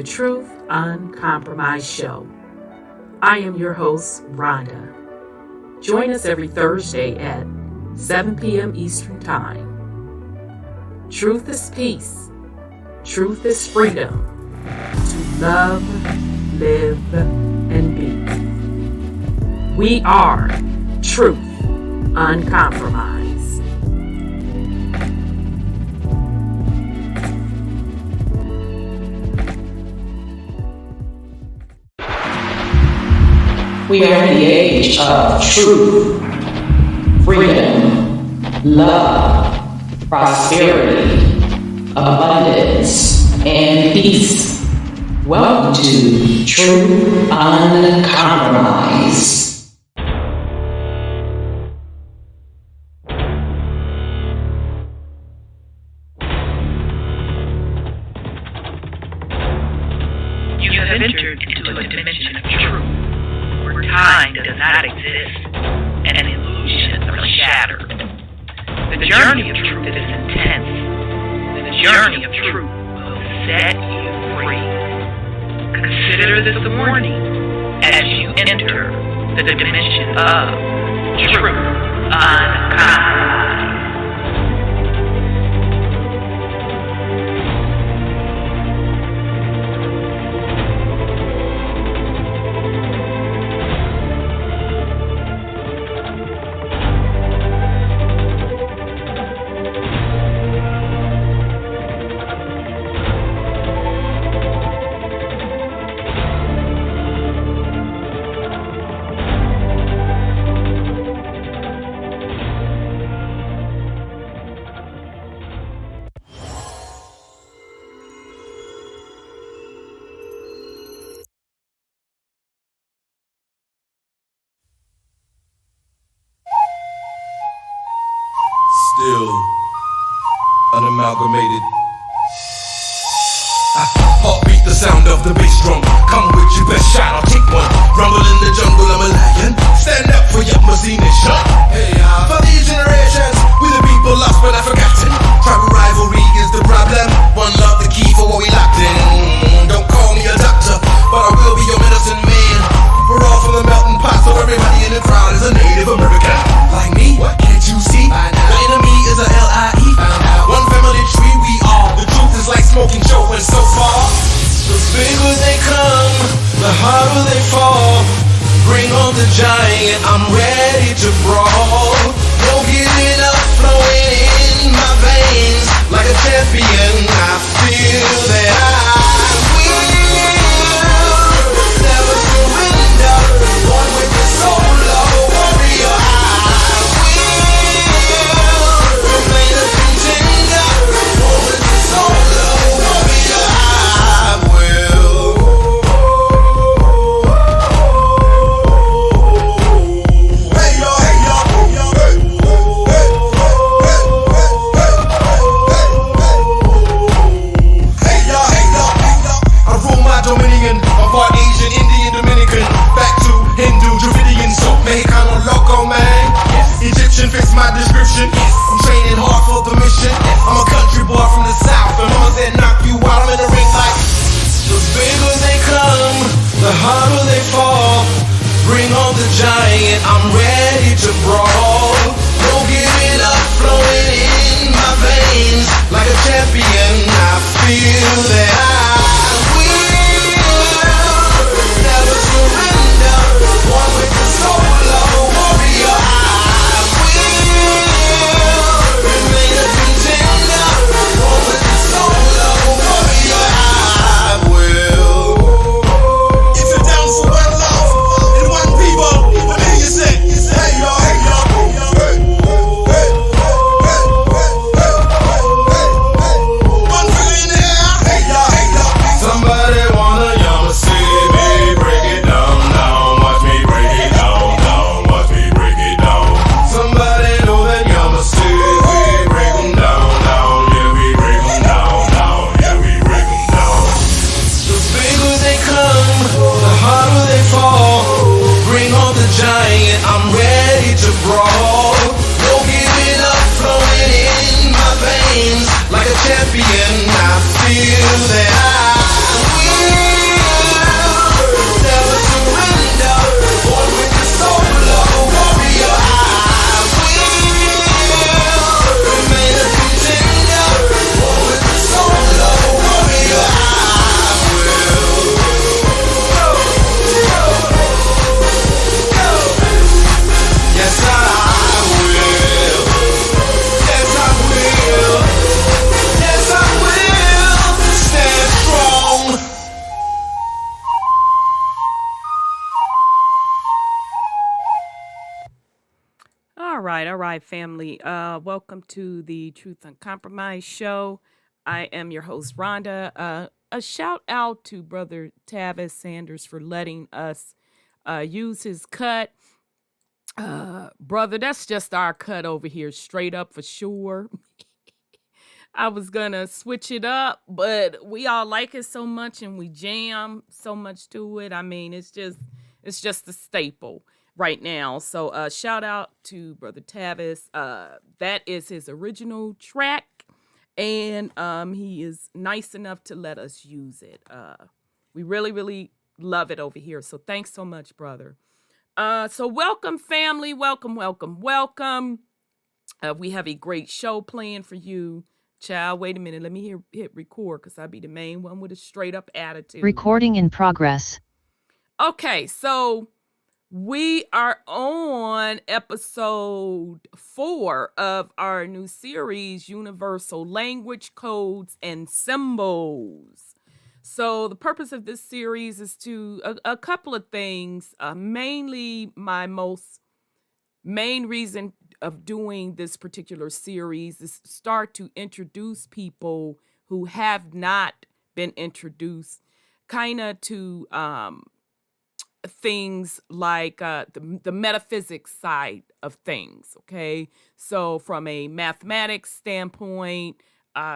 Truth Uncompromised Show. I am your host, Rhonda. Join us every Thursday at 7 p.m. Eastern Time. Truth is peace. Truth is freedom. To love, live, and be. We are Truth Uncompromised. We are in the age of truth, freedom, love, prosperity, abundance, and peace. Welcome to Truth Uncompromised. You have entered into a dimension of truth. Time does not exist, and illusions are shattered. The journey of truth is intense. The journey of truth will set you free. Consider this a warning as you enter the dimension of truth uncompromised. Still unamalgamated. Heartbeat, the sound of the bass drum. Come with your best shot, I'll take one. Rumble in the jungle, I'm a lion. Stand up for your Muslim nation. Hey, for these generations, we the people lost but not forgotten. Tribal rivalry is the problem. One love, the key for what we locked in. Don't call me a doctor, but I will be your medicine man. We're all from the melting pot, so everybody in the crowd is a Native American. Like me, what can't you see? The enemy is a L-I-E. One family tree, we all. The truth is like smoking Joe, and so far the bigger they come, the harder they fall. Bring on the giant, I'm ready to brawl. No giving up, flowing in my veins like a champion. I feel that I will never surrender. One with the solo warrior, I will remain a contender. One with the solo warrior, I will. Hey yo, hey yo, hey yo, hey, hey yo, hey yo. I rule my Dominion, I'm part Asian, Indian, Dominican, back to Hindu, Dravidian, so Mexicano, loco, man. Egyptian fits my description. I'm training hard for the mission. I'm a country boy from the south, and mama said knock you out. I'm in the ring like the bigger they come, the harder they fall. Bring on the giant, I'm ready to brawl. No giving up, flowing in my veins like a champion. I feel that I will never surrender. One with the solo warrior, I will remain a contender. One with the solo warrior, I will. If you're down for one love and one people, what do you say? Hey yo, hey yo, hey, hey, one finger in the air. Hey yo, hey yo. Somebody wanna yama see me break it down, down. Watch me break it down, down. Watch me break it down. Somebody know that yama see we break 'em down, down. Yeah, we break 'em down, down. Yeah, we break 'em down. The bigger they come, the harder they fall. Bring on the giant, I'm ready to brawl. No giving up, flowing in my veins like a champion. I feel that I will All right, family. Welcome to the Truth Uncompromised show. I am your host, Rhonda. A shout out to Brother Tavis Sanders for letting us use his cut. Brother, that's just our cut over here, straight up for sure. I was gonna switch it up, but we all like it so much and we jam so much to it. I mean, it's just a staple right now. So shout out to Brother Tavis. That is his original track, and he is nice enough to let us use it. We really, really love it over here. So thanks so much, brother. So welcome, family. Welcome. We have a great show planned for you. Child, wait a minute. Let me hit record because I'll be the main one with a straight up attitude. Recording in progress. Okay, so we are on episode 4 of our new series, Universal Language, Codes, and Symbols. So the purpose of this series is to a couple of things. Mainly my main reason of doing this particular series is start to introduce people who have not been introduced kind of to things like the metaphysics side of things. Okay, so from a mathematics standpoint,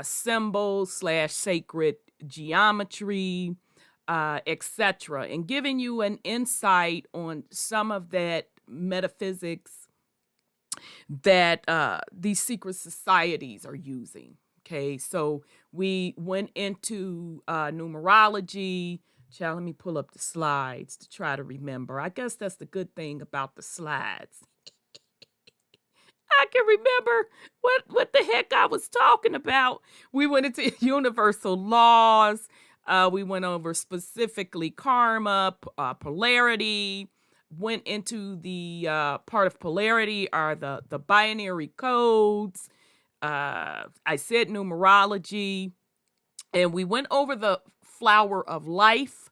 symbols / sacred geometry, etc., and giving you an insight on some of that metaphysics that these secret societies are using. Okay, so we went into numerology. Child, let me pull up the slides to try to remember. I guess that's the good thing about the slides. I can remember what the heck I was talking about. We went into universal laws. We went over specifically karma, polarity. Went into the part of polarity are the binary codes. I said numerology. And we went over the flower of life.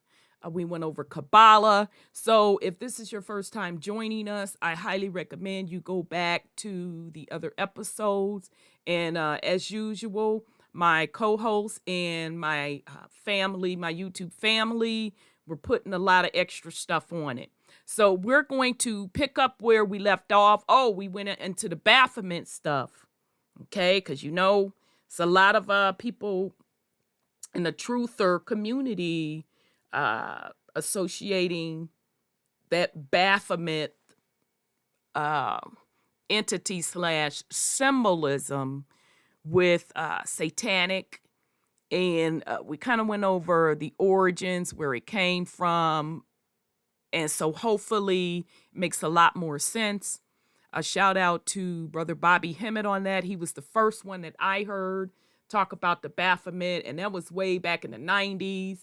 We went over Kabbalah. So if this is your first time joining us, I highly recommend you go back to the other episodes. And as usual, my co-host and my family, my YouTube family, we're putting a lot of extra stuff on it. So we're going to pick up where we left off. Oh, we went into the Baphomet stuff. Okay, because it's a lot of people in the truther community associating that Baphomet entity / symbolism with satanic. And we kind of went over the origins, where it came from. And so hopefully it makes a lot more sense. A shout out to Brother Bobby Hemmett on that. He was the first one that I heard talk about the Baphomet, and that was way back in the 90s.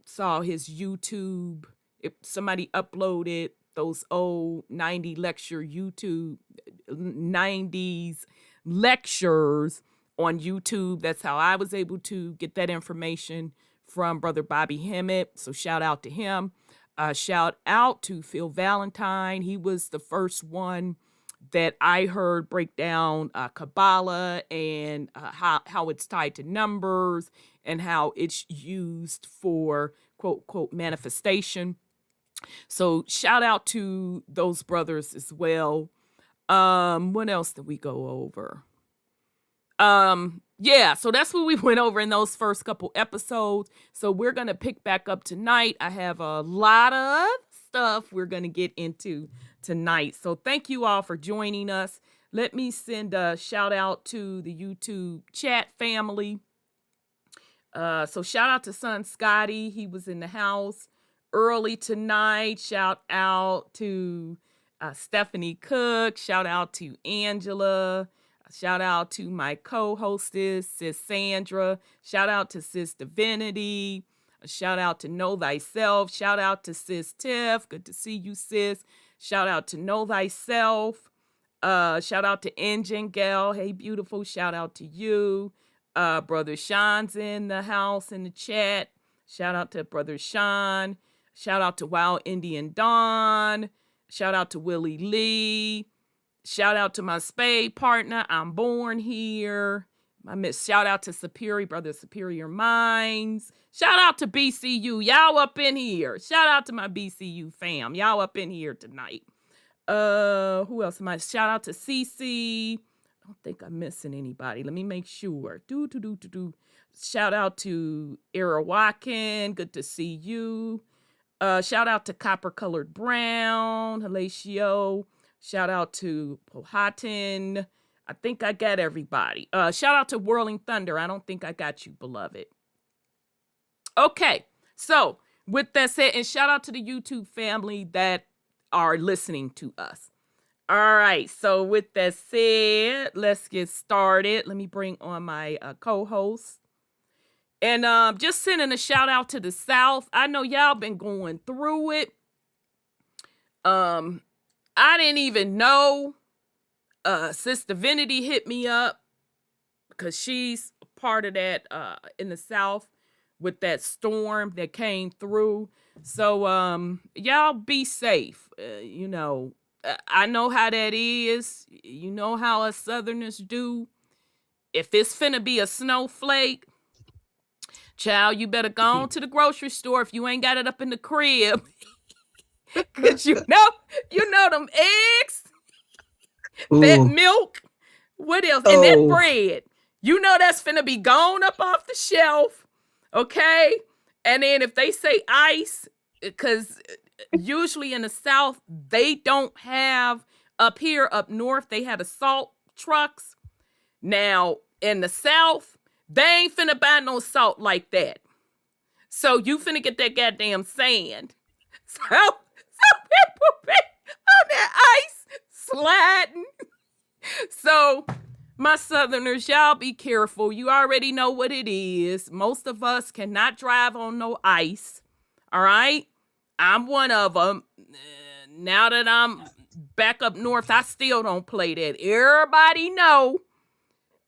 Saw his YouTube. Somebody uploaded those old 90s lectures on YouTube. That's how I was able to get that information from Brother Bobby Hemmett. So shout out to him. Shout out to Phil Valentine. He was the first one that I heard break down Kabbalah and how it's tied to numbers and how it's used for quote, quote, manifestation. So shout out to those brothers as well. What else did we go over? Yeah, so that's what we went over in those first couple episodes. So we're going to pick back up tonight. I have a lot of stuff we're going to get into tonight. So thank you all for joining us. Let me send a shout out to the YouTube chat family. So shout out to son Scotty. He was in the house early tonight. Shout out to Stephanie Cook. Shout out to Angela. Shout out to my co-hostess, Sis Sandra. Shout out to Sis Divinity. Shout out to Know Thyself. Shout out to Sis Tiff. Good to see you, sis. Shout out to Know Thyself. Shout out to Engine Gal. Hey, beautiful. Shout out to you. Brother Sean's in the house in the chat. Shout out to Brother Sean. Shout out to Wild Indian Dawn. Shout out to Willie Lee. Shout out to my spade partner. I'm born here. Shout out to Superior Brother Superior Minds. Shout out to BCU. Y'all up in here. Shout out to my BCU fam. Y'all up in here tonight. Who else am I? Shout out to CC. I don't think I'm missing anybody. Let me make sure. Shout out to Arawakan. Good to see you. Shout out to Copper Colored Brown. Horatio. Shout out to Powhatan. I think I got everybody. Shout out to Whirling Thunder. I don't think I got you, beloved. Okay, so with that said, and shout out to the YouTube family that are listening to us. All right, so with that said, let's get started. Let me bring on my co-host. And just sending a shout out to the South. I know y'all been going through it. I didn't even know. Sis Divinity hit me up because she's part of that in the South with that storm that came through. So y'all be safe. You know, I know how that is. You know how us Southerners do. If it's finna be a snowflake, child, you better go on to the grocery store if you ain't got it up in the crib. Cause you know them eggs, that milk, what else? And that bread. You know that's finna be gone up off the shelf. Okay? And then if they say ice, because usually in the South, they don't have, up here, up north, they had the salt trucks. Now, in the South, they ain't finna buy no salt like that. So you finna get that goddamn sand. So people be on that ice sliding. So my Southerners, y'all be careful. You already know what it is. Most of us cannot drive on no ice. All right? I'm one of them. Now that I'm back up north, I still don't play that. Everybody know,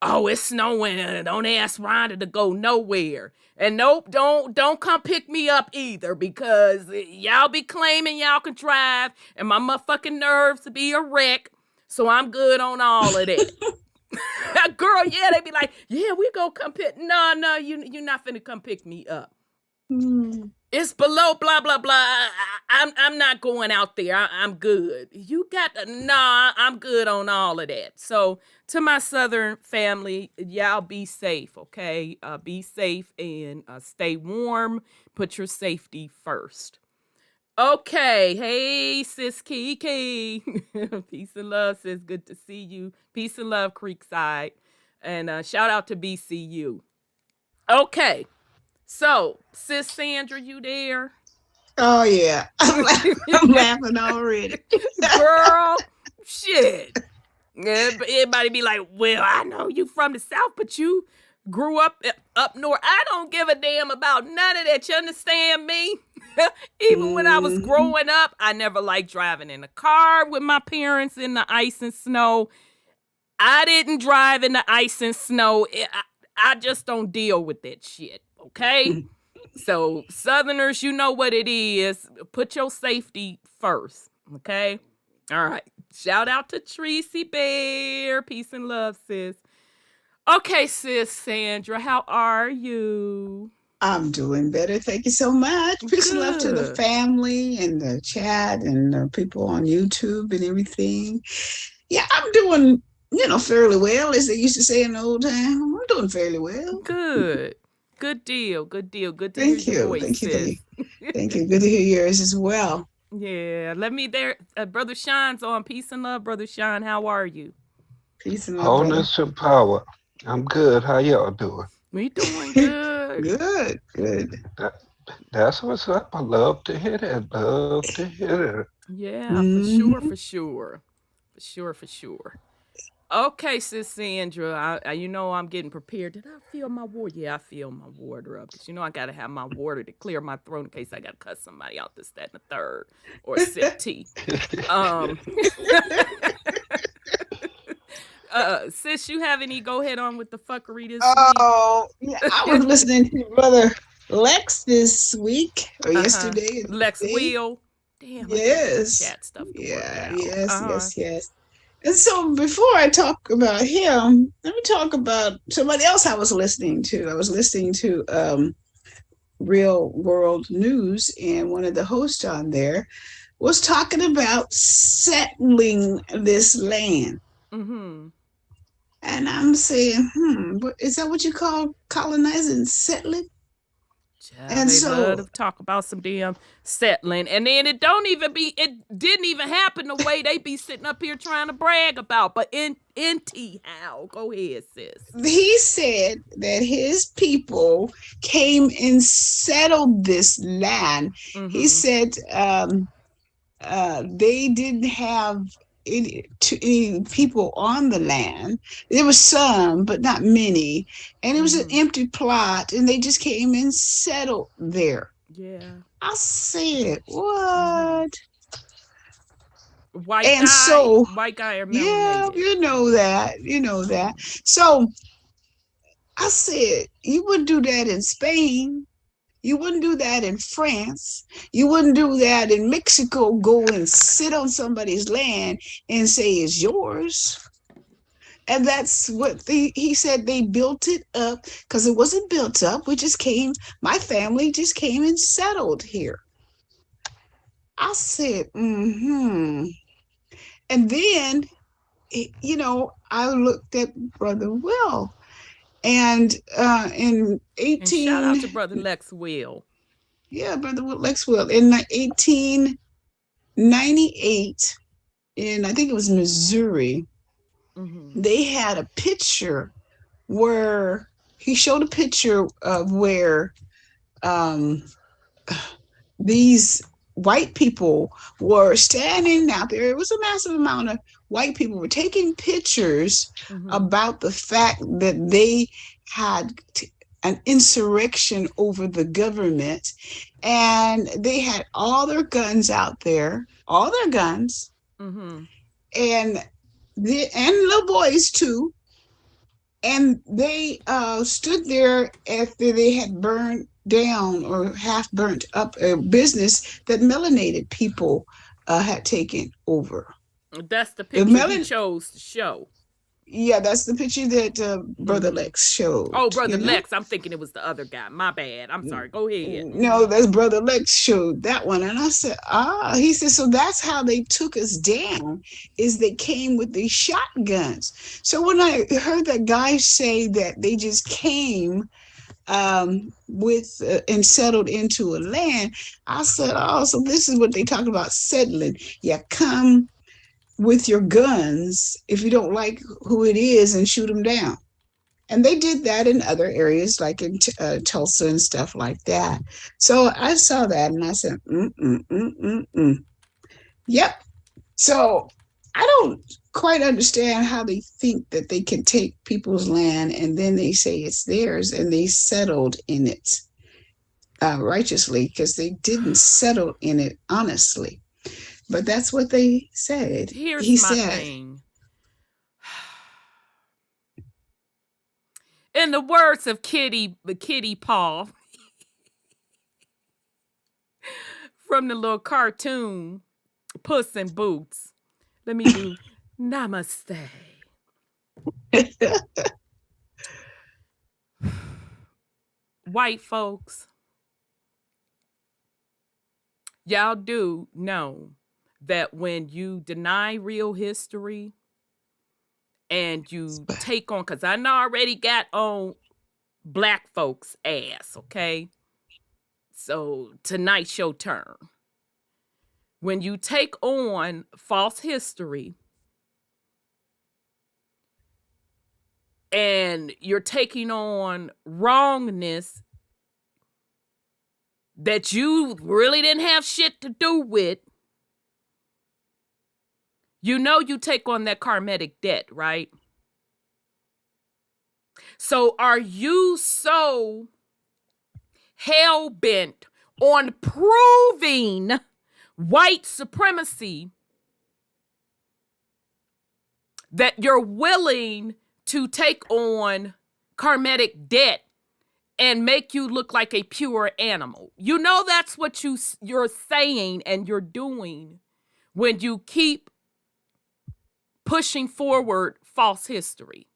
oh, it's snowing. Don't ask Rhonda to go nowhere. And nope, don't come pick me up either, because y'all be claiming y'all can drive and my motherfucking nerves to be a wreck. So I'm good on all of that. Girl, yeah, they be like, yeah, we go come pick. No, you're not finna come pick me up. It's below blah, blah, blah. I'm not going out there. I'm good. You got to, nah, I'm good on all of that. So to my Southern family, y'all be safe, okay? Be safe and stay warm. Put your safety first. Okay. Hey, sis Kiki. Peace and love, sis. Good to see you. Peace and love, Creekside. And shout out to BCU. Okay. So, sis Sandra, you there? Oh, yeah. I'm laughing already. Girl, shit. Everybody be like, well, I know you from the South, but you grew up north. I don't give a damn about none of that. You understand me? Even when I was growing up, I never liked driving in a car with my parents in the ice and snow. I didn't drive in the ice and snow. I just don't deal with that shit. Okay? So, Southerners, you know what it is. Put your safety first. Okay? All right. Shout out to Tracy Bear. Peace and love, sis. Okay, sis Sandra, how are you? I'm doing better. Thank you so much. Peace and love to the family and the chat and the people on YouTube and everything. Yeah, I'm doing, fairly well, as they used to say in the old time. I'm doing fairly well. Good. Good deal. Good to Thank hear your voice, Thank sis. you. Thank you. Good to hear yours as well. Yeah, let me there. Brother Sean's on. Peace and love, Brother Sean. How are you? Peace and love. Wholeness and power. I'm good. How y'all doing? We doing good. Good. That's what's up. I love to hear that. Yeah, for sure. Okay, sis Sandra, I'm getting prepared. Did I feel my water? Yeah, I feel my water up. Because I got to have my water to clear my throat in case I got to cut somebody out this, that, and the third. Or sip tea. Sis, you have any go ahead on with the fuckery this week? Oh, yeah. I was listening to Brother Lex this week or yesterday. Lex Wheel. Damn. Yes. Chat stuff. Yeah. Yes. And so before I talk about him, let me talk about somebody else I was listening to. I was listening to Real World News, and one of the hosts on there was talking about settling this land. Mm-hmm. And I'm saying, is that what you call colonizing, settling? Child, And they love so to talk about some damn settling, and then it didn't even happen the way they be sitting up here trying to brag about. But how? Go ahead, sis. he said that his people came and settled this land. He Mm-hmm. said they didn't have any people on the land. There was some, but not many. And it was an Mm-hmm. empty plot, and they just came and settled there. Yeah. I said, Mm-hmm. what? White And guy, so, white guy or yeah, melanated. you know that, you know that. Mm-hmm. So I said, you wouldn't do that in Spain. You wouldn't do that in France. You wouldn't do that in Mexico. Go and sit on somebody's land and say it's yours. And that's what he said. They built it up because it wasn't built up. My family just came and settled here. I said, mm-hmm. And then, I looked at Brother Will, and in And shout out to 18, Brother Lex Will. yeah, Brother Lex Will, in 1898, in I think it was Missouri, Mm-hmm. they had a picture where he showed a picture of where um, these white people were standing out there. It was a massive amount of white people were taking pictures Mm-hmm. about the fact that they had an insurrection over the government, and they had all their guns out there, all their guns, Mm-hmm. and little boys too. And they stood there after they had burned down or half burnt up a business that melanated people had taken over. That's the The picture he melan, chose to show. yeah, that's the picture that Brother Mm-hmm. Lex showed. Oh, Brother Lex. I'm thinking it was the other guy. My bad. I'm sorry. Go ahead. Mm-hmm. No, that's Brother Lex showed that one. And I said, he said, so that's how they took us down, is they came with these shotguns. So when I heard that guy say that they just came with and settled into a land, I said, oh, so this is what they talk about settling. You come with your guns if you don't like who it is and shoot them down. And they did that in other areas, like in Tulsa and stuff like that. So I saw that and I said, Yep. So I don't quite understand how they think that they can take people's land and then they say it's theirs and they settled in it righteously, because they didn't settle in it honestly. But that's what they said. Here's He my said, thing. In the words of Kitty Paw from the little cartoon Puss in Boots, let me do namaste. White folks, y'all do know that when you deny real history and you take on, because I know I already got on black folks' ass, okay? So tonight's your turn. When you take on false history and you're taking on wrongness that you really didn't have shit to do with, you know you take on that karmic debt, right? So are you so hell-bent on proving white supremacy that you're willing to take on karmic debt and make you look like a pure animal? You know that's what you're saying and you're doing when you keep pushing forward false history.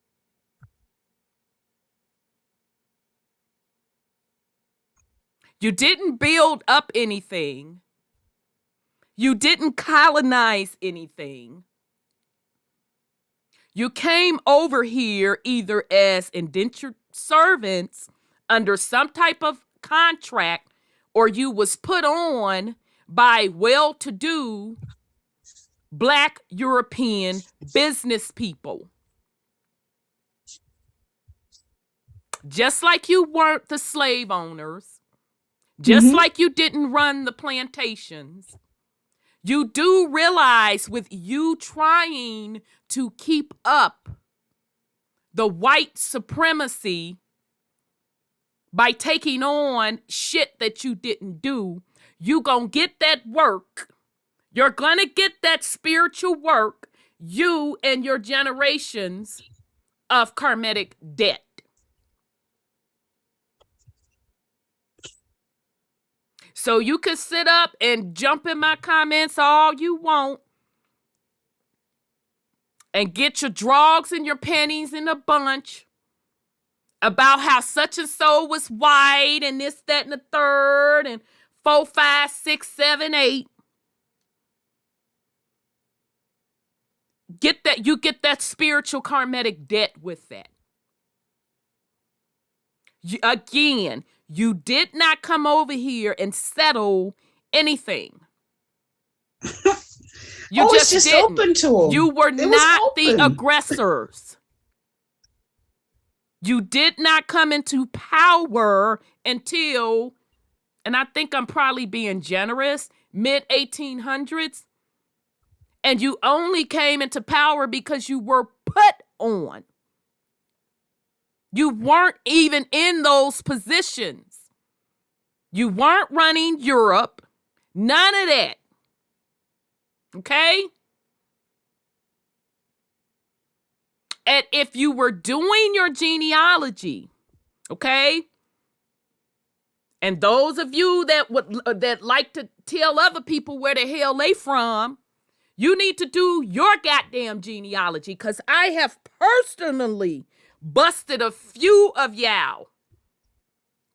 You didn't build up anything. You didn't colonize anything. You came over here either as indentured servants under some type of contract, or you was put on by well-to-do Black European business people. Just like you weren't the slave owners, just like you didn't run the plantations, you do realize with you trying to keep up the white supremacy by taking on shit that you didn't do, you gonna get that work. You're gonna get that spiritual work, you and your generations of karmic debt. So you can sit up and jump in my comments all you want and get your drogs and your pennies in a bunch about how such and so was white and this, that, and the third, and 4, 5, 6, 7, 8. Get that, you get that spiritual karmic debt with that. Again, you did not come over here and settle anything. You it's just didn't. open to them. You were not the aggressors. You did not come into power until, and I think I'm probably being generous, mid-1800s. And you only came into power because you were put on. You weren't even in those positions. You weren't running Europe. None of that. Okay? And if you were doing your genealogy, okay? And those of you that like to tell other people where the hell they from, you need to do your goddamn genealogy, because I have personally busted a few of y'all.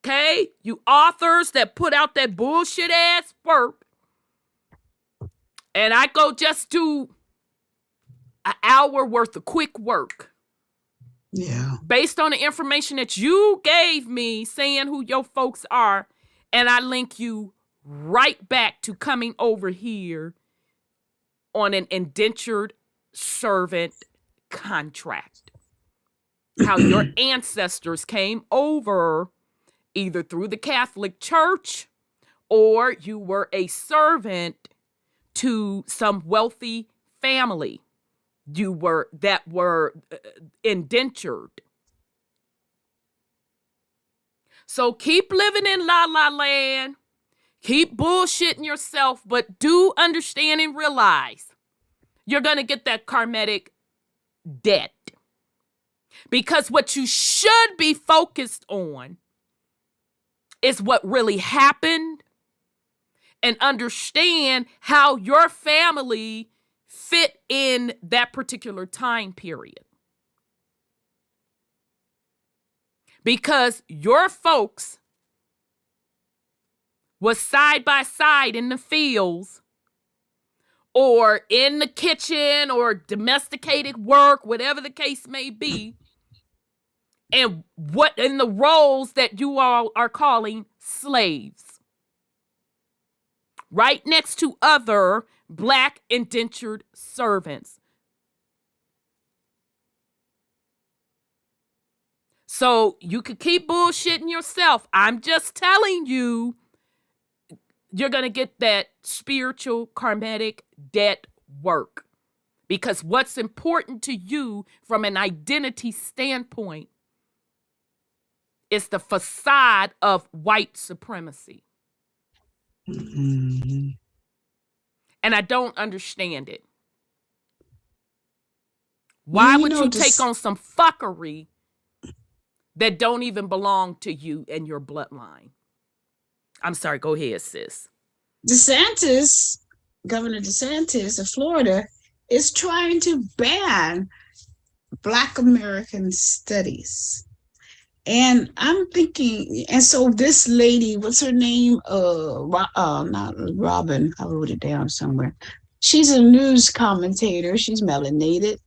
Okay? You authors that put out that bullshit ass work. And I go just do an hour worth of quick work. Yeah. Based on the information that you gave me saying who your folks are. And I link you right back to coming over here on an indentured servant contract. How your ancestors came over either through the Catholic Church or you were a servant to some wealthy family. You were indentured. So keep living in La La Land. Keep bullshitting yourself, but do understand and realize you're going to get that karmic debt. Because what you should be focused on is what really happened, and understand how your family fit in that particular time period. Because your folks was side by side in the fields or in the kitchen or domesticated work, whatever the case may be, and what in the roles that you all are calling slaves, right next to other Black indentured servants. So you could keep bullshitting yourself. I'm just telling you, you're going to get that spiritual karmic debt work. Because what's important to you from an identity standpoint is the facade of white supremacy. Mm-hmm. And I don't understand it. Why would you take on some fuckery that don't even belong to you and your bloodline? I'm sorry, go ahead, sis. Governor DeSantis of Florida, is trying to ban Black American studies. And I'm thinking, and so this lady, what's her name? Not Robin. I wrote it down somewhere. She's a news commentator. She's melanated,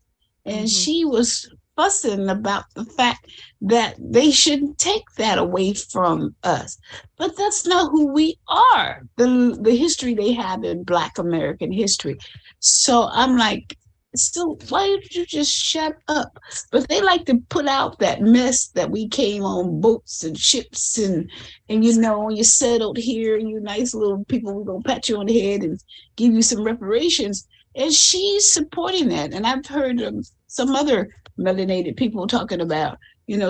and she was fussing about the fact that they shouldn't take that away from us. But that's not who we are. The history they have in Black American history. So I'm like, so why don't you just shut up? But they like to put out that mess that we came on boats and ships and you settled here, you nice little people, we're gonna pat you on the head and give you some reparations. And she's supporting that. And I've heard some other melanated people talking about,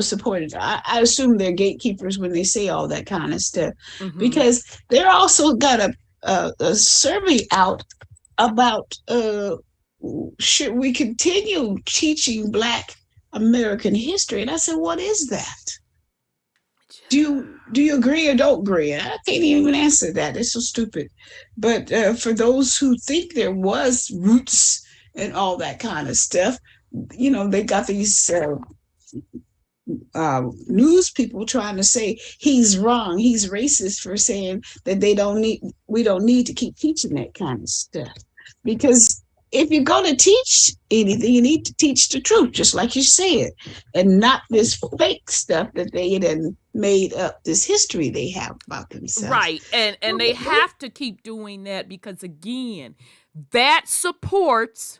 supporting. I assume they're gatekeepers when they say all that kind of stuff, because they're also got a survey out about should we continue teaching Black American history? And I said, what is that? Do you agree or don't agree? I can't even answer that. It's so stupid. But for those who think there was roots and all that kind of stuff, they got these news people trying to say he's wrong, he's racist for saying that we don't need to keep teaching that kind of stuff. Because if you're going to teach anything, you need to teach the truth, just like you said, and not this fake stuff that they had made up, this history they have about themselves. Right. And they have to keep doing that because, again, that supports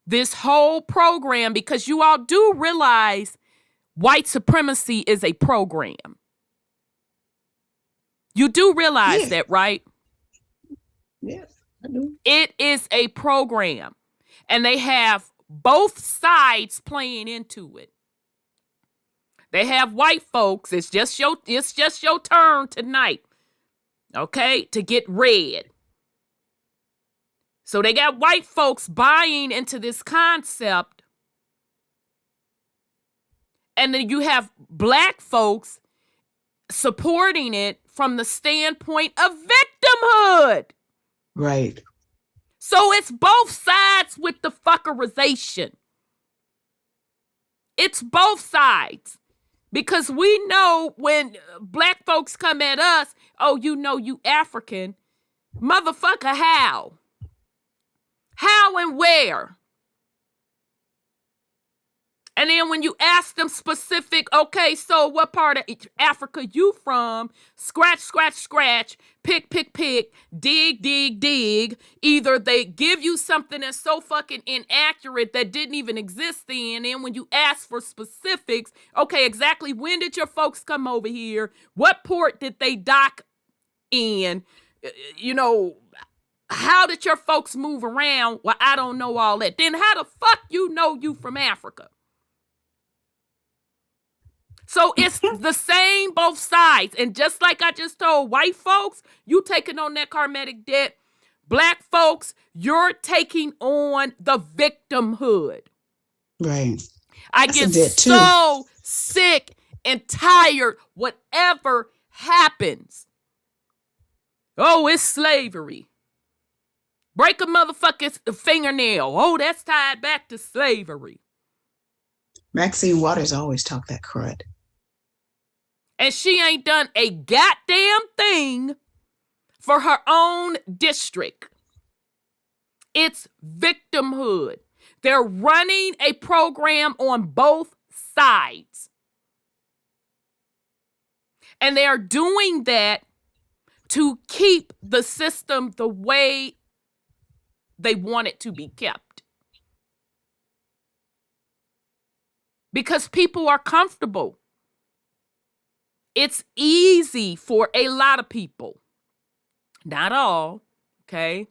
this whole program, because you all do realize white supremacy is a program. You do realize that, right? Yeah. I do. It is a program, and they have both sides playing into it. They have white folks. It's just your turn tonight, okay, to get read. So they got white folks buying into this concept, and then you have Black folks supporting it from the standpoint of victimhood. Right. So it's both sides with the fuckerization. It's both sides. Because we know when Black folks come at us, oh, you African. Motherfucker, how? How and where? And then when you ask them specific, okay, so what part of Africa you from? Scratch, scratch, scratch, pick, pick, pick, dig, dig, dig. Either they give you something that's so fucking inaccurate that didn't even exist then. And then when you ask for specifics, okay, exactly when did your folks come over here? What port did they dock in? How did your folks move around? Well, I don't know all that. Then how the fuck you know you from Africa? So it's the same both sides. And just like I just told white folks, you taking on that karmic debt. Black folks, you're taking on the victimhood. Right. I get so sick and tired whatever happens. Oh, it's slavery. Break a motherfucker's fingernail. Oh, that's tied back to slavery. Maxine Waters always talk that crud. And she ain't done a goddamn thing for her own district. It's victimhood. They're running a program on both sides. And they are doing that to keep the system the way they want it to be kept. Because people are comfortable. It's easy for a lot of people. Not all, okay?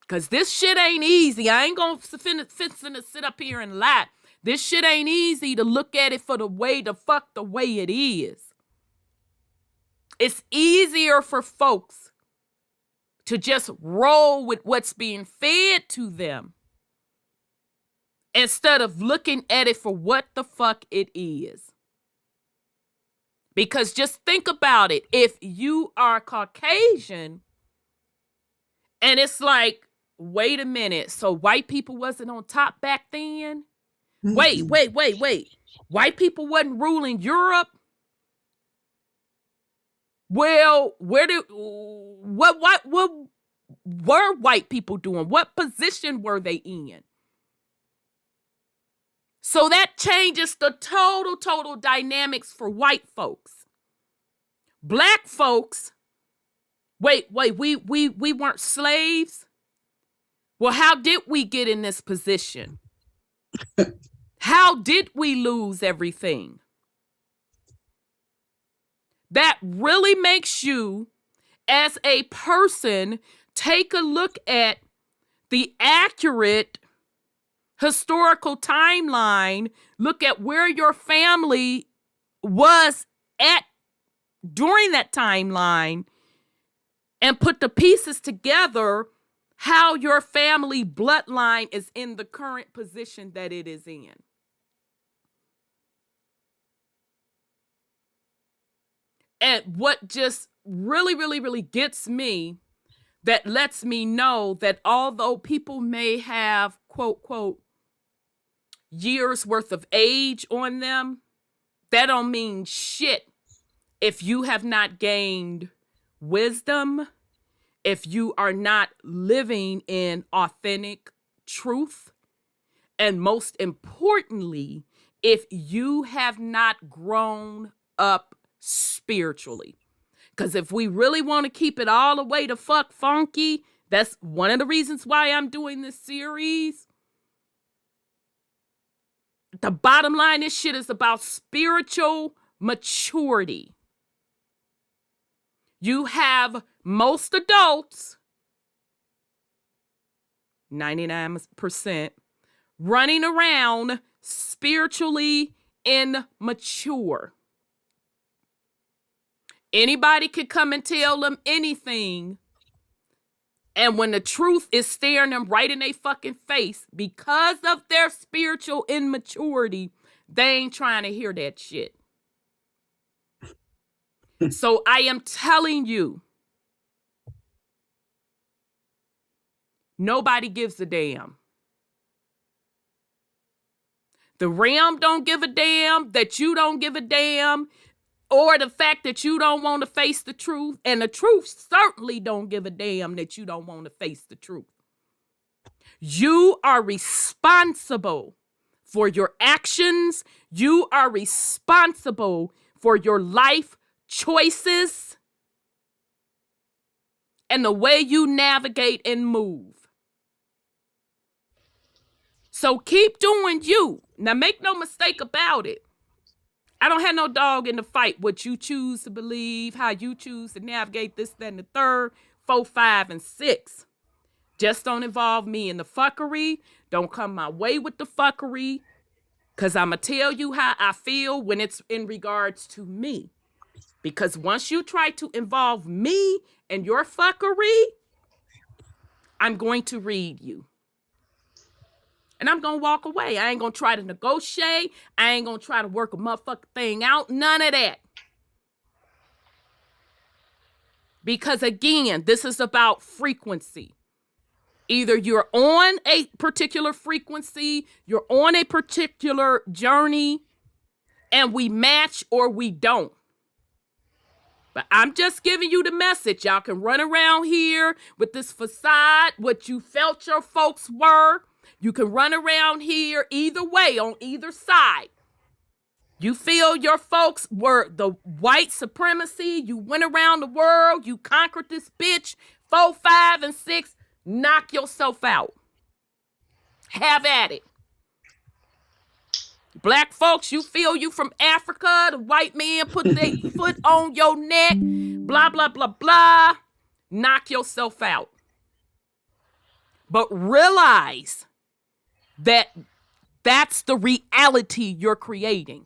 Because this shit ain't easy. I ain't going to sit up here and lie. This shit ain't easy to look at it for the way it is. It's easier for folks to just roll with what's being fed to them instead of looking at it for what the fuck it is. Because just think about it. If you are Caucasian and it's like wait a minute. So white people wasn't on top back then? Wait. White people wasn't ruling Europe? Well, what were white people doing? What position were they in? So that changes the total dynamics for white folks. Black folks, we weren't slaves? Well, how did we get in this position? How did we lose everything? That really makes you, as a person, take a look at the accurate historical timeline, look at where your family was at during that timeline, and put the pieces together how your family bloodline is in the current position that it is in. And what just really gets me, that lets me know that although people may have, quote, years worth of age on them, that don't mean shit if you have not gained wisdom, if you are not living in authentic truth, and most importantly, if you have not grown up spiritually. Because if we really want to keep it all the way to fuck funky, that's one of the reasons why I'm doing this series. The bottom line, this shit is about spiritual maturity. You have most adults, 99%, running around spiritually immature. Anybody could come and tell them anything, and when the truth is staring them right in their fucking face, because of their spiritual immaturity, they ain't trying to hear that shit. So I am telling you, nobody gives a damn. The realm don't give a damn that you don't give a damn, or the fact that you don't want to face the truth. And the truth certainly don't give a damn that you don't want to face the truth. You are responsible for your actions. You are responsible for your life choices and the way you navigate and move. So keep doing you. Now make no mistake about it. I don't have no dog in the fight. What you choose to believe, how you choose to navigate this, that, and the third, 4, 5, and 6. Just don't involve me in the fuckery. Don't come my way with the fuckery. Because I'm going to tell you how I feel when it's in regards to me. Because once you try to involve me in your fuckery, I'm going to read you. And I'm going to walk away. I ain't going to try to negotiate. I ain't going to try to work a motherfucking thing out. None of that. Because again, this is about frequency. Either you're on a particular frequency, you're on a particular journey, and we match or we don't. But I'm just giving you the message. Y'all can run around here with this facade, what you felt your folks were. You can run around here either way, on either side. You feel your folks were the white supremacy. You went around the world. You conquered this bitch. 4, 5, and 6. Knock yourself out. Have at it. Black folks, you feel you from Africa. The white man put their foot on your neck. Blah, blah, blah, blah. Knock yourself out. But realize that that's the reality you're creating.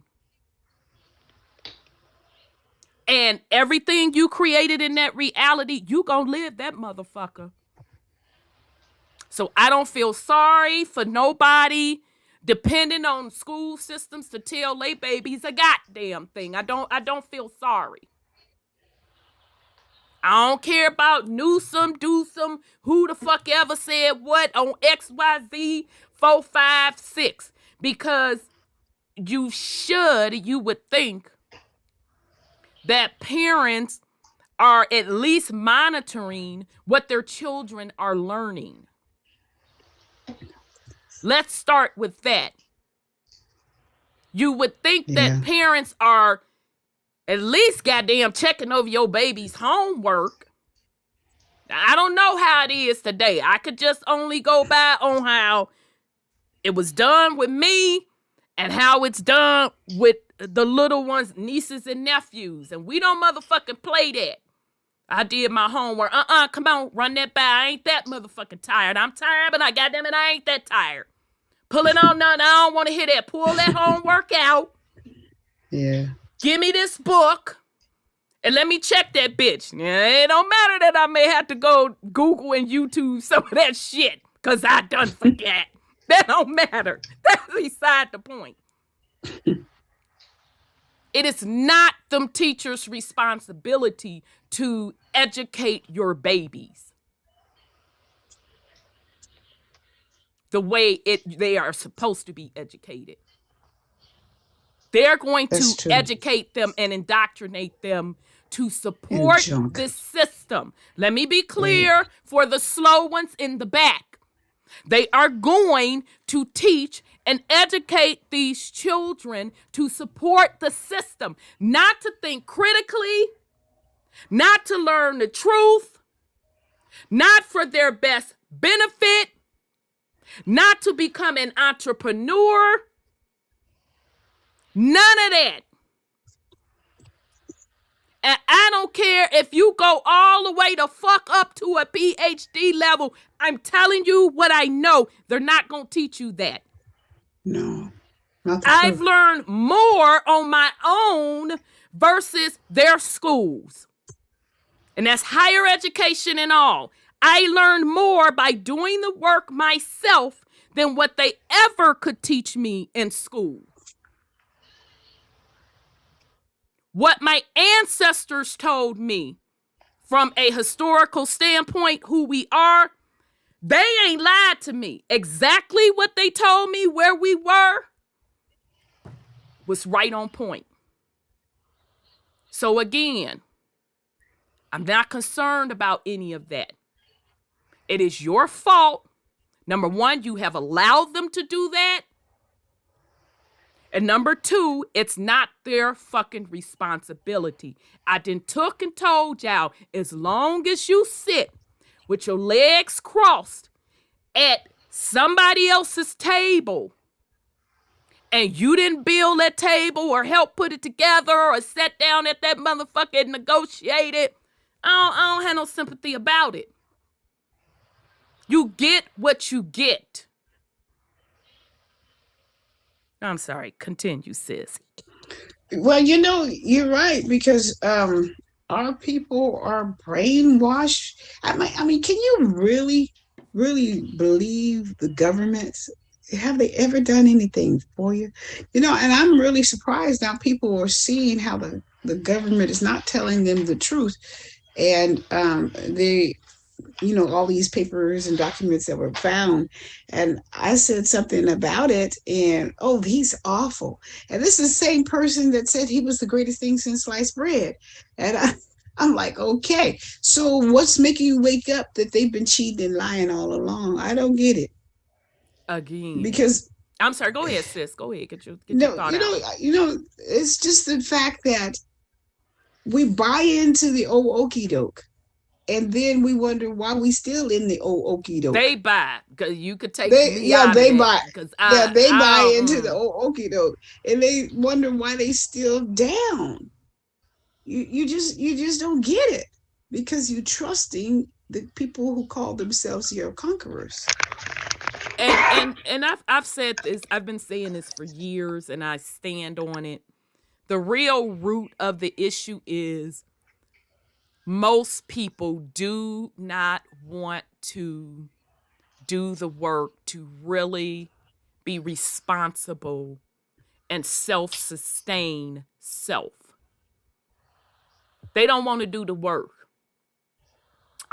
And everything you created in that reality, you gonna live that motherfucker. So I don't feel sorry for nobody depending on school systems to tell they babies a goddamn thing. I don't feel sorry. I don't care about Newsome, Dewsome, who the fuck ever said what on XYZ 456. Because you would think that parents are at least monitoring what their children are learning. Let's start with that. You would think that parents are at least goddamn checking over your baby's homework. I don't know how it is today. I could just only go by on how it was done with me and how it's done with the little ones, nieces and nephews. And we don't motherfucking play that. I did my homework. Come on, run that by. I ain't that motherfucking tired. I'm tired, but I ain't that tired. Pull it on nothing. I don't want to hear that. Pull that homework out. Yeah. Give me this book. And let me check that bitch. Yeah, it don't matter that I may have to go Google and YouTube some of that shit. Because I done forget. That don't matter. That's beside the point. It is not them teachers' responsibility to educate your babies the way they are supposed to be educated. They're going to educate them and indoctrinate them to support this system. Let me be clear for the slow ones in the back. They are going to teach and educate these children to support the system, not to think critically, not to learn the truth, not for their best benefit, not to become an entrepreneur. None of that. And I don't care if you go all the way to fuck up to a PhD level. I'm telling you what I know. They're not going to teach you that. No. I've learned more on my own versus their schools. And that's higher education and all. I learned more by doing the work myself than what they ever could teach me in school. What my ancestors told me from a historical standpoint, who we are, they ain't lied to me. Exactly what they told me where we were was right on point. So again, I'm not concerned about any of that. It is your fault. Number one, you have allowed them to do that. And number two, it's not their fucking responsibility. I done took and told y'all, as long as you sit with your legs crossed at somebody else's table and you didn't build that table or help put it together or sat down at that motherfucker and negotiated, I don't have no sympathy about it. You get what you get. I'm sorry. Continue, sis. Well, you're right, because our people are brainwashed. I mean, can you really believe the government? Have they ever done anything for you? And I'm really surprised now people are seeing how the government is not telling them the truth. And all these papers and documents that were found. And I said something about it, and, he's awful. And this is the same person that said he was the greatest thing since sliced bread. And I'm like, okay, so what's making you wake up that they've been cheating and lying all along? I don't get it. Again. Because I'm sorry, go ahead, sis. Go ahead. Get your thought out. It's just the fact that we buy into the old okie doke. And then we wonder why we still in the old okie doke. They buy, because you could take they buy into the old okie doke, and they wonder why they still down. You just don't get it, because you're trusting the people who call themselves your conquerors. And I've said this. I've been saying this for years, and I stand on it. The real root of the issue is, most people do not want to do the work to really be responsible and self-sustain self. They don't want to do the work.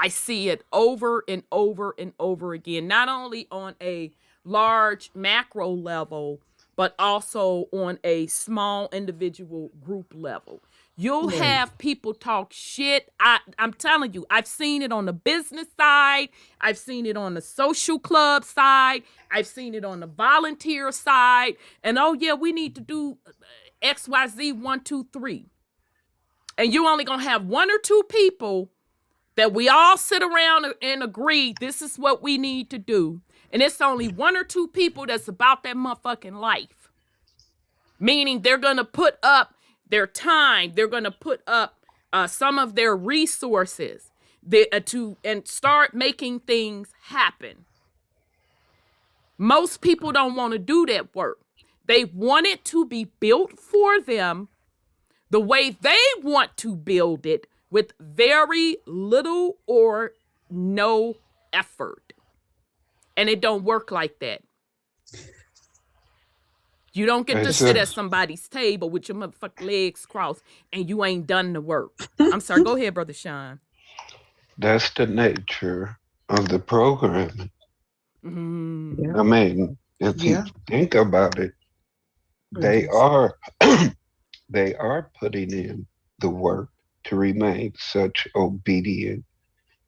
I see it over and over and over again, not only on a large macro level, but also on a small individual group level. You'll have people talk shit. I'm telling you, I've seen it on the business side. I've seen it on the social club side. I've seen it on the volunteer side. And oh yeah, we need to do XYZ 1, 2, 3. And you only gonna have 1 or 2 people that we all sit around and agree this is what we need to do. And it's only 1 or 2 people that's about that motherfucking life. Meaning they're going to put up their time. They're going to put up some of their resources and start making things happen. Most people don't want to do that work. They want it to be built for them the way they want to build it, with very little or no effort. And it don't work like that. You don't get to sit at somebody's table with your motherfucking legs crossed and you ain't done the work. I'm sorry, go ahead, Brother Sean. That's the nature of the programming. Mm-hmm. I mean, if you think about it, they are putting in the work to remain such obedient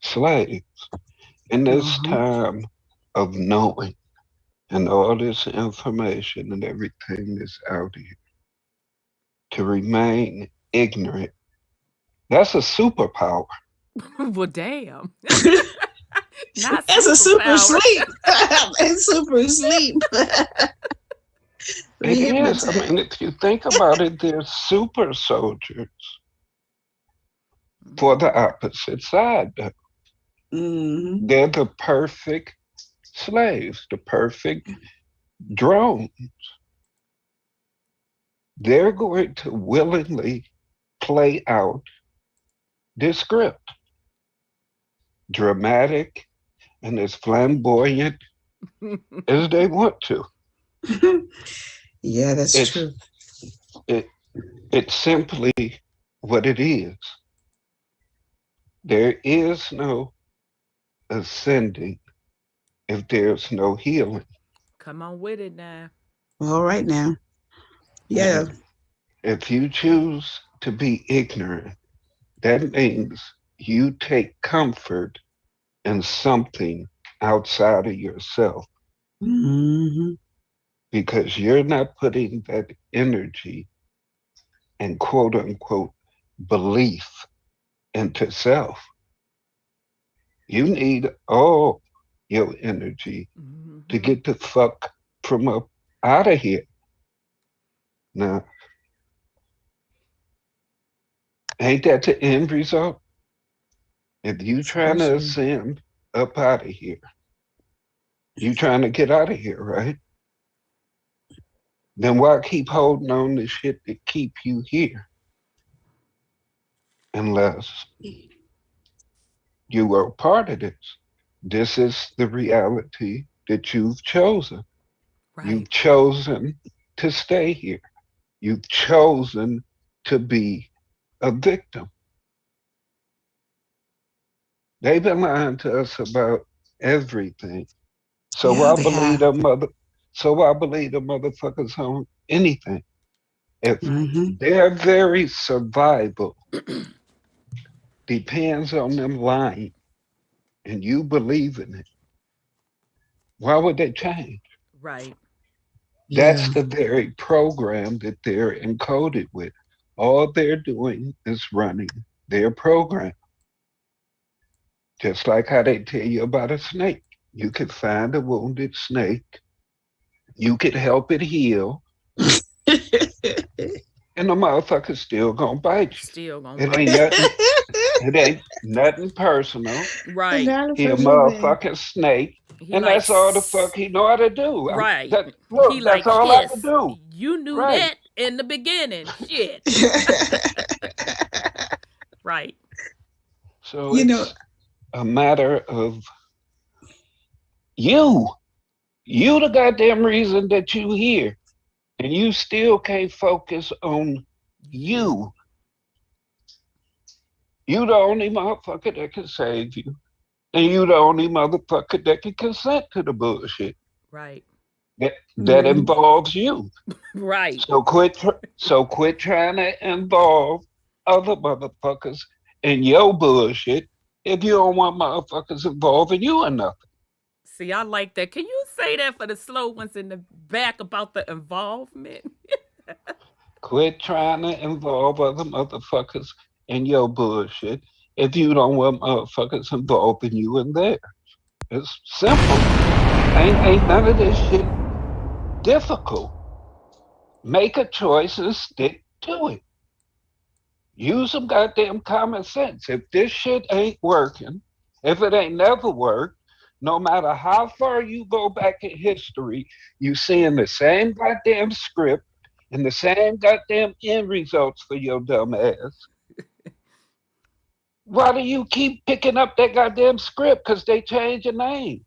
slaves. In this time of knowing and all this information and everything that's out here, to remain ignorant, that's a superpower. Well, damn. That's a super sleep. It's super sleep. It is. I mean, if you think about it, they're super soldiers for the opposite side. Mm-hmm. They're the perfect slaves, the perfect drones. They're going to willingly play out this script, dramatic and as flamboyant as they want to. Yeah, that's true. It's simply what it is. There is no ascending if there's no healing. Come on with it now. All right now. Yeah. If you choose to be ignorant, that means you take comfort in something outside of yourself. Mm-hmm. Because you're not putting that energy and quote unquote belief into self. You need all your energy to get the fuck from up out of here. Now, ain't that the end result? If you trying to ascend up out of here, you trying to get out of here, right? Then why keep holding on to shit that keep you here? Unless you are part of this. This is the reality that you've chosen. Right. You've chosen to stay here. You've chosen to be a victim. They've been lying to us about everything. So I believe the motherfuckers on anything. If their very survival depends on them lying and you believe in it, why would they change? Right. That's the very program that they're encoded with. All they're doing is running their program. Just like how they tell you about a snake. You could find a wounded snake. You could help it heal. And the motherfucker's still gonna bite you. Still gonna bite you. It ain't nothing personal. Right. He a motherfucking snake. And that's all the fuck he know how to do. Right. Look, that's all I can do. You knew that in the beginning. Shit. Right. So it's a matter of you the goddamn reason that you here, and you still can't focus on you. You the only motherfucker that can save you. And you the only motherfucker that can consent to the bullshit Right. that involves you. Right. So quit trying to involve other motherfuckers in your bullshit if you don't want motherfuckers involving you in nothing. See, I like that. Can you say that for the slow ones in the back about the involvement? Quit trying to involve other motherfuckers in your bullshit if you don't want motherfuckers involving you in theirs. It's simple. Ain't none of this shit difficult. Make a choice and stick to it. Use some goddamn common sense. If this shit ain't working, if it ain't never worked, no matter how far you go back in history, you seeing the same goddamn script and the same goddamn end results for your dumb ass. Why do you keep picking up that goddamn script? Because they change the name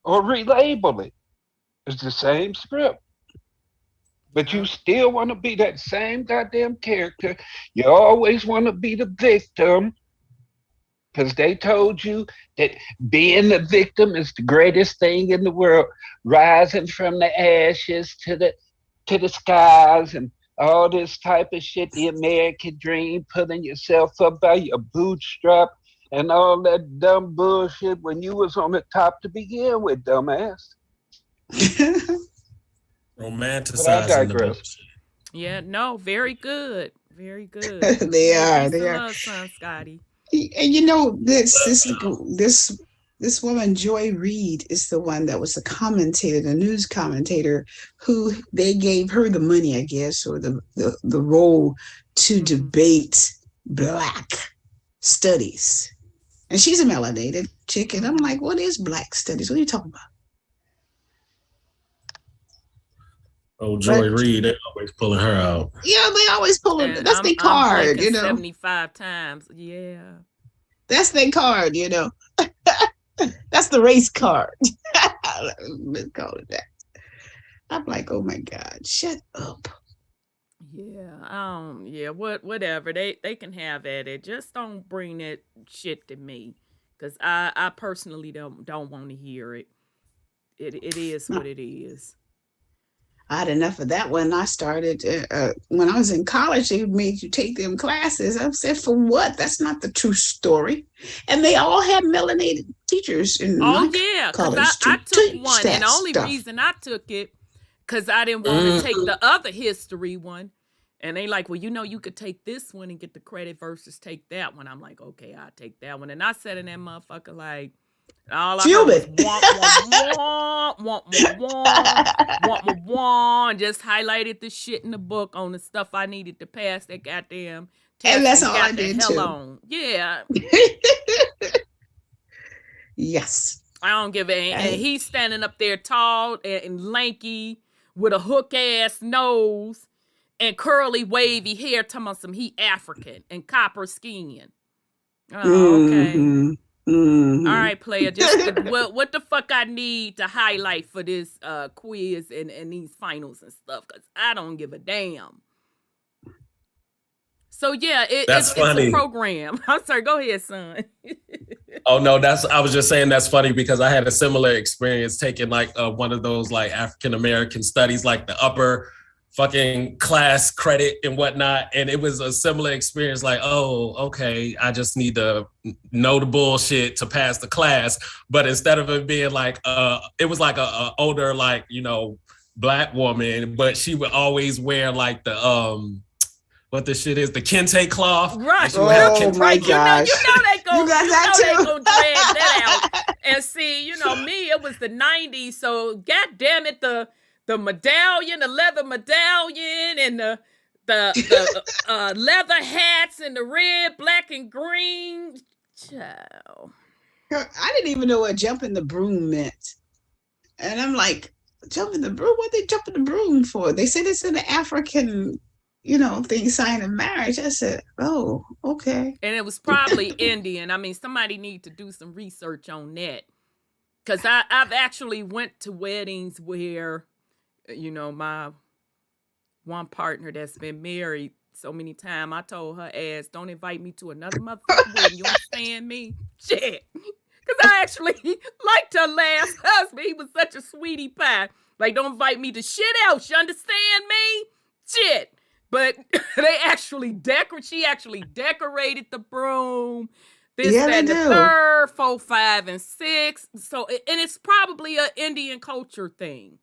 or relabel it. It's the same script. But you still want to be that same goddamn character. You always want to be the victim because they told you that being the victim is the greatest thing in the world, rising from the ashes to the skies and all this type of shit, the American dream, putting yourself up by your bootstrap and all that dumb bullshit when you was on the top to begin with, dumbass. Romanticizing the bullshit. Yeah, no, very good. Very good. They are. Love, son, Scotty. And you know, this woman, Joy Reid, is the one that was the commentator, the news commentator, who they gave her the money, I guess, or the role to debate Black studies. And she's a melanated chick, and I'm like, what is Black studies? What are you talking about? Oh, Joy Reid, they're always pulling her out. Yeah, they always pull it. That's their card, you know. 75 times. Yeah. That's their card, you know. That's the race card. Let's call it that. I'm like, oh my God, shut up. Yeah. Whatever. They can have at it. Just don't bring that shit to me. Because I personally don't want to hear it. It is what it is. I had enough of that when I started. When I was in college, they made you take them classes. I said, for what? That's not the true story. And they all had melanated teachers in my college. I took one, and the only reason I took it, because I didn't want to take the other history one. And they like, well, you could take this one and get the credit versus take that one. I'm like, okay, I'll take that one. And I said in that motherfucker, like, all I heard was want, just highlighted the shit in the book on the stuff I needed to pass that goddamn test. And that's all I did too. On. Yeah. Yes. I don't give a. And he's standing up there tall and lanky with a hook ass nose and curly wavy hair. Talking about some he African and copper skin. Oh, okay. Mm-hmm. Mm-hmm. All right, player. Just what the fuck I need to highlight for this quiz and these finals and stuff, because I don't give a damn. So yeah, it's a program. I'm sorry. Go ahead, son. Oh no, I was just saying that's funny because I had a similar experience taking like one of those like African American studies, like the upper fucking class credit and whatnot, and it was a similar experience. Like, oh, okay, I just need to know the bullshit to pass the class. But instead of it being like, it was like a older, like, Black woman, but she would always wear like the what the shit is, the kente cloth. Right. Oh my gosh. You know they go drag that out. And see, me, it was the 90s, so god damn it, the medallion, the leather medallion, and the leather hats, and the red, black, and green. Ciao. I didn't even know what jumping the broom meant. And I'm like, jumping the broom? What are they jumping the broom for? They said it's in the African, thing, sign of marriage. I said, oh, okay. And it was probably Indian. I mean, somebody need to do some research on that. Because I've actually went to weddings where my one partner that's been married so many times, I told her ass, don't invite me to another motherfucking wedding. You understand me? Shit. Because I actually liked her last husband. He was such a sweetie pie. Like, don't invite me to shit else. You understand me? Shit. But she actually decorated the broom. This, Yeah, that, they and the do. third, 4, 5, and 6. So, and it's probably an Indian culture thing.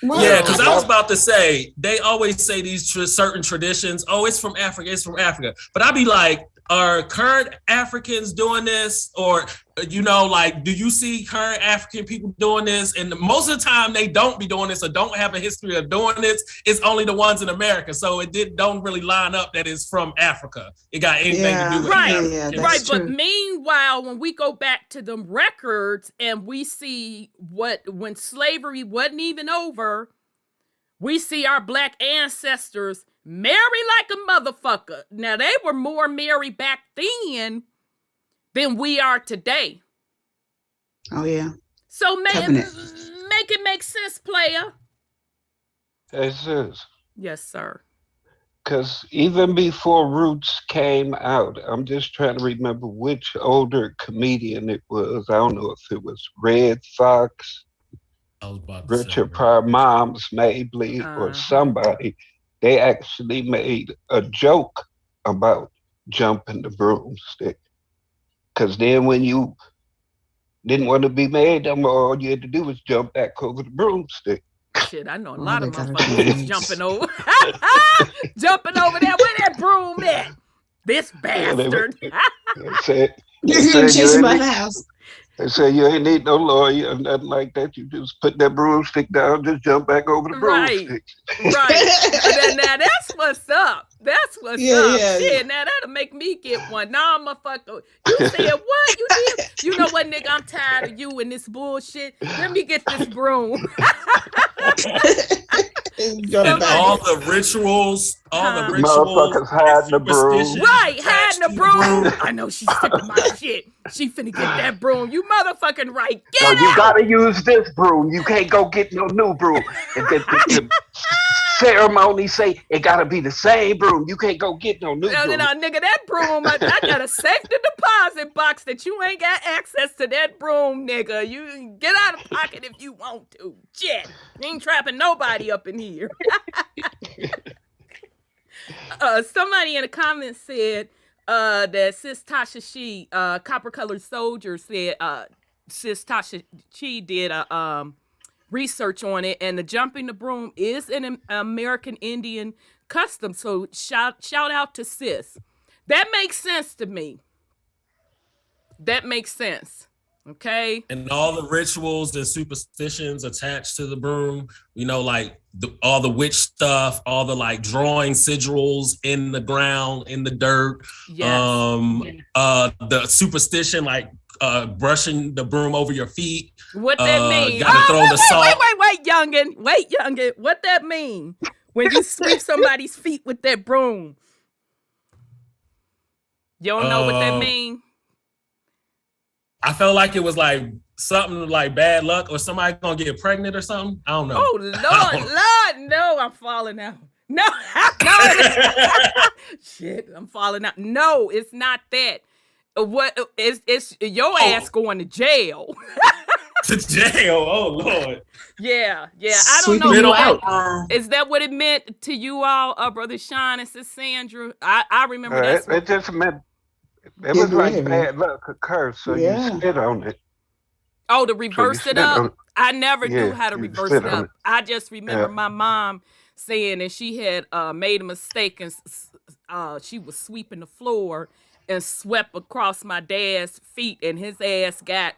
Yeah, because I was about to say, they always say these certain traditions, oh, it's from Africa, it's from Africa. But I'd be like, are current Africans doing this? Or, you know, like, do you see current African people doing this? And most of the time they don't be doing this or don't have a history of doing this. It's only the ones in America. So it don't really line up that it's from Africa. It got anything to do with Africa. Yeah, Right, true. but meanwhile, when we go back to them records and we see when slavery wasn't even over, we see our black ancestors marry like a motherfucker. Now, they were more married back then than we are today. Oh, yeah. So make Covenant. it make sense, player. This is. Yes, sir. Because even before Roots came out, I'm just trying to remember which older comedian it was. I don't know if it was Red Fox, I was about to Richard say, Pryor, Moms, Mabley, or somebody. They actually made a joke about jumping the broomstick. Because then when you didn't want to be married no more, all you had to do was jump back over the broomstick. Shit, I know a lot of they gotta motherfuckers change. jumping over. Jumping over there. Where that broom at? This bastard. They said, You're chasing by the house. they said you ain't need no lawyer or nothing like that. You just put that broomstick down, just jump back over the Right. broomstick. Right. Now that's what's up. That's what's Yeah, up. yeah, Shit, yeah. now that'll make me get one. Nah, motherfucker. You said what? You did? You know what, nigga? I'm tired of you and this bullshit. Let me get this broom. and all the rituals, Motherfuckers hiding the broom. superstitions Right, attached hiding the to broom. I know she's sick of my shit. She finna get that broom. You motherfucking right. So Get you out. gotta use this broom. You can't go get no new broom. And the ceremony say it gotta be the same broom. You can't go get no new No, broom. nigga, that broom, I got a safety deposit box that you ain't got access to that broom, nigga. You get out of pocket if you want to. Shit. You ain't trapping nobody up in here. Somebody in the comments said that Sis Tasha She, Copper Colored Soldier, said Sis Tasha She did a research on it, and the jumping the broom is an American Indian custom. So shout out to Sis. That makes sense to me. That makes sense. Okay. and all the rituals and superstitions attached to the broom, you know, like all the witch stuff, all the like drawing sigils in the ground, in the dirt. Yes. The superstition, like brushing the broom over your feet. What that mean? Gotta throw the salt. Wait, youngin. Wait, youngin. What that mean? When you sweep somebody's feet with that broom. You don't know what that mean? I felt like it was like something like bad luck or somebody gonna get pregnant or something. I don't know. Oh, Lord, no, I'm falling out. No, shit, I'm falling out. No, it's not that. What it's your ass going to jail. To jail, oh Lord. Yeah. I don't Sweeping know. you What, is that what it meant to you all, Brother Sean and Sis Sandra? I remember that's It just meant it was like bad luck, a curse. So you spit on it. Oh, to reverse it up? I never knew how to you reverse spit it on up. it. I just remember my mom saying that she had made a mistake and she was sweeping the floor and swept across my dad's feet, and his ass got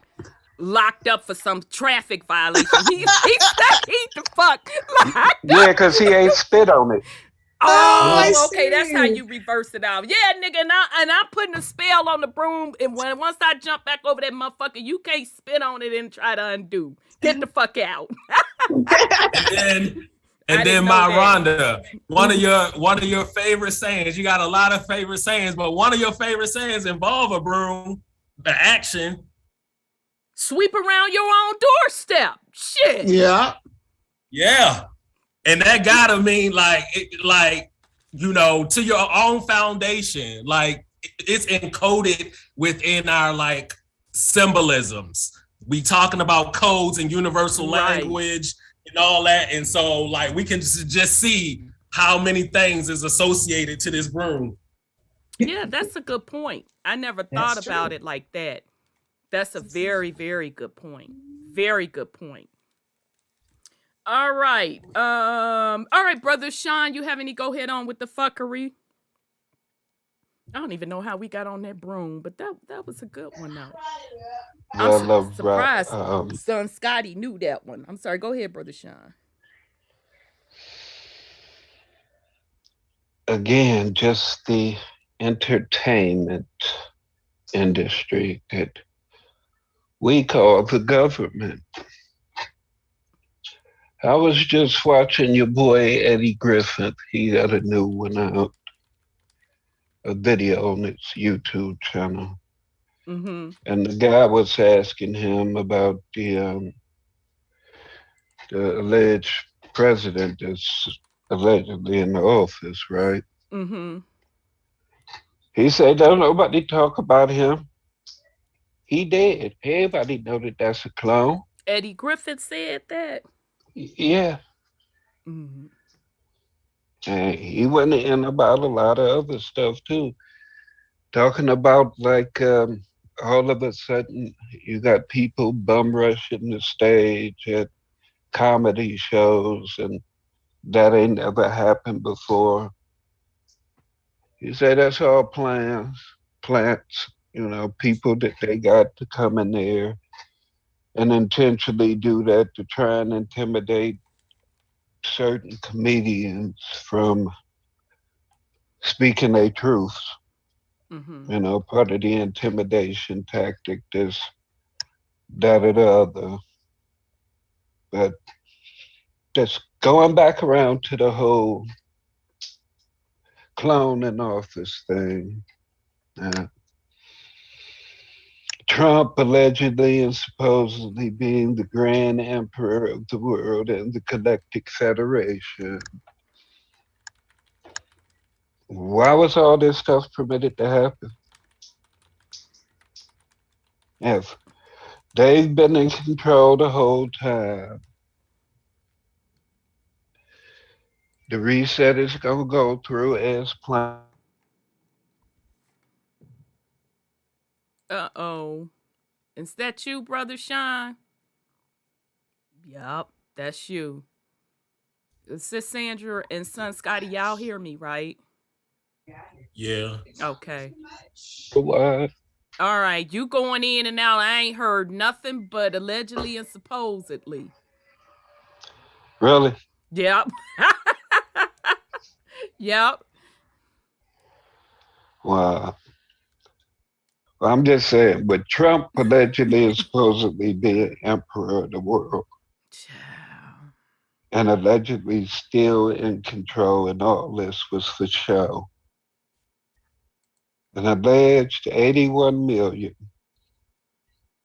locked up for some traffic violation. He the fuck locked up. Yeah, because he ain't spit on it. Oh, okay, that's how you reverse it out. Yeah, nigga, and I'm putting a spell on the broom, and once I jump back over that motherfucker, you can't spit on it and try to undo. Get the fuck out. And then my Rhonda, one of your favorite sayings. You got a lot of favorite sayings, but one of your favorite sayings involve a broom, the action. Sweep around your own doorstep. Shit. Yeah. And that gotta mean like you know, to your own foundation. Like it's encoded within our like symbolisms. We talking about codes and universal Right. language and all that. And so like we can just see how many things is associated to this broom. Yeah, that's a good point. I never thought That's about true. it like that. That's a very, very good point. Very good point. All right. All right, brother Sean, you have any go ahead on with the fuckery? I don't even know how we got on that broom, but that was a good one though. Yeah, I'm I love surprised son Scotty knew that one. I'm sorry. Go ahead, brother Sean. again, just the entertainment industry that we call the government. I was just watching your boy Eddie Griffin. He got a new one out, a video on his YouTube channel. Mm-hmm. And the guy was asking him about the alleged president that's allegedly in the office, right? Mm-hmm. He said, don't nobody talk about him. He dead. Everybody know that that's a clone. Eddie Griffith said that. Yeah. Mm-hmm. And he went in about a lot of other stuff too. Talking about like all of a sudden you got people bum rushing the stage at comedy shows, and that ain't never happened before. He said that's all plants, people that they got to come in there and intentionally do that to try and intimidate certain comedians from speaking their truths. Mm-hmm. Part of the intimidation tactic is that or the other. But just going back around to the whole clone in office thing. Trump allegedly and supposedly being the grand emperor of the world and the Galactic Federation. Why was all this stuff permitted to happen? If they've been in control the whole time, the reset is going to go through as planned. Uh-oh. Is that you, brother Sean? Yup, that's you. Sis Sandra and son Scotty, y'all hear me, right? Yeah. Okay. What? All right, you going in and out. I ain't heard nothing but allegedly and supposedly. Really? Yep. Yep. Wow. Well, I'm just saying, but Trump allegedly is supposedly being emperor of the world Child. and allegedly still in control, and all this was for show. An alleged 81 million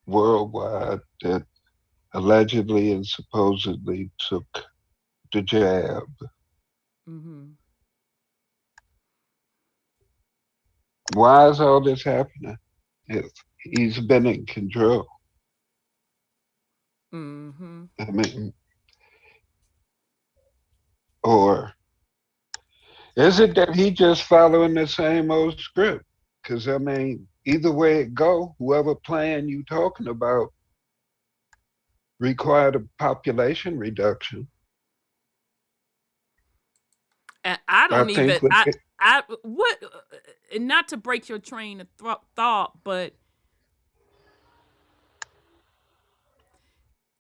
worldwide that allegedly and supposedly took the jab. Mm-hmm. Why is all this happening if he's been in control? Mm-hmm. I mean, or is it that he just following the same old script? Because I mean, either way it go, whoever plan you talking about required a population reduction. And I don't even. With what? And not to break your train of thought, but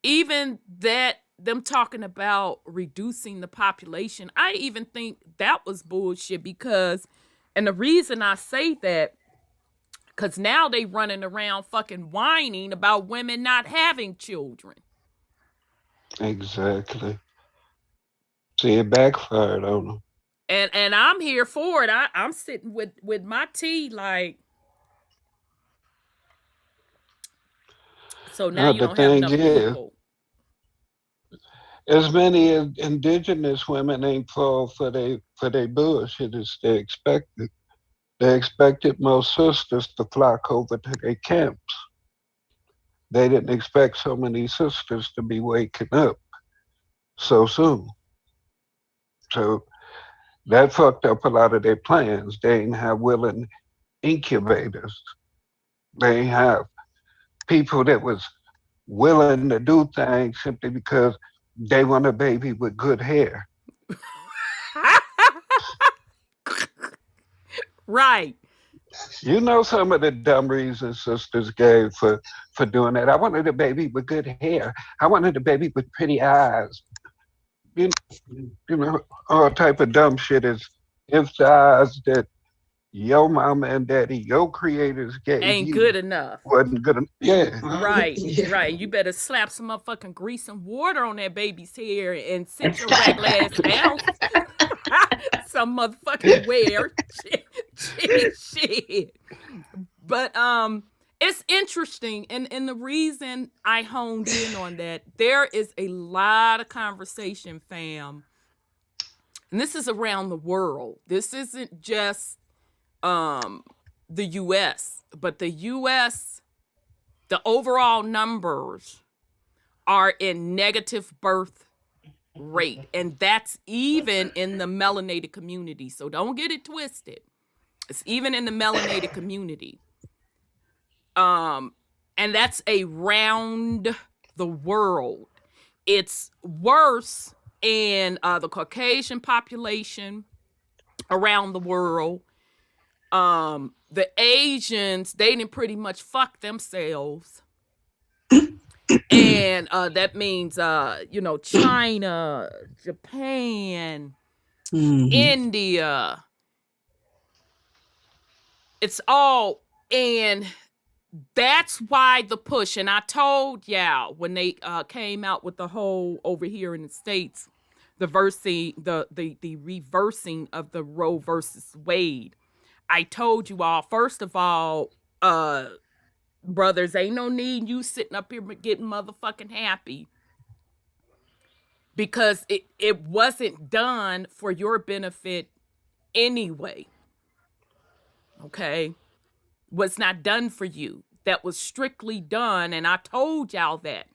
even that them talking about reducing the population, I even think that was bullshit because, and the reason I say that, because now they running around fucking whining about women not having children. Exactly. See, it backfired on them. And I'm here for it. I'm sitting with my tea like. So now you don't have enough people. As many indigenous women ain't fall for they bullshit as they expected. They expected most sisters to flock over to their camps. they didn't expect so many sisters to be waking up so soon. So that fucked up a lot of their plans. They didn't have willing incubators. They didn't have people that was willing to do things simply because they want a baby with good hair. Right. You know some of the dumb reasons sisters gave for doing that. I wanted a baby with good hair. I wanted a baby with pretty eyes. You know, all type of dumb shit is emphasized that your mama and daddy, your creators gave Ain't you good enough. wasn't good enough. Yeah. Right, Yeah. right. You better slap some motherfucking grease and water on that baby's hair and sit your ragged ass down. Some motherfucking wear. Shit. But it's interesting, and the reason I honed in on that, there is a lot of conversation, fam, and this is around the world. This isn't just the U.S., but the U.S., the overall numbers are in negative birth rate, and that's even in the melanated community. So don't get it twisted. It's even in the melanated community. And that's around the world. It's worse in the Caucasian population around the world. The Asians, they didn't pretty much fuck themselves. And that means, China, Japan, India. It's all, and that's why the push. And I told y'all when they came out with the whole over here in the States, the reversing of the Roe versus Wade. I told you all, first of all, brothers, ain't no need you sitting up here getting motherfucking happy, because it wasn't done for your benefit anyway. Okay? Was not done for you. That was strictly done, and I told y'all that,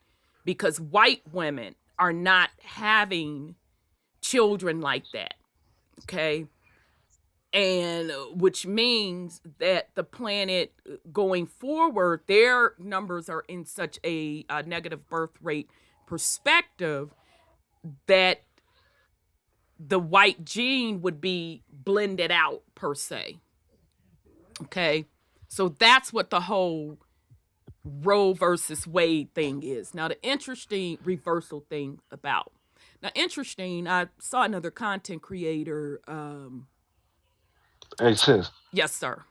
because white women are not having children like that. Okay? And which means that the planet going forward, their numbers are in such a negative birth rate perspective that the white gene would be blended out, per se. Okay? So that's what the whole Roe versus Wade thing is. Now, the interesting reversal thing about. Now, interesting, I saw another content creator. Hey, sis, Yes, sir.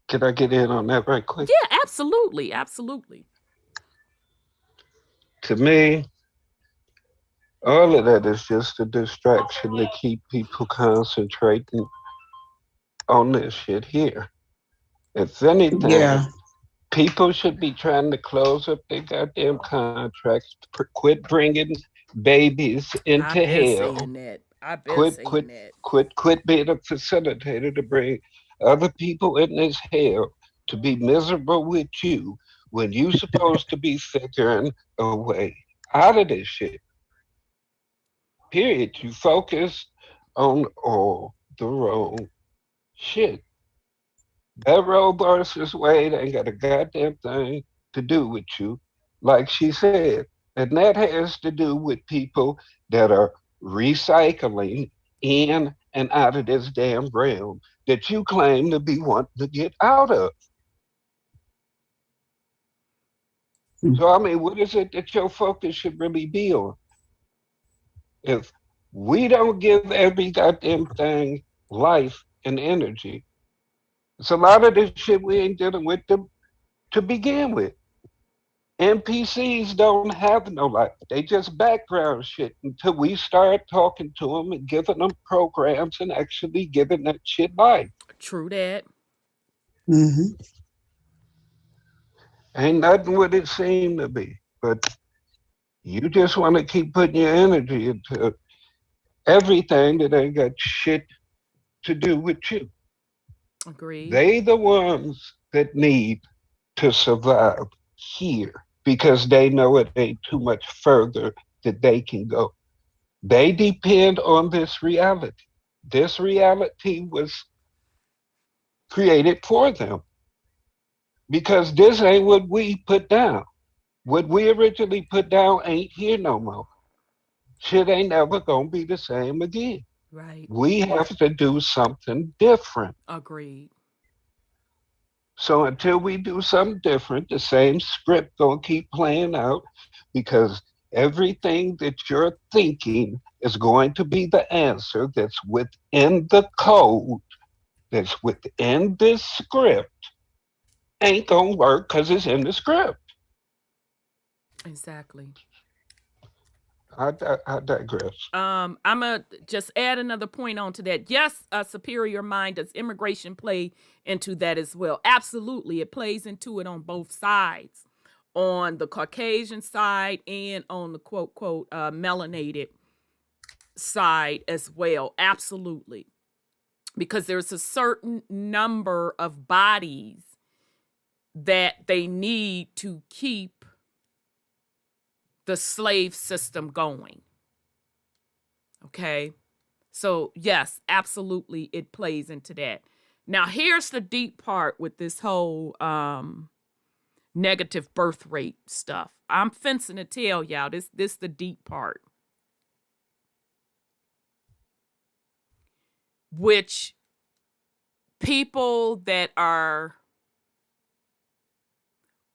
can I get in on that right quick? Yeah, absolutely. Absolutely. To me, all of that is just a distraction to keep people concentrating on this shit here. If anything, Yeah. people should be trying to close up their goddamn contracts, quit bringing babies into I've been hell, saying that. I've been quit saying that. quit being a facilitator to bring other people in this hell to be miserable with you when you supposed to be figuring a way out of this shit. Period. You focus on all the wrong shit. That Roe versus Wade ain't got a goddamn thing to do with you, like she said. And that has to do with people that are recycling in and out of this damn realm that you claim to be wanting to get out of. So, I mean, what is it that your focus should really be on? If we don't give every goddamn thing life and energy, it's a lot of this shit we ain't dealing with to begin with. NPCs don't have no life. They just background shit until we start talking to them and giving them programs and actually giving that shit life. True that. Mm-hmm. Ain't nothing what it seemed to be. But you just want to keep putting your energy into everything that ain't got shit to do with you. Agreed. They the ones that need to survive. here because they know it ain't too much further that they can go. They depend on this reality. This reality was created for them because this ain't what we put down. What we originally put down ain't here no more. Shit ain't ever gonna be the same again. Right. We have to do something different. Agreed. So until we do something different, the same script gonna keep playing out because everything that you're thinking is going to be the answer that's within the code, that's within this script, ain't gonna work because it's in the script. Exactly. I digress. I'm gonna just add another point onto that. Yes, a superior mind. Does immigration play into that as well? Absolutely, it plays into it on both sides, on the Caucasian side and on the quote melanated side as well. Absolutely, because there's a certain number of bodies that they need to keep the slave system going. Okay. So yes, absolutely it plays into that. Now here's the deep part with this whole negative birth rate stuff. I'm fencing to tell y'all this the deep part. Which people that are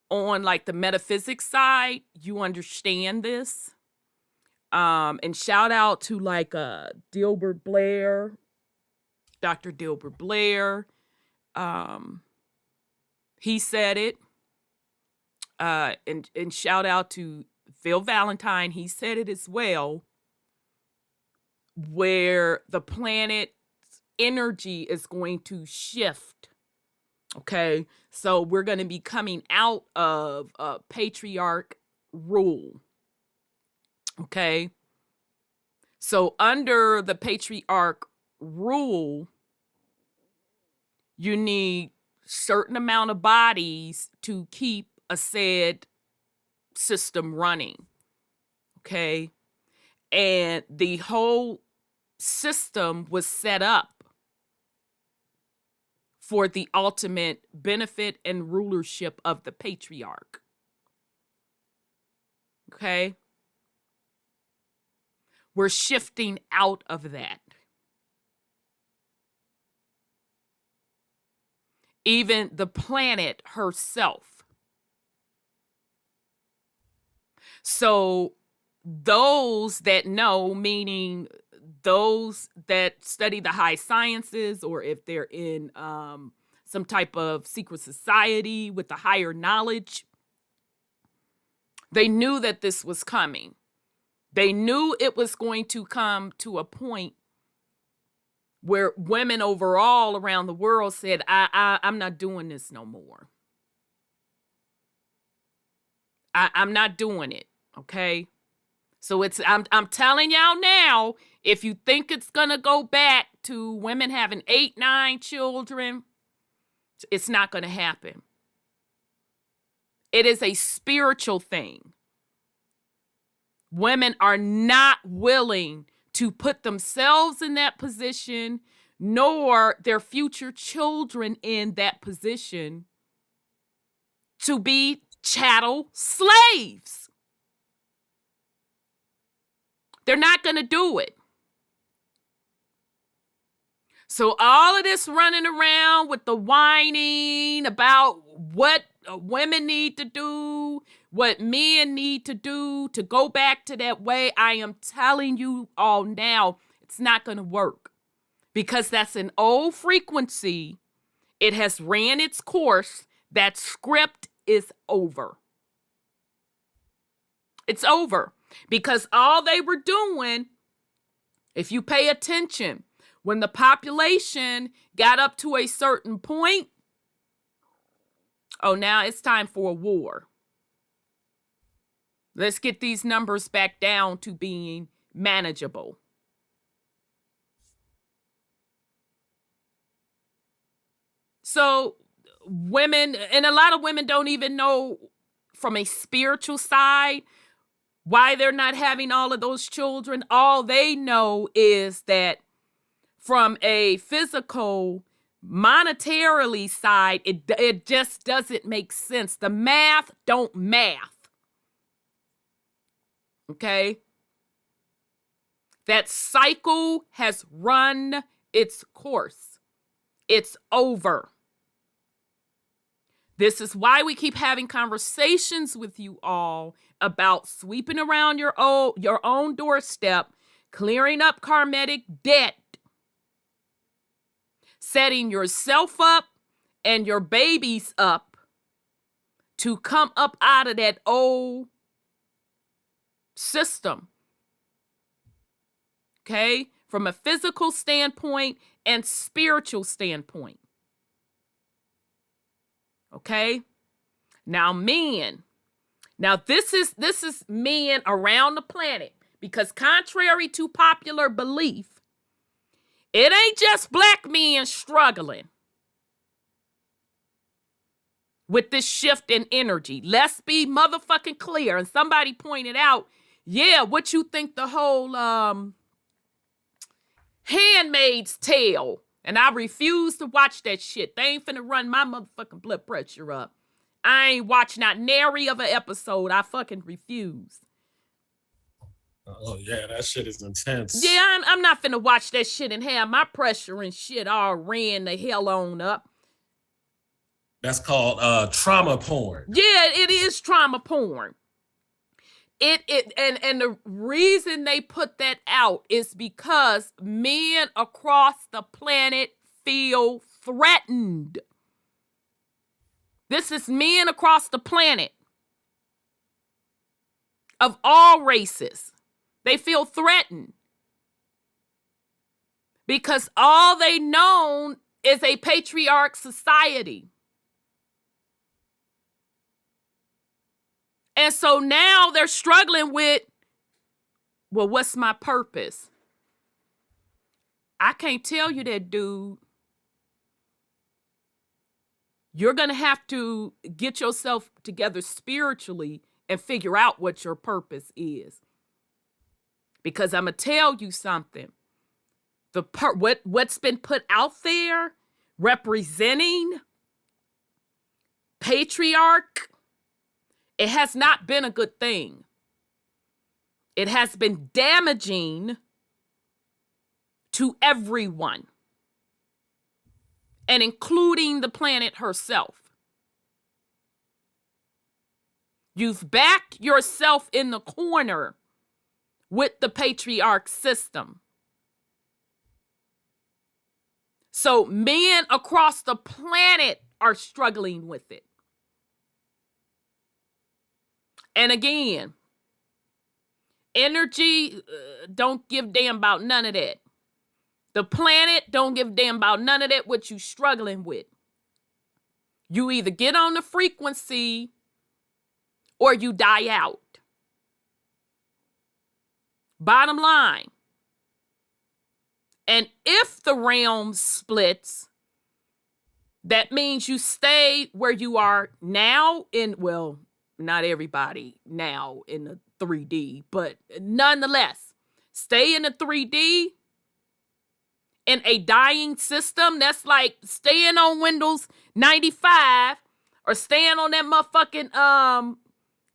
on like the metaphysics side, you understand this. And shout out to like Dilbert Blair, Dr. Dilbert Blair. He said it. And shout out to Phil Valentine. He said it as well. Where the planet's energy is going to shift. Okay, so we're going to be coming out of patriarch rule. Okay, so under the patriarch rule, you need certain amount of bodies to keep a said system running. Okay, and the whole system was set up for the ultimate benefit and rulership of the patriarch. Okay? We're shifting out of that. Even the planet herself. So those that know, meaning those that study the high sciences, or if they're in some type of secret society with the higher knowledge, they knew that this was coming. They knew it was going to come to a point where women overall around the world said, I'm not doing this no more. I'm not doing it, okay? So I'm telling y'all now, if you think it's gonna go back to women having 8, 9 children, it's not gonna happen. It is a spiritual thing. Women are not willing to put themselves in that position, nor their future children in that position to be chattel slaves. They're not going to do it. So all of this running around with the whining about what women need to do, what men need to do to go back to that way, I am telling you all now, it's not going to work. Because that's an old frequency. It has ran its course. That script is over. It's over. Because all they were doing, if you pay attention, when the population got up to a certain point, oh, now it's time for a war. Let's get these numbers back down to being manageable. So women, and a lot of women don't even know from a spiritual side, why they're not having all of those children, all they know is that from a physical, monetarily side, it just doesn't make sense. The math don't math. Okay? That cycle has run its course. It's over. This is why we keep having conversations with you all about sweeping around your own doorstep, clearing up karmic debt, setting yourself up and your babies up to come up out of that old system. Okay? From a physical standpoint and spiritual standpoint. Okay? Now, men. Now, this is men around the planet, because contrary to popular belief, it ain't just black men struggling with this shift in energy. Let's be motherfucking clear. And somebody pointed out, yeah, what you think the whole Handmaid's Tale. And I refuse to watch that shit. They ain't finna run my motherfucking blood pressure up. I ain't watch not nary of an episode. I fucking refuse. Oh, yeah, that shit is intense. Yeah, I'm not finna watch that shit and have my pressure and shit all ran the hell on up. That's called trauma porn. Yeah, it is trauma porn. And the reason they put that out is because men across the planet feel threatened. This is men across the planet of all races. They feel threatened because all they know is a patriarch society. And so now they're struggling with, well, what's my purpose? I can't tell you that, dude. You're going to have to get yourself together spiritually and figure out what your purpose is. Because I'm going to tell you something. What's been put out there representing patriarch, it has not been a good thing. It has been damaging to everyone, and including the planet herself. You've backed yourself in the corner with the patriarch system. So men across the planet are struggling with it. And again, energy don't give a damn about none of that. The planet don't give a damn about none of that, what you struggling with. You either get on the frequency or you die out. Bottom line. And if the realm splits, that means you stay where you are now in, well, not everybody now in the 3D, but nonetheless, stay in the 3D in a dying system. That's like staying on Windows 95 or staying on that motherfucking,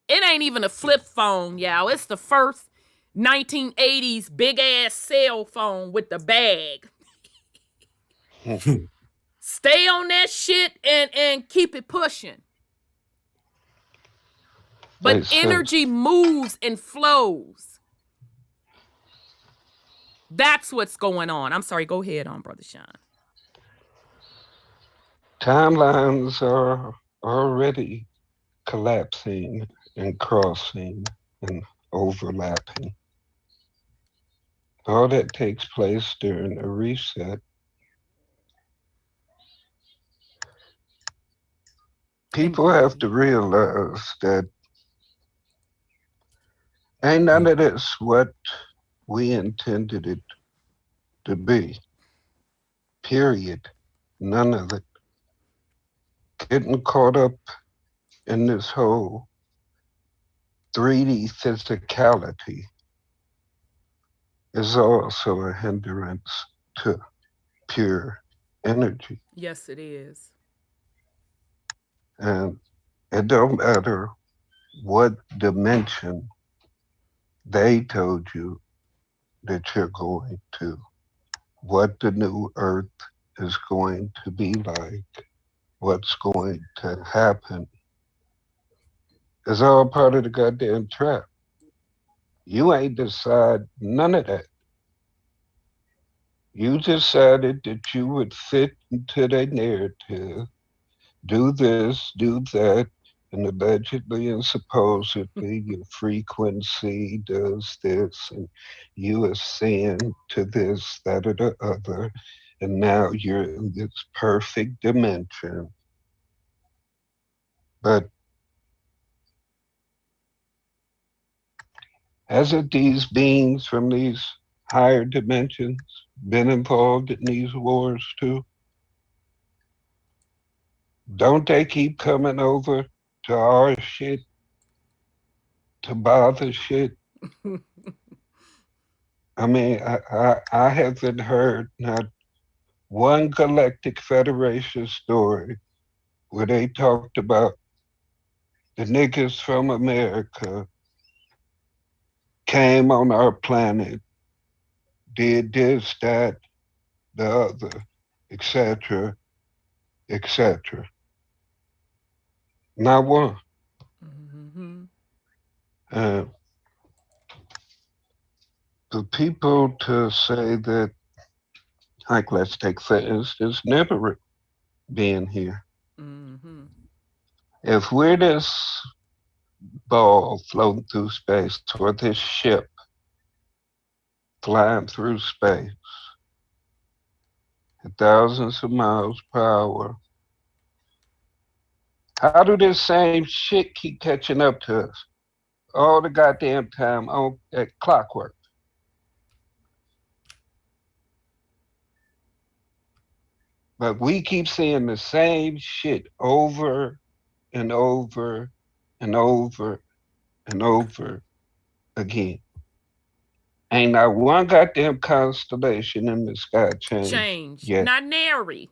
it ain't even a flip phone, y'all. It's the first 1980s big ass cell phone with the bag. Stay on that shit and keep it pushing. But energy moves and flows. That's what's going on. I'm sorry, go ahead on, Brother Sean. Timelines are already collapsing and crossing and overlapping. All that takes place during a reset. People have to realize that ain't none of this what we intended it to be. Period. None of it. Getting caught up in this whole 3D physicality is also a hindrance to pure energy. Yes, it is. And it don't matter what dimension they told you that you're going to, what the new earth is going to be like, what's going to happen. It's all part of the goddamn trap. You ain't decide none of that. You decided that you would fit into their narrative, do this, do that, and allegedly and supposedly your frequency does this, and you ascend to this, that, or the other, and now you're in this perfect dimension. But hasn't these beings from these higher dimensions been involved in these wars too? Don't they keep coming over to our shit to bother shit? I mean, I haven't heard not one Galactic Federation story where they talked about the niggas from America came on our planet, did this, that, the other, etc., etc. Not one. Mm-hmm. For people to say that, like, let's take for instance, Nibiru being here. Mm-hmm. If we're this ball floating through space, or this ship flying through space at thousands of miles per hour, how do this same shit keep catching up to us all the goddamn time on at clockwork? But we keep seeing the same shit over and over and over and over again. Ain't not one goddamn constellation in the sky changed yet. Not nary.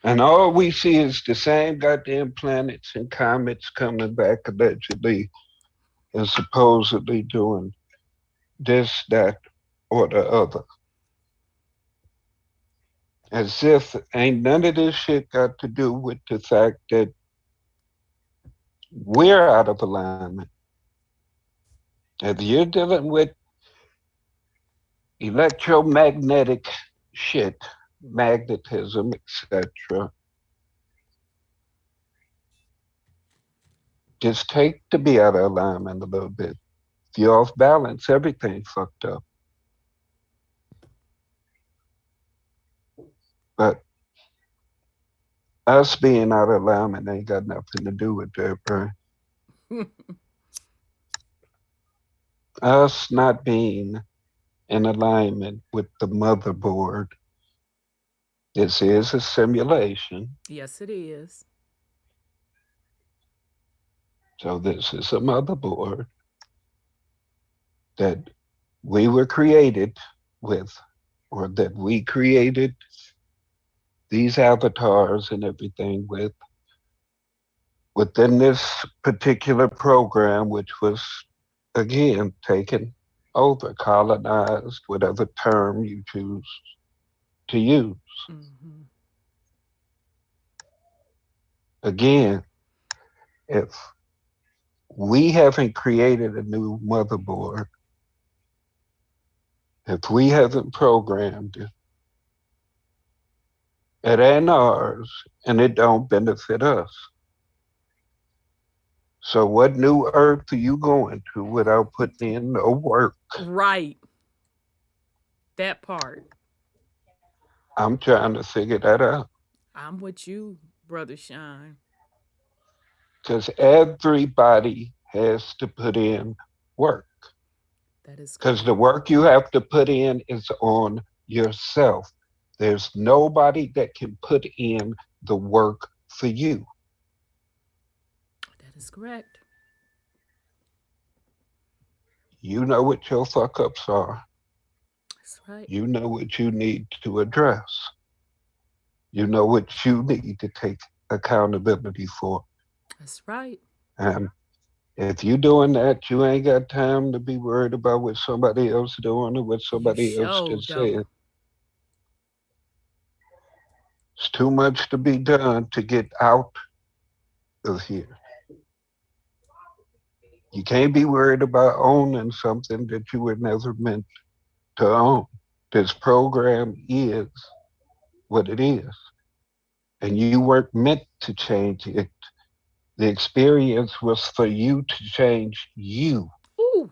And all we see is the same goddamn planets and comets coming back allegedly and supposedly doing this, that, or the other. As if ain't none of this shit got to do with the fact that we're out of alignment. If you're dealing with electromagnetic shit, magnetism, etc., just take to be out of alignment a little bit. If you're off balance, everything fucked up. But us being out of alignment ain't got nothing to do with that, right? Us not being in alignment with the motherboard. This is a simulation. Yes, it is. So this is a motherboard that we were created with, or that we created these avatars and everything with, within this particular program, which was, again, taken over, colonized, whatever term you choose to use. Mm-hmm. Again, if we haven't created a new motherboard, if we haven't programmed it, it ain't ours and it don't benefit us. So what new earth are you going to without putting in no work? Right. That part. I'm trying to figure that out. I'm with you, Brother Shine. Because everybody has to put in work. That is because the work you have to put in is on yourself. There's nobody that can put in the work for you. That's correct. You know what your fuck ups are. That's right. You know what you need to address. You know what you need to take accountability for. That's right. And if you're doing that, you ain't got time to be worried about what somebody else doing or what somebody else just said. It's too much to be done to get out of here. You can't be worried about owning something that you were never meant to own. This program is what it is. And you weren't meant to change it. The experience was for you to change you. Ooh.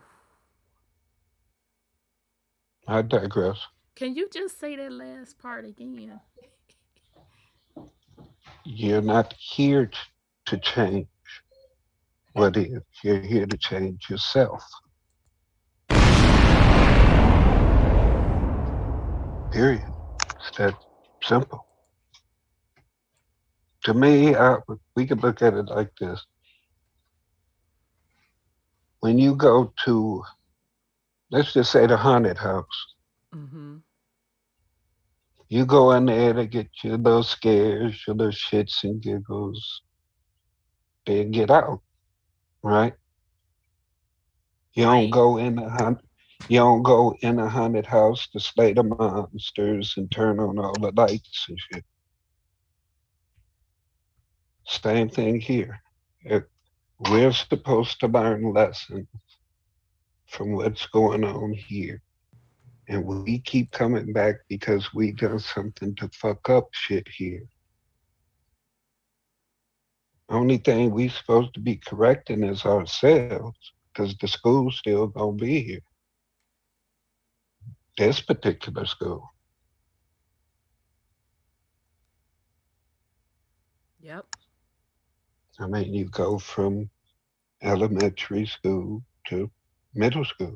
I digress. Can you just say that last part again? You're not here to change what is. You're here to change yourself. Period. It's that simple. To me, we could look at it like this. When you go to, let's just say the haunted house, you go in there to get your little scares, your little shits and giggles, then get out, right? You don't go in a haunted house to slay the monsters and turn on all the lights and shit. Same thing here. We're supposed to learn lessons from what's going on here. And we keep coming back because we done something to fuck up shit here. Only thing we supposed to be correcting is ourselves, because the school's still gonna be here. This particular school. Yep. I mean, you go from elementary school to middle school.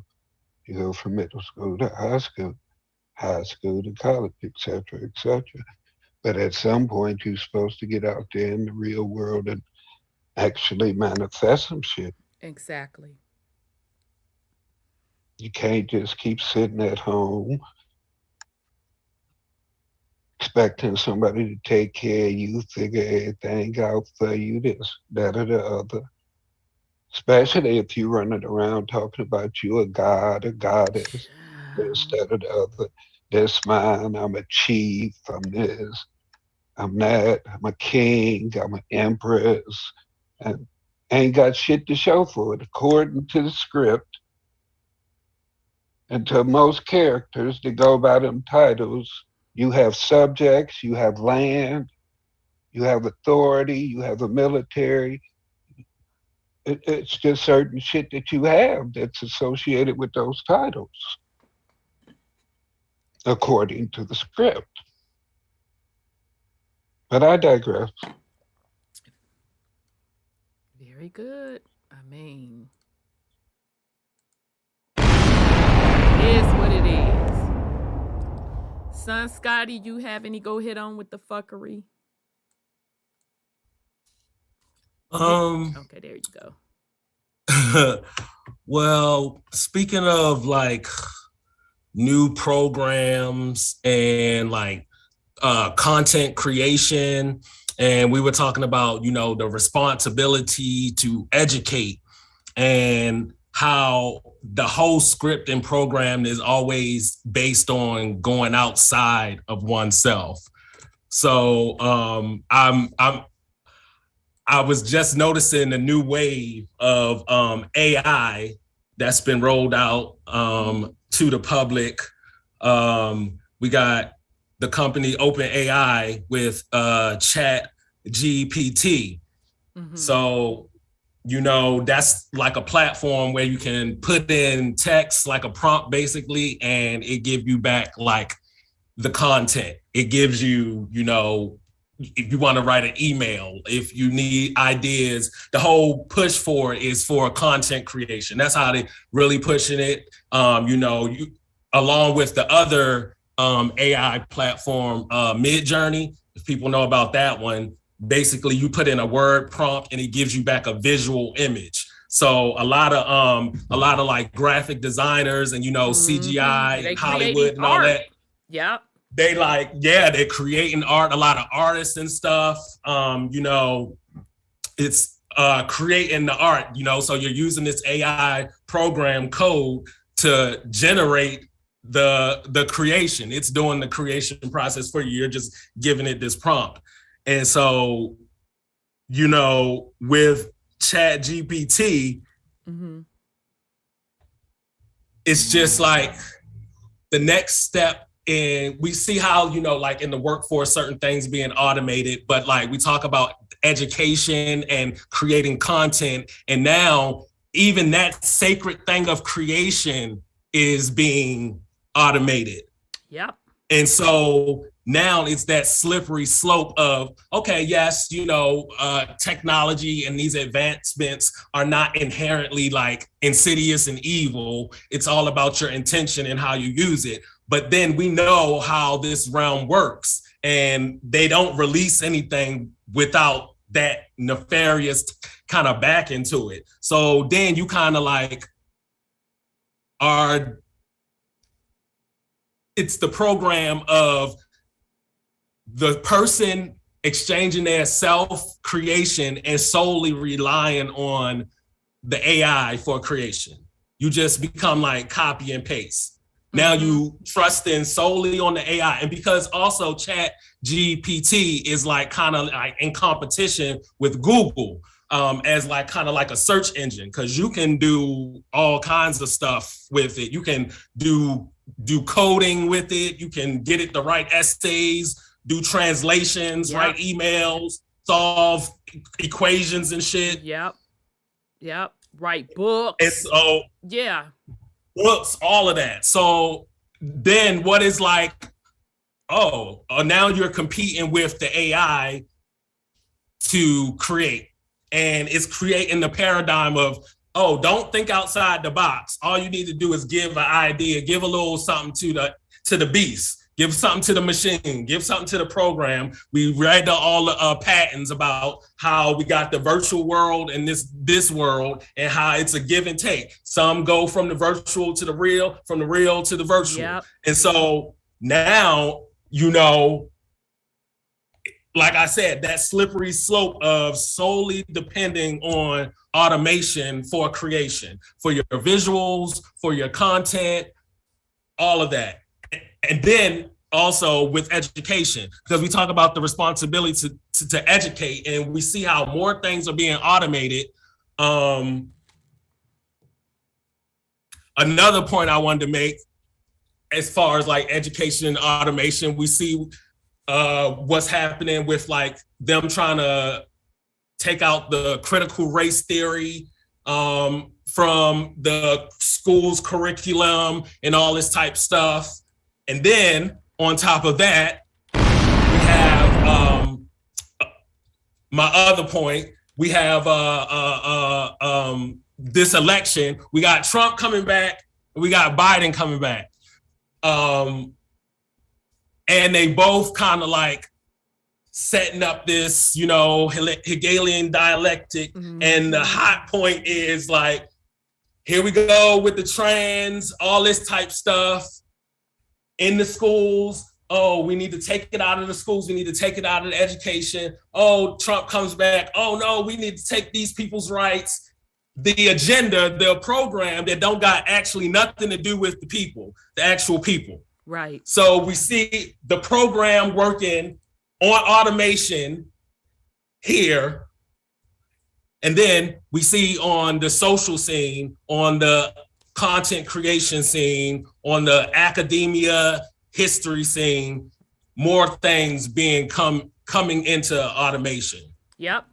You go from middle school to high school to college, etc., etc. But at some point, you're supposed to get out there in the real world and actually manifest some shit. Exactly. You can't just keep sitting at home expecting somebody to take care of you, figure everything out for you, this, that, or the other. Especially if you're running around talking about you a god, a goddess, this, that, or the other. This mine, I'm a chief, I'm this, I'm that, I'm a king, I'm an empress, and ain't got shit to show for it. According to the script, and to most characters that go by them titles, you have subjects, you have land, you have authority, you have a military. It's just certain shit that you have that's associated with those titles, according to the script. But I digress. Very good. I mean, is what it is. Son Scotty, you have any go hit on with the fuckery? Okay, there you go. Well, speaking of like new programs and like content creation, and we were talking about, you know, the responsibility to educate and how the whole script and program is always based on going outside of oneself. So I was just noticing a new wave of AI that's been rolled out to the public. We got the company OpenAI with Chat GPT. So, you know, that's like a platform where you can put in text, like a prompt basically, and it gives you back like the content. It gives you, you know, if you want to write an email, if you need ideas, the whole push for it is for content creation. That's how they really pushing it. You know, you along with the other AI platform, Midjourney, if people know about that one, basically you put in a word prompt and it gives you back a visual image. So a lot of like graphic designers and, you know, CGI and Hollywood and all that. Yep. They like, yeah, they're creating art, a lot of artists and stuff. You know, it's creating the art, you know, so you're using this AI program code to generate the creation. It's doing the creation process for you. You're just giving it this prompt. And so, you know, with Chat GPT, it's just like the next step. And we see how, you know, like in the workforce, certain things being automated, but like we talk about education and creating content. And now even that sacred thing of creation is being automated. Yep. And so now it's that slippery slope of, okay, yes, you know, technology and these advancements are not inherently like insidious and evil. It's all about your intention and how you use it. But then we know how this realm works, and they don't release anything without that nefarious kind of back into it. So then you kind of like it's the program of the person exchanging their self-creation and solely relying on the AI for creation. You just become like copy and paste. Now you trust in solely on the AI. And because also Chat GPT is like kind of like in competition with Google as like kind of like a search engine, because you can do all kinds of stuff with it. You can do coding with it. You can get it to write essays, do translations, write emails, solve equations and shit. Yep. Write books. And so books, all of that. So then what is like, now you're competing with the AI to create. And it's creating the paradigm of, don't think outside the box. All you need to do is give an idea, give a little something to the beast, give something to the machine, give something to the program. We read all the patents about how we got the virtual world and this world and how it's a give and take. Some go from the virtual to the real, from the real to the virtual. Yep. And so now, you know, like I said, that slippery slope of solely depending on automation for creation, for your visuals, for your content, all of that. And then also with education, because we talk about the responsibility to educate, and we see how more things are being automated. Another point I wanted to make, as far as like education and automation, we see what's happening with like them trying to take out the critical race theory from the school's curriculum and all this type stuff. And then on top of that, we have my other point. We have this election. We got Trump coming back. We got Biden coming back. And they both kind of like setting up this, you know, Hegelian dialectic. And the hot point is like, here we go with the trans, all this type stuff in the schools. We need to take it out of the schools. We need to take it out of the education. Trump comes back. No, we need to take these people's rights. The agenda, the program that don't got actually nothing to do with the people, the actual people. Right. So we see the program working on automation here. And then we see on the social scene, on the content creation scene, on the academia history scene, more things being coming into automation. Yep.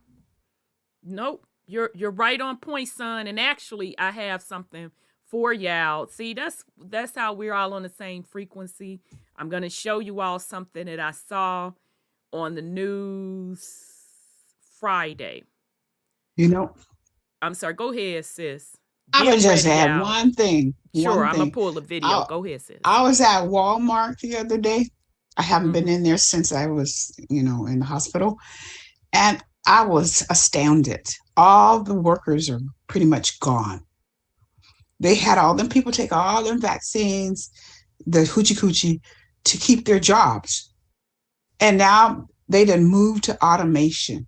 Nope. You're right on point, son. And actually, I have something for y'all. See, that's how we're all on the same frequency. I'm going to show you all something that I saw on the news Friday. You know, I'm sorry. Go ahead, sis. I would just add one thing. Sure, I'm going to pull the video. Go ahead, sis. I was at Walmart the other day. I haven't been in there since I was, in the hospital. And I was astounded. All the workers are pretty much gone. They had all them people take all them vaccines, the hoochie coochie, to keep their jobs. And now they done moved to automation.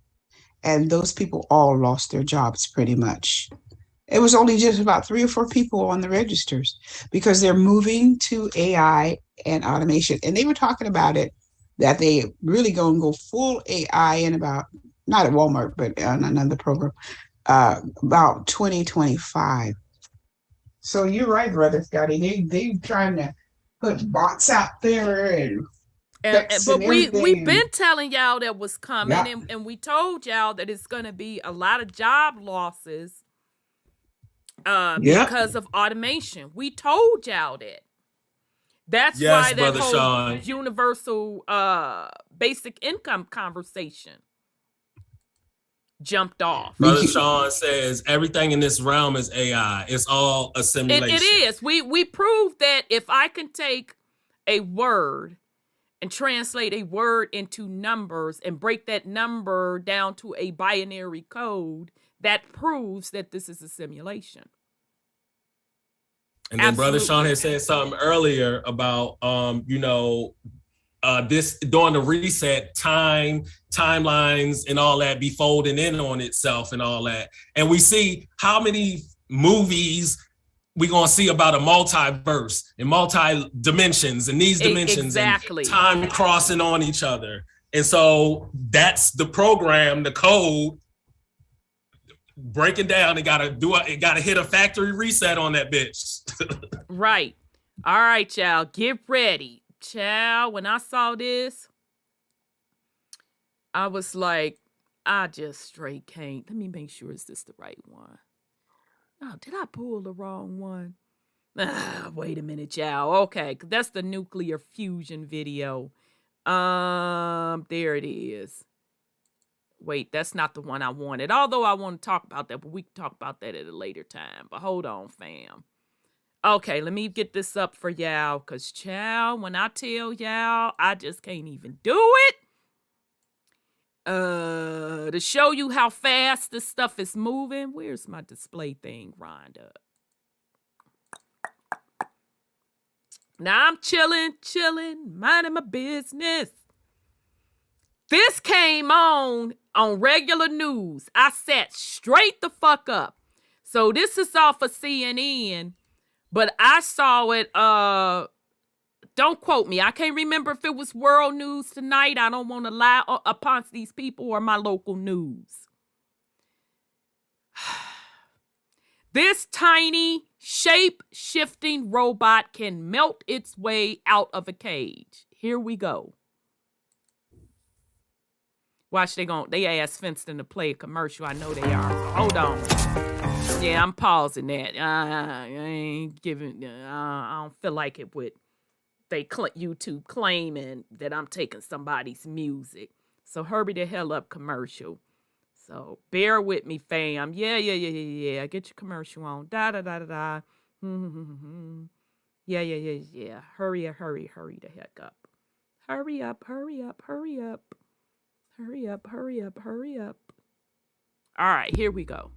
And those people all lost their jobs pretty much. It was only just about 3 or 4 people on the registers because they're moving to AI and automation. And they were talking about it, that they really going to go full AI in about, not at Walmart, but on another program, about 2025. So you're right, Brother Scotty. They trying to put bots out there and But we've everything. been telling y'all that was coming, Yeah. and we told y'all that it's going to be a lot of job losses Yep. because of automation. We told y'all that. That's Yes, why that Brother whole Sean. universal basic income conversation jumped off. Brother Sean says everything in this realm is AI. It's all a simulation. It is. We proved that if I can take a word and translate a word into numbers and break that number down to a binary code, that proves that this is a simulation. And then Absolutely. Brother Sean had said something earlier about this during the reset, timelines and all that be folding in on itself and all that. And we see how many movies we gonna see about a multiverse and multi-dimensions and these dimensions exactly. and time crossing on each other. And so that's the program, the code, breaking down. It gotta hit a factory reset on that bitch. Right. All right, y'all. Get ready. Child, when I saw this, I was like, I just straight can't. Let me make sure is this the right one. Oh, did I pull the wrong one? Wait a minute, y'all. Okay, that's the nuclear fusion video. There it is. Wait, that's not the one I wanted. Although I want to talk about that, but we can talk about that at a later time. But hold on, fam. Okay, let me get this up for y'all, because, child, when I tell y'all, I just can't even do it. To show you how fast this stuff is moving. Where's my display thing, Rhonda? Now I'm chilling, minding my business. This came on regular news. I sat straight the fuck up. So this is off of CNN, but I saw it, don't quote me. I can't remember if it was World News Tonight. I don't want to lie upon these people, or my local news. This tiny, shape-shifting robot can melt its way out of a cage. Here we go. Watch, they asked Finston to play a commercial. I know they are. So hold on. Yeah, I'm pausing that. I ain't giving. I don't feel like it would. YouTube claiming that I'm taking somebody's music. So hurry the hell up, commercial. So bear with me, fam. Yeah. Get your commercial on. Da. Yeah. Hurry the heck up. Hurry up. All right, here we go.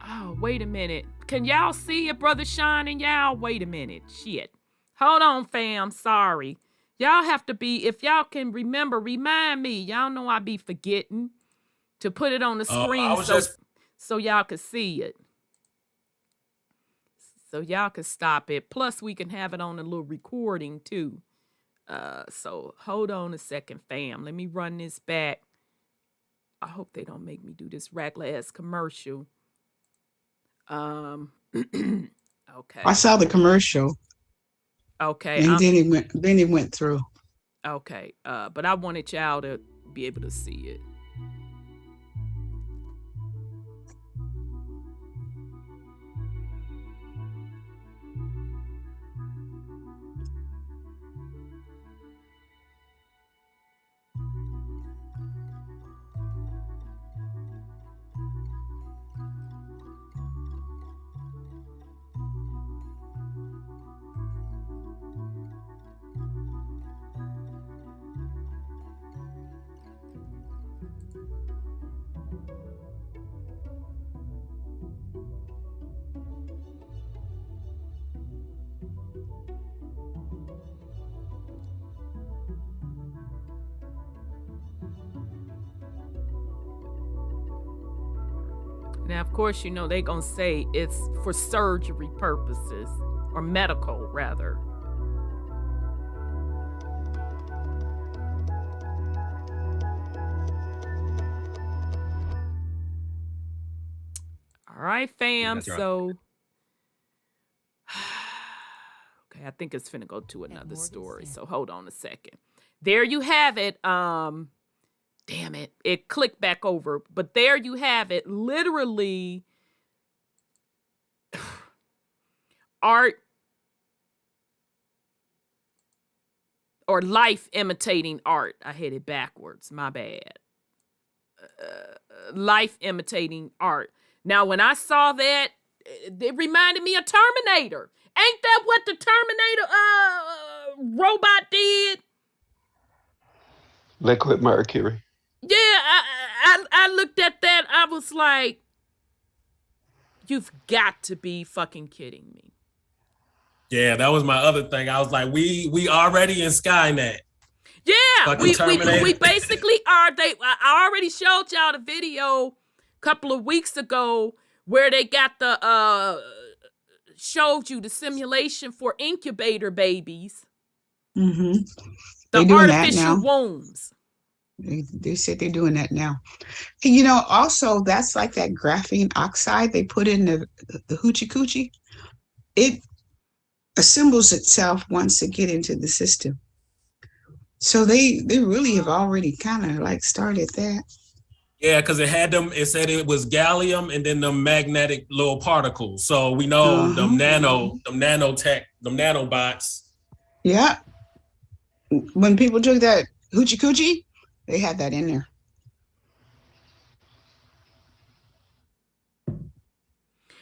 Oh, wait a minute. Can y'all see it, Brother Sean and y'all? Wait a minute. Shit. Hold on, fam. Sorry. Y'all have to be, if y'all can remember, remind me. Y'all know I be forgetting to put it on the screen so y'all can see it. So y'all can stop it. Plus, we can have it on a little recording, too. So hold on a second, fam. Let me run this back. I hope they don't make me do this ragla-ass commercial. Okay. I saw the commercial. Okay. And then it went through. Okay. But I wanted y'all to be able to see it. Now, of course, you know, they gonna say it's for surgery purposes, or medical, rather. All right, fam. That's right. So, okay, I think it's finna go to another story. So hold on a second. There you have it. Damn it, it clicked back over. But there you have it. Literally, art or life imitating art. I hit it backwards. My bad. Life imitating art. Now, when I saw that, it reminded me of Terminator. Ain't that what the Terminator robot did? Liquid mercury. Yeah, I looked at that. I was like, you've got to be fucking kidding me. Yeah, that was my other thing. I was like, we already in Skynet. Yeah, we Terminator. basically are. I already showed y'all the video a couple of weeks ago where they got the showed you the simulation for incubator babies. Mm-hmm. The doing that artificial now. wombs. They said they're doing that now. And, you know, also that's like that graphene oxide they put in the hoochie coochie. It assembles itself once it get into the system. So they really have already kind of like started that. Yeah, because it said it was gallium and then the magnetic little particles. So we know them nanotech, them nanobots. Yeah. When people took that hoochie coochie, they had that in there.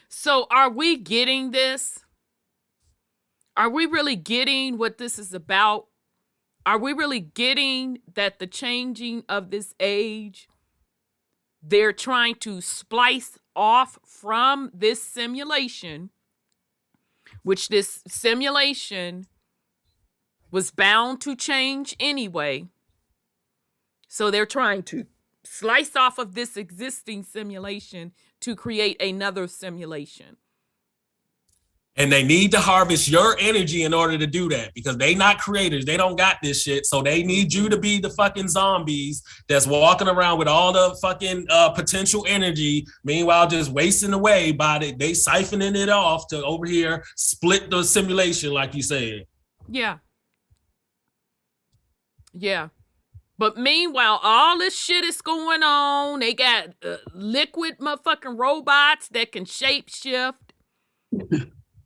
So are we getting this? Are we really getting what this is about? Are we really getting that the changing of this age, they're trying to splice off from this simulation, which this simulation was bound to change anyway. So they're trying to slice off of this existing simulation to create another simulation. And they need to harvest your energy in order to do that because they not creators. They don't got this shit. So they need you to be the fucking zombies that's walking around with all the fucking potential energy. Meanwhile, just wasting away by they siphoning it off to over here, split the simulation like you said. Yeah. Yeah. But meanwhile, all this shit is going on. They got liquid motherfucking robots that can shapeshift.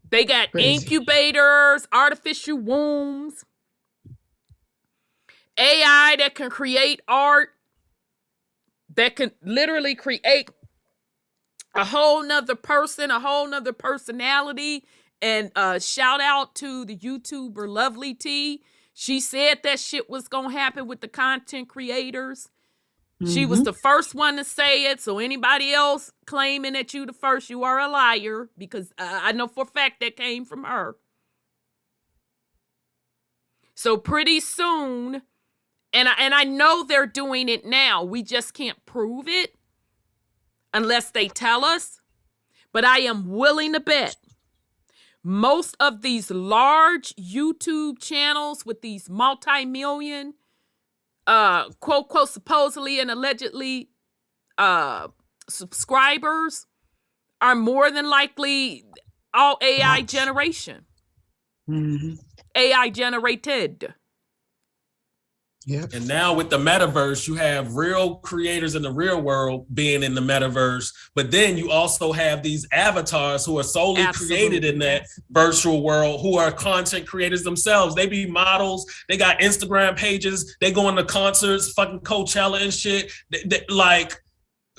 They got Crazy. incubators, artificial wombs, AI that can create art, that can literally create a whole nother person, a whole nother personality. And shout out to the YouTuber Lovely T. She said that shit was going to happen with the content creators. She was the first one to say it. So anybody else claiming that you the first, you are a liar, because I know for a fact that came from her. So pretty soon, and I know they're doing it now. We just can't prove it unless they tell us. But I am willing to bet most of these large YouTube channels with these multi-million quote, quote, supposedly and allegedly subscribers are more than likely all AI generation. AI generated. Yep. And now with the metaverse, you have real creators in the real world being in the metaverse, but then you also have these avatars who are solely created in that virtual world, who are content creators themselves. They be models, they got Instagram pages, they go into concerts, fucking Coachella and shit.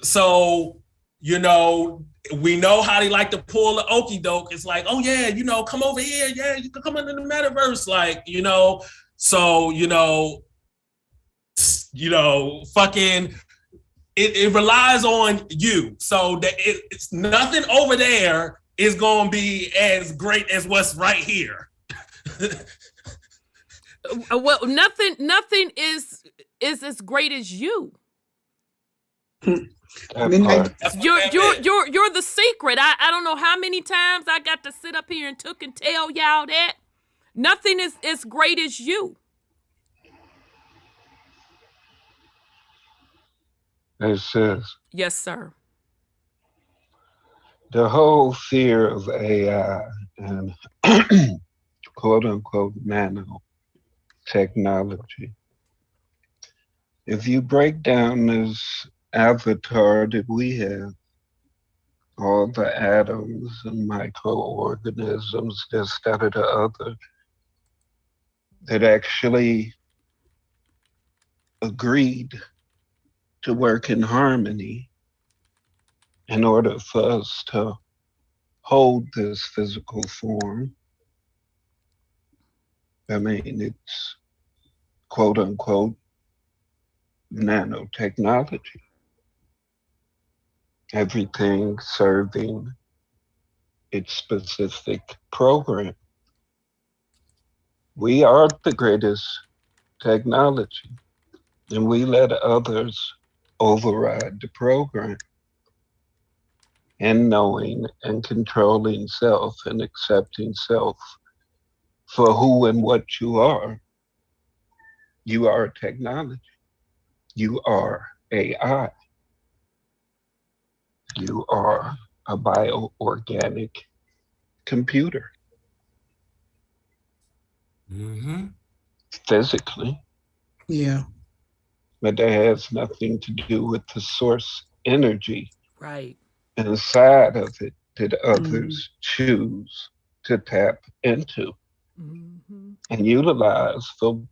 So, you know, we know how they like to pull the okie doke. It's like, oh yeah, you know, come over here. Yeah, you can come into the metaverse. Like, you know, so, you know, fucking, it relies on you. So that it's nothing over there is going to be as great as what's right here. Well, nothing is as great as you. That Midnight. part. You're the secret. I don't know how many times I got to sit up here and tell y'all that. Nothing is as great as you. It says Yes, sir. the whole fear of AI and quote unquote nano technology. If you break down this avatar that we have, all the atoms and microorganisms, this, that, or the other, that actually agreed to work in harmony in order for us to hold this physical form. I mean, it's quote unquote nanotechnology. Everything serving its specific program. We are the greatest technology, and we let others override the program. And knowing and controlling self and accepting self for who and what you are. You are technology. You are AI. You are a bioorganic computer. Mm-hmm. Physically, Yeah. but that has nothing to do with the source energy Right. inside of it that others choose to tap into and utilize for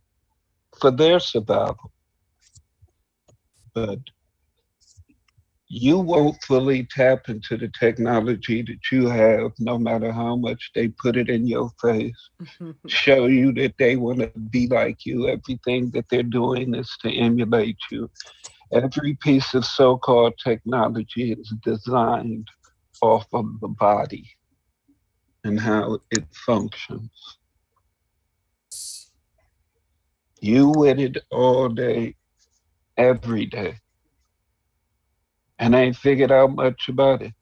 their survival. But you won't fully tap into the technology that you have, no matter how much they put it in your face, show you that they want to be like you. Everything that they're doing is to emulate you. Every piece of so-called technology is designed off of the body and how it functions. You with it all day, every day, and ain't figured out much about it.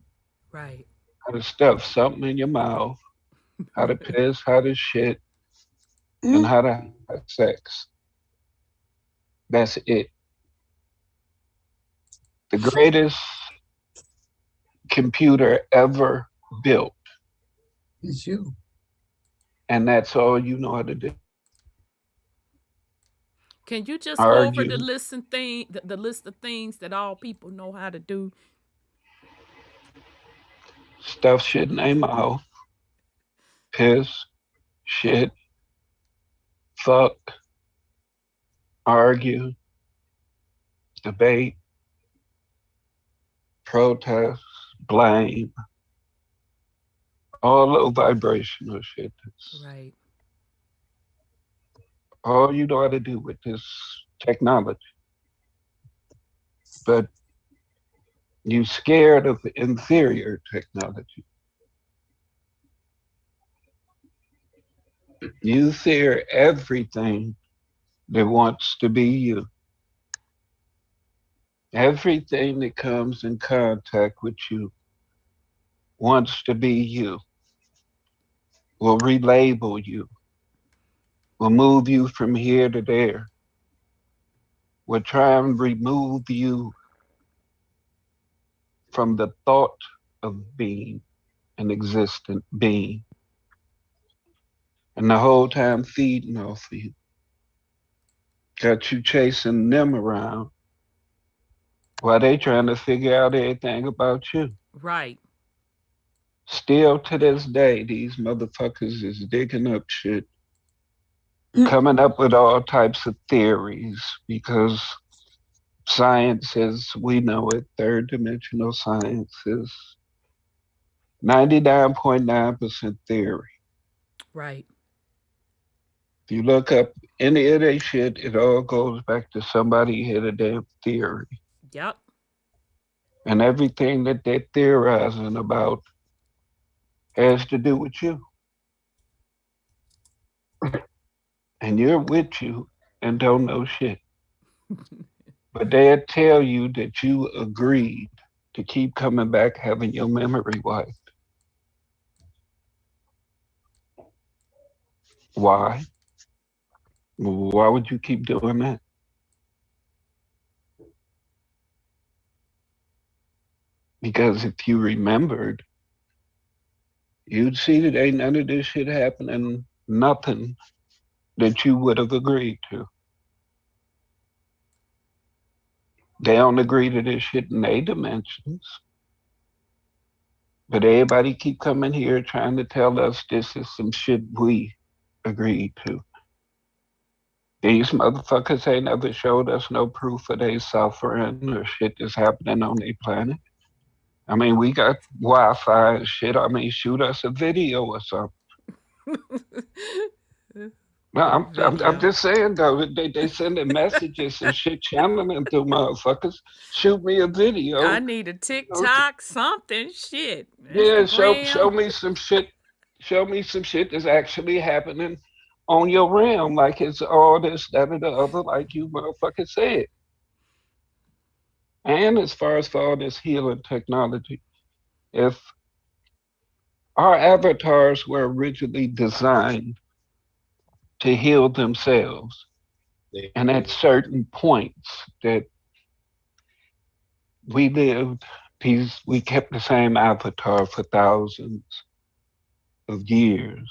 Right. How to stuff something in your mouth, how to piss, how to shit, and how to have sex. That's it. The greatest computer ever built, It's you. and that's all you know how to do. Can you just go over Argue, the list of things that all people know how to do? stuff shit in their mouth, piss, shit, fuck, argue, debate, protest, blame, all low vibrational shit. Right. All you know how to do with this technology. But you scared of inferior technology. You fear everything that wants to be you. Everything that comes in contact with you wants to be you, will relabel you, will move you from here to there, will try and remove you from the thought of being an existent being. And the whole time feeding off of you. Got you chasing them around while they trying to figure out everything about you. Right. Still to this day, these motherfuckers is digging up shit, coming up with all types of theories because science as we know it, third dimensional science is 99.9% theory. Right. If you look up any of that shit, it all goes back to somebody had a damn theory. Yep. And everything that they're theorizing about has to do with you. And you're with you and don't know shit. But they'll tell you that you agreed to keep coming back having your memory wiped. Why? Why would you keep doing that? Because if you remembered, you'd see that ain't none of this shit happening, nothing that you would have agreed to. They don't agree to this shit in their dimensions. But everybody keep coming here trying to tell us this is some shit we agreed to. These motherfuckers ain't never showed us no proof of their suffering or shit that's happening on their planet. I mean, we got Wi-Fi and shit. I mean, shoot us a video or something. No, I'm just saying though, they sending messages and shit channeling through motherfuckers. Shoot me a video. I need a TikTok, something, shit. Yeah, Instagram. show me some shit. Show me some shit that's actually happening on your realm, like it's all this, that, or the other, like you motherfuckers said. And as far as for all this healing technology, if our avatars were originally designed to heal themselves, and at certain points that we lived, we kept the same avatar for thousands of years.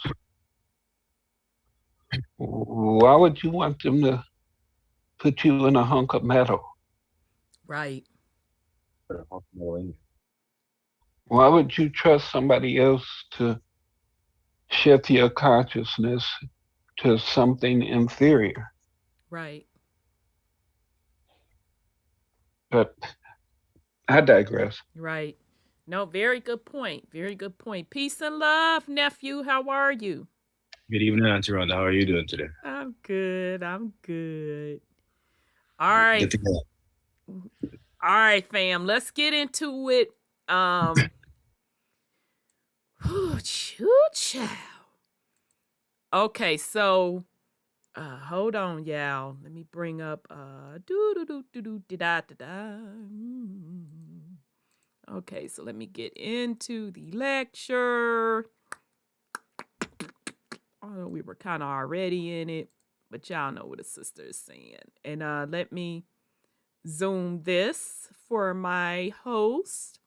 Why would you want them to put you in a hunk of metal? Right. Why would you trust somebody else to shift your consciousness to something inferior? Right. But I digress. Right. No, very good point. Very good point. Peace and love, nephew. How are you? Good evening, Auntie Rhonda. How are you doing today? I'm good. I'm good. All right. Good to go. All right, fam. Let's get into it. Child. Okay, so hold on, y'all. Let me bring up Okay, so let me get into the lecture. Oh, we were kind of already in it, but y'all know what the sister is saying. And let me zoom this for my host.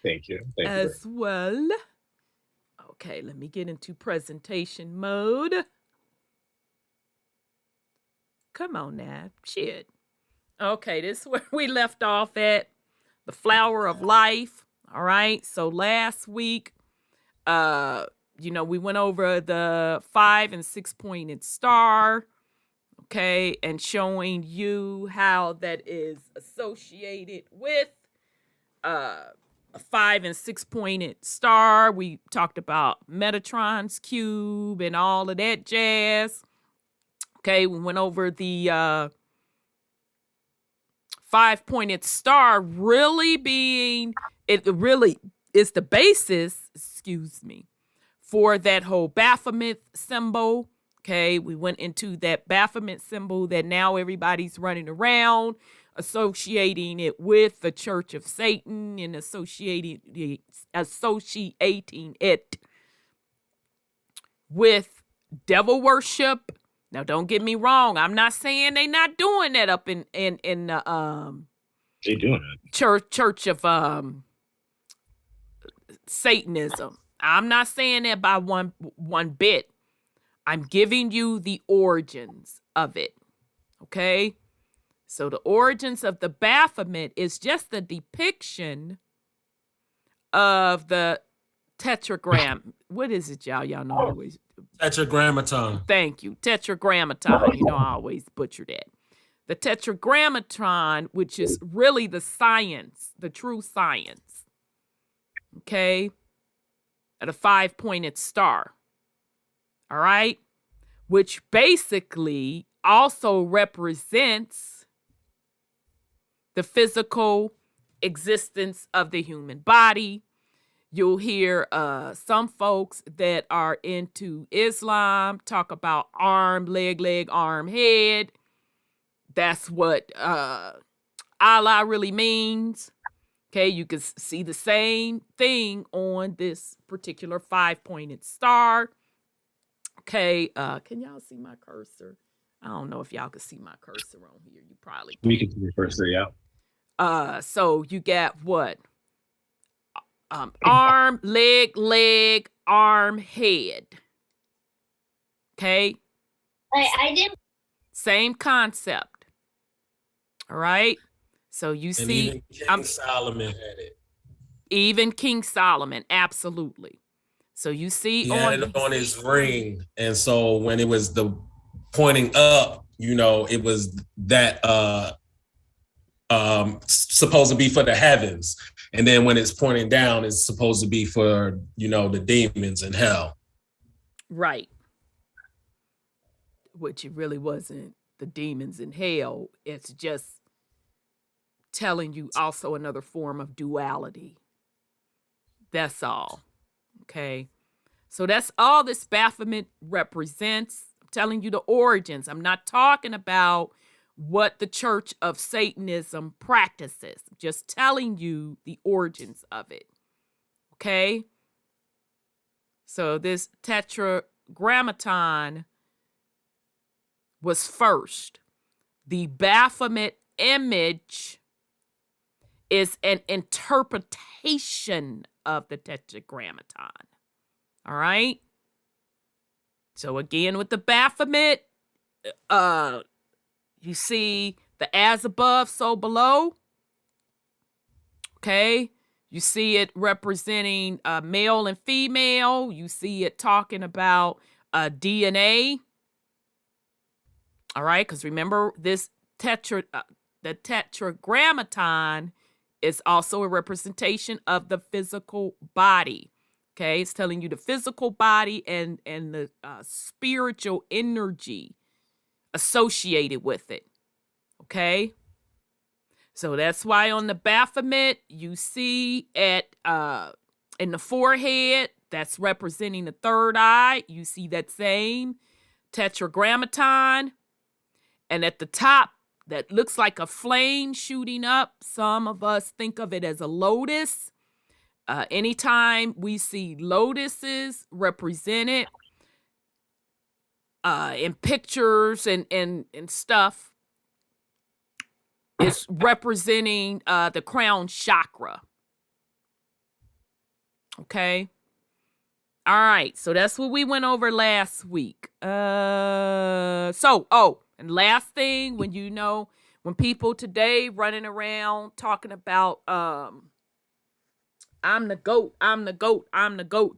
Thank you. As well. Okay, let me get into presentation mode. Come on now. Shit. Okay, this is where we left off at. The flower of life. All right. So last week, we went over the 5 and 6 pointed star. Okay, and showing you how that is associated with a 5 and 6 pointed star. We talked about Metatron's cube and all of that jazz. Okay, we went over the 5 pointed star really being, it really is the basis, for that whole Baphomet symbol. Okay, we went into that Baphomet symbol that now everybody's running around, associating it with the Church of Satan and associating it with devil worship. Now, don't get me wrong. I'm not saying they not doing that up in the they doing it. Church of Satanism. I'm not saying that by one bit. I'm giving you the origins of it. Okay? So the origins of the Baphomet is just the depiction of the tetragram. What is it, y'all? Y'all know always. Tetragrammaton. Thank you. Tetragrammaton. You know I always butcher that. The tetragrammaton, which is really the science, the true science. Okay? At a 5 pointed star. All right? Which basically also represents the physical existence of the human body. You'll hear some folks that are into Islam talk about arm, leg, arm, head. that's what Allah really means. Okay, you can see the same thing on this particular 5-pointed star. Okay, can y'all see my cursor? I don't know if y'all can see my cursor on here. You probably can. We can see the first day out. So you got what? Arm, leg, arm, head. Okay? I didn't. Same concept. All right? So you And see, even King Solomon had it. even King Solomon, absolutely. So you see He had it on his ring. And so when it was the pointing up, it was that supposed to be for the heavens. And then when it's pointing down, it's supposed to be for, the demons in hell. Right. Which it really wasn't the demons in hell. It's just telling you also another form of duality. That's all. Okay. So that's all this Baphomet represents. I'm telling you the origins. I'm not talking about what the Church of Satanism practices. I'm just telling you the origins of it. Okay. So this tetragrammaton was first. The Baphomet image is an interpretation of the tetragrammaton. All right. So again, with the Baphomet, you see the as above, so below. Okay. You see it representing male and female. You see it talking about DNA. All right. Because remember, this the tetragrammaton is also a representation of the physical body. Okay, it's telling you the physical body and the spiritual energy associated with it. Okay, so that's why on the Baphomet you see at in the forehead, that's representing the third eye. You see that same tetragrammaton, and at the top, that looks like a flame shooting up. Some of us think of it as a lotus. Anytime we see lotuses represented in pictures and stuff, it's representing the crown chakra. Okay. All right. So that's what we went over last week. And last thing, when people today running around talking about I'm the goat,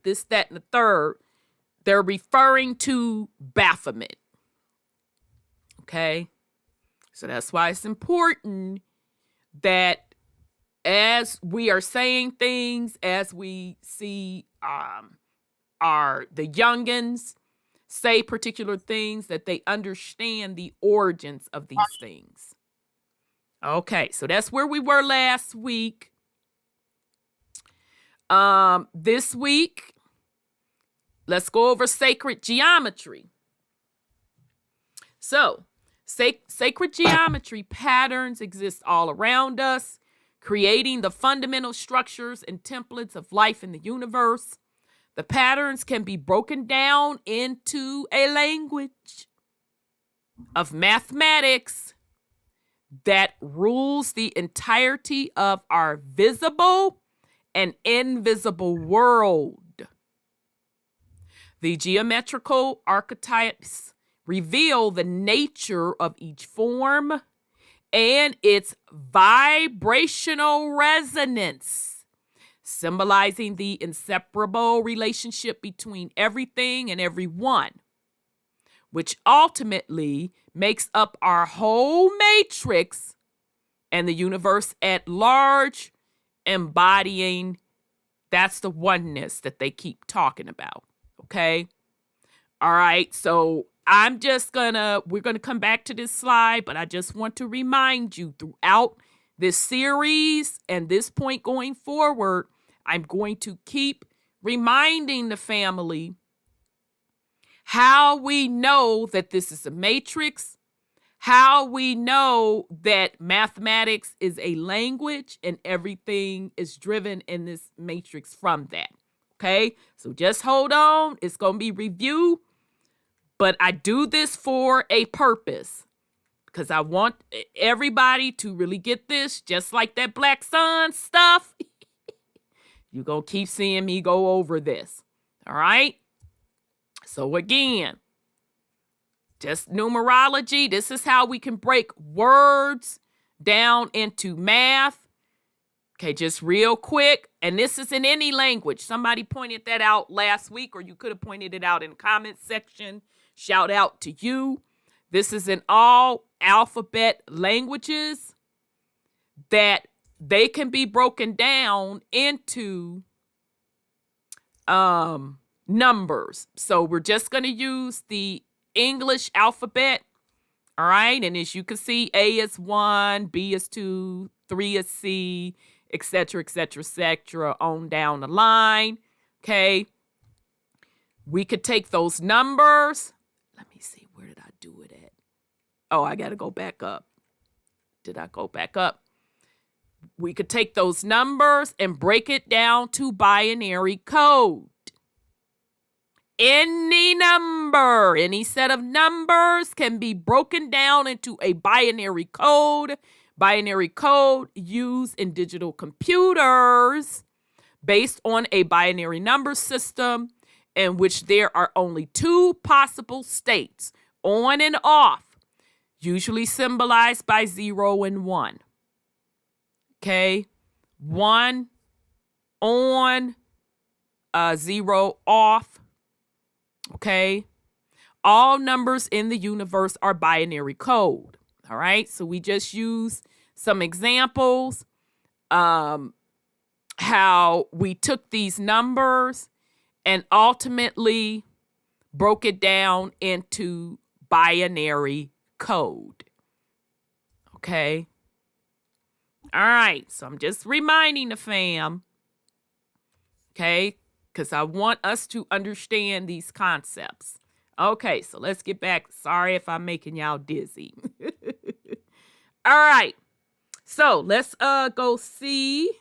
this, that, and the third, they're referring to Baphomet. Okay? So that's why it's important that as we are saying things, as we see the youngins say particular things, that they understand the origins of these things. Okay, so that's where we were last week. This week, let's go over sacred geometry. So, sacred geometry patterns exist all around us, creating the fundamental structures and templates of life in the universe. The patterns can be broken down into a language of mathematics that rules the entirety of our visible and invisible world. The geometrical archetypes reveal the nature of each form and its vibrational resonance, symbolizing the inseparable relationship between everything and everyone, which ultimately makes up our whole matrix and the universe at large, embodying, that's the oneness that they keep talking about. Okay. All right. So we're going to come back to this slide, but I just want to remind you throughout this series and this point going forward, I'm going to keep reminding the family how we know that this is a matrix, how we know that mathematics is a language and everything is driven in this matrix from that. Okay, so just hold on. It's going to be review, but I do this for a purpose because I want everybody to really get this, just like that Black Sun stuff. You're going to keep seeing me go over this. All right. So again, just numerology. This is how we can break words down into math. Okay, just real quick. And this is in any language. Somebody pointed that out last week, or you could have pointed it out in the comment section. Shout out to you. This is in all alphabet languages that they can be broken down into numbers. So we're just going to use the English alphabet. All right. And as you can see, A is 1, B is 2, 3 is C, etc., etc., etc., on down the line. Okay. We could take those numbers. Let me see. Where did I do it at? Oh, I got to go back up. Did I go back up? We could take those numbers and break it down to binary code. Any number, any set of numbers can be broken down into a binary code. Binary code used in digital computers based on a binary number system in which there are only two possible states, on and off, usually symbolized by 0 and 1. Okay, 1 on, 0 off. Okay, all numbers in the universe are binary code. All right, so we just use some examples, how we took these numbers and ultimately broke it down into binary code. Okay. All right, so I'm just reminding the fam, okay, because I want us to understand these concepts. Okay, so let's get back. Sorry if I'm making y'all dizzy. All right, so let's go see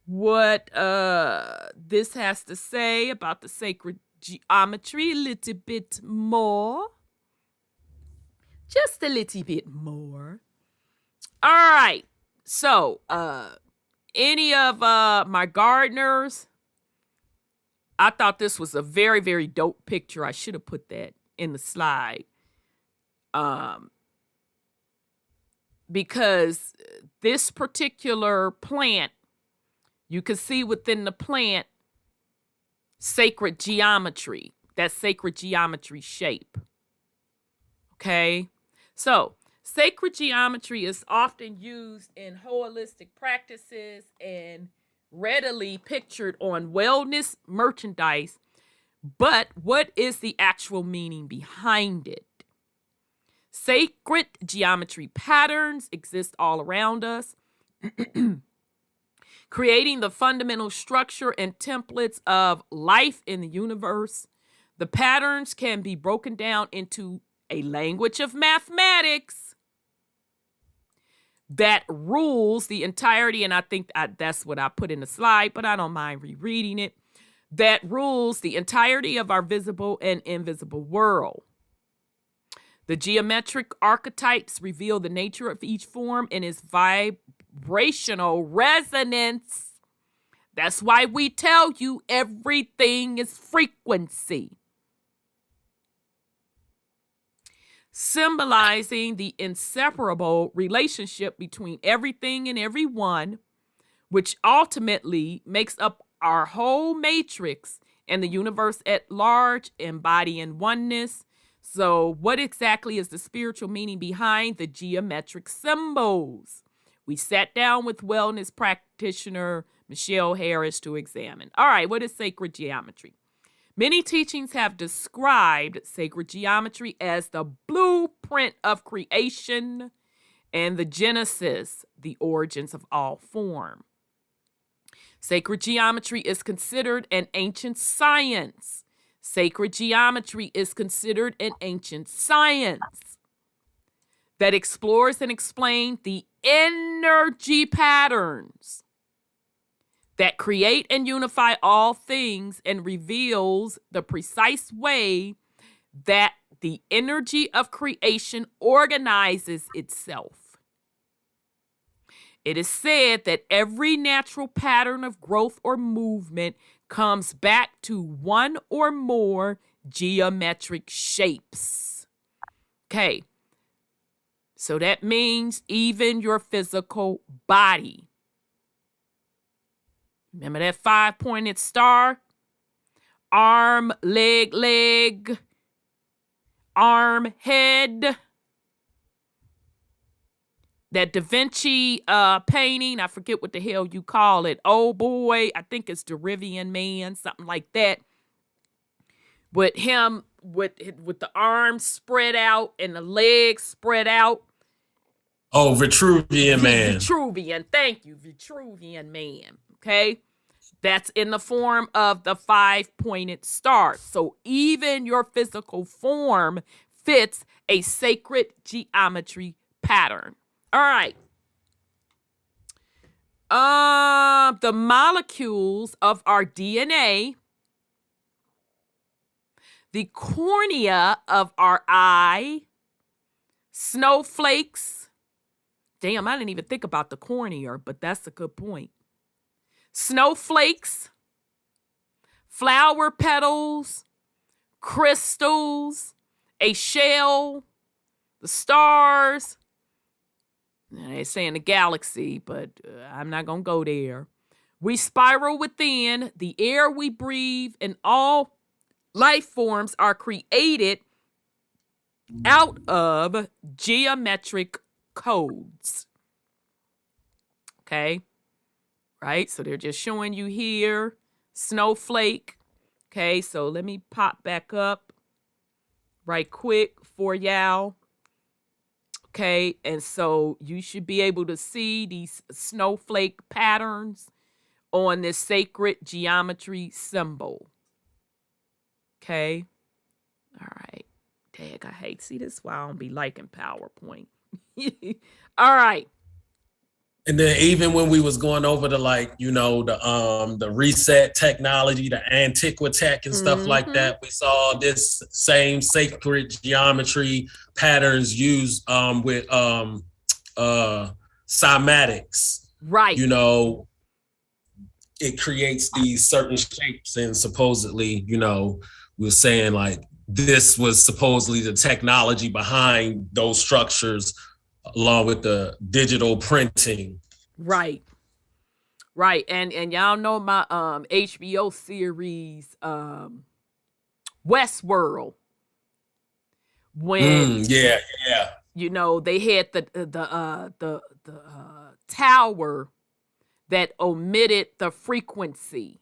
what this has to say about the sacred geometry a little bit more. Just a little bit more. All right. So, any of my gardeners, I thought this was a very, very dope picture. I should have put that in the slide. Because this particular plant, you can see within the plant sacred geometry, that sacred geometry shape. Okay? So, sacred geometry is often used in holistic practices and readily pictured on wellness merchandise. But what is the actual meaning behind it? Sacred geometry patterns exist all around us, creating the fundamental structure and templates of life in the universe. The patterns can be broken down into a language of mathematics that rules the entirety, and I think that's what I put in the slide, but I don't mind rereading it, that rules the entirety of our visible and invisible world. The geometric archetypes reveal the nature of each form and its vibrational resonance. That's why we tell you everything is frequency. Symbolizing the inseparable relationship between everything and everyone, which ultimately makes up our whole matrix and the universe at large, embodying oneness. So what exactly is the spiritual meaning behind the geometric symbols? We sat down with wellness practitioner Michelle Harris to examine. All right, what is sacred geometry? Many teachings have described sacred geometry as the blueprint of creation and the genesis, the origins of all form. Sacred geometry is considered an ancient science. Sacred geometry is considered an ancient science. that explores and explains the energy patterns that create and unify all things and reveals the precise way that the energy of creation organizes itself. It is said that every natural pattern of growth or movement comes back to one or more geometric shapes. Okay. So that means even your physical body. Remember that 5-pointed star? Arm, leg, arm, head. That Da Vinci painting, I forget what the hell you call it. Oh boy, I think it's the Rivian Man, something like that. With him, with the arms spread out and the legs spread out. Oh, Vitruvian Man. Vitruvian, thank you, Vitruvian Man. Okay, that's in the form of the 5-pointed star. So even your physical form fits a sacred geometry pattern. All right. The molecules of our DNA, the cornea of our eye, snowflakes. Damn, I didn't even think about the cornea, but that's a good point. Snowflakes, flower petals, crystals, a shell, the stars. They're saying the galaxy, but I'm not going to go there. We spiral within. The air we breathe and all life forms are created out of geometric codes. Okay? Right? So they're just showing you here. Snowflake. Okay, so let me pop back up right quick for y'all. Okay, and so you should be able to see these snowflake patterns on this sacred geometry symbol. Okay, all right. Dang, I hate. See, this is why I don't be liking PowerPoint. All right. And then even when we was going over the the reset technology, the Antiquitech and stuff like that, we saw this same sacred geometry patterns used with cymatics. Right. You know, it creates these certain shapes, and supposedly, we're saying like this was supposedly the technology behind those structures, along with the digital printing. Right. And y'all know my HBO series Westworld. When yeah. They had the tower that omitted the frequency.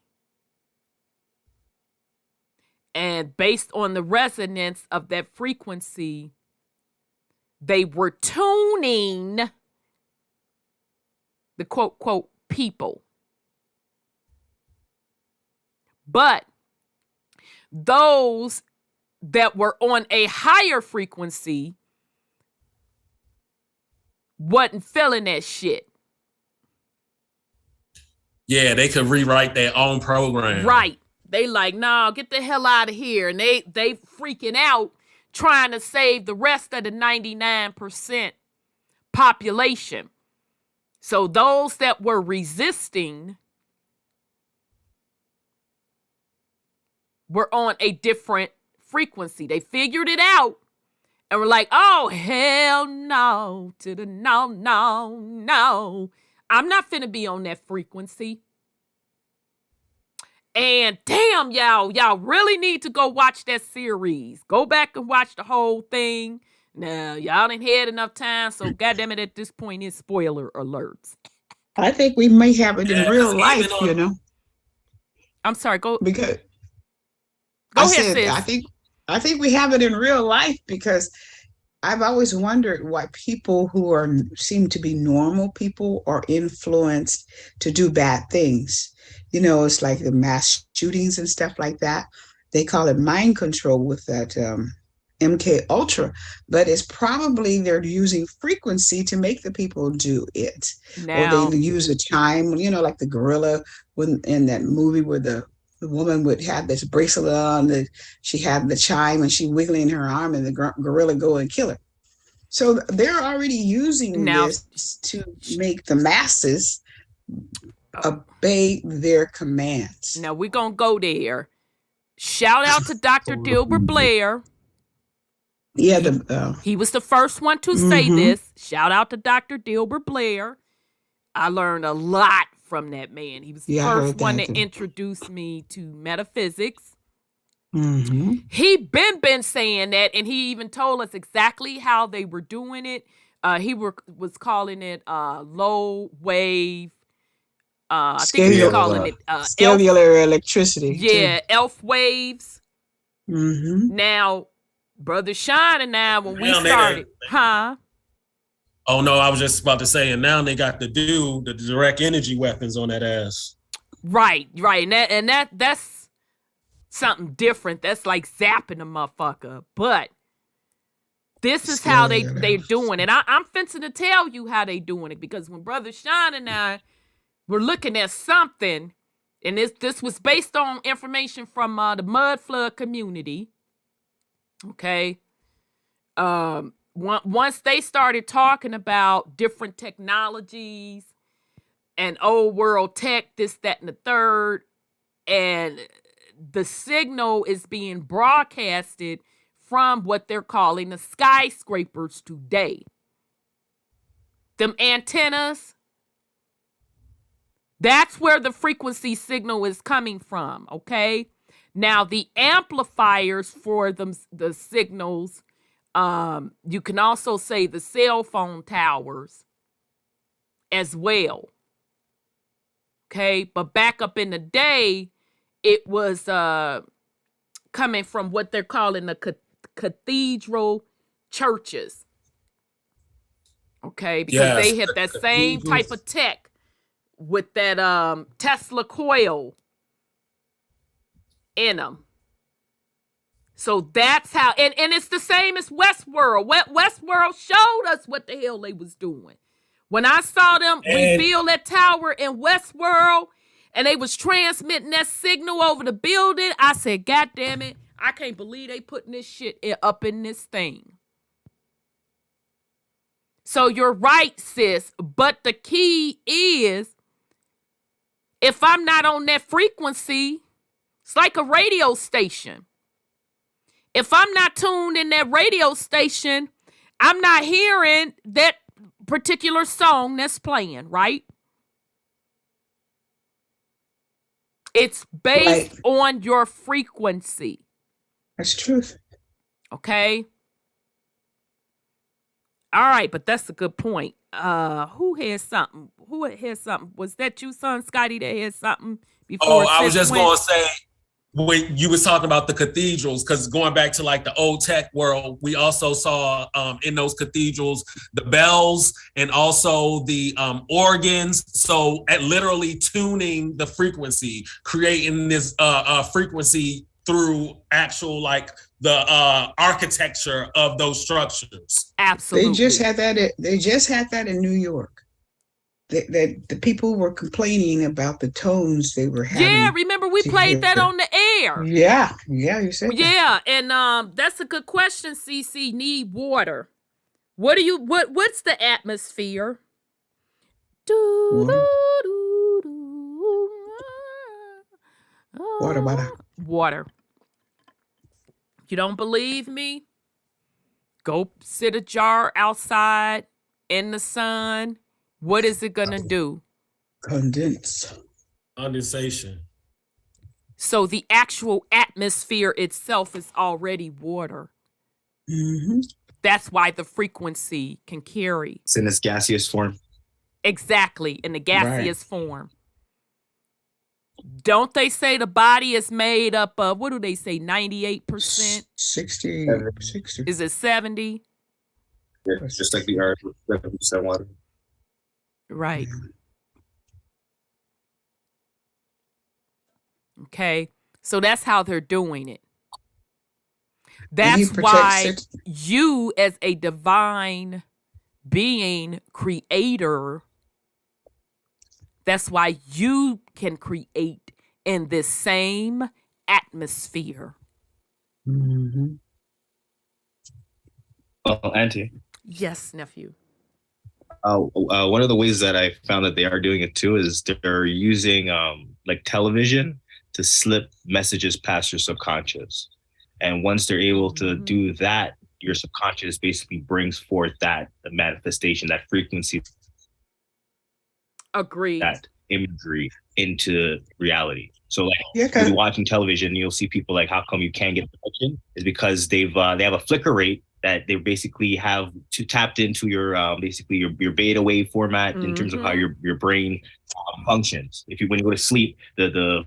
And based on the resonance of that frequency, they were tuning the quote people. But those that were on a higher frequency wasn't feeling that shit. Yeah, they could rewrite their own program. Right. They like, nah, get the hell out of here. And they freaking out, trying to save the rest of the 99% population. So those that were resisting were on a different frequency. They figured it out and were like, oh, hell no, to the no. I'm not finna be on that frequency. And damn, y'all really need to go watch that series. Go back and watch the whole thing. Now, y'all didn't had enough time, so goddamn it, at this point, it's spoiler alerts. I think we may have it in real life, I'm sorry, go because go ahead, sis. I think we have it in real life, because I've always wondered why people who seem to be normal people are influenced to do bad things. It's like the mass shootings and stuff like that. They call it mind control with that MK Ultra, but it's probably they're using frequency to make the people do it. Or they Now, use a chime, like the gorilla when in that movie where the woman would have this bracelet on that she had the chime and she wiggling her arm and the gorilla go and kill her. So they're already using now, this to make the masses obey their commands. now we're gonna go there. Shout out to Dr. Dilbert Blair. Yeah, He was the first one to say this. Shout out to Dr. Dilbert Blair. I learned a lot from that man. He was the first one to introduce me to metaphysics. He been saying that, and he even told us exactly how they were doing it. He was calling it low wave. I think he was calling it cellular electricity. Yeah, elf waves. Mm-hmm. Now, Brother Sean and I, when we started, Oh no, I was just about to say, and now they got the direct energy weapons on that ass. Right, and that's something different. That's like zapping a motherfucker. But this is how they're doing it. I'm finna to tell you how they doing it, because when Brother Sean and I were looking at something, and this was based on information from the Mud Flood community. Okay. Once they started talking about different technologies and old world tech, this, that, and the third, and the signal is being broadcasted from what they're calling the skyscrapers today. Them antennas, that's where the frequency signal is coming from, okay? Now, the amplifiers for them, the signals, you can also say the cell phone towers as well. Okay, but back up in the day, it was coming from what they're calling the cathedral churches. Okay, because they had that same type of tech with that Tesla coil in them. So that's how, and it's the same as Westworld. Westworld showed us what the hell they was doing. When I saw them reveal that tower in Westworld and they was transmitting that signal over the building, I said, God damn it, I can't believe they putting this shit up in this thing. So you're right, sis, but the key is, if I'm not on that frequency, it's like a radio station. If I'm not tuned in that radio station, I'm not hearing that particular song that's playing, right? It's based on your frequency. That's truth. Okay? All right, but that's a good point. Who had something? Was that you, son Scotty, that had something before? Oh, I was just going to say, when you was talking about the cathedrals, because going back to like the old tech world, we also saw in those cathedrals the bells and also the organs. So at literally tuning the frequency, creating this frequency through actual like the architecture of those structures. Absolutely. They just had that in New York. That the people were complaining about the tones they were having. Yeah, remember we played that on the air. Yeah, you said that. Yeah, and that's a good question, CC. Need water. What's the atmosphere? Water. You don't believe me? Go sit a jar outside in the sun. What is it gonna do? Condensation. So the actual atmosphere itself is already water. Mm-hmm. That's why the frequency can carry. It's in its gaseous form. Exactly, in the gaseous form. Don't they say the body is made up of, what do they say, 98%? 60. Is it 70? Yeah, it's just like the earth with 70% water. Right. Okay. So that's how they're doing it. That's why you, as a divine being, creator, that's why you can create in this same atmosphere. Mm-hmm. Auntie. Yes, nephew. One of the ways that I found that they are doing it too is they're using like television to slip messages past your subconscious. And once they're able to do that, your subconscious basically brings forth the manifestation, that frequency, Agreed, that imagery into reality. So like when you're watching television, you'll see people like, how come you can't get attention? Is because they have a flicker rate that they basically have tapped into your basically your beta wave format in terms of how your brain functions. When you go to sleep, the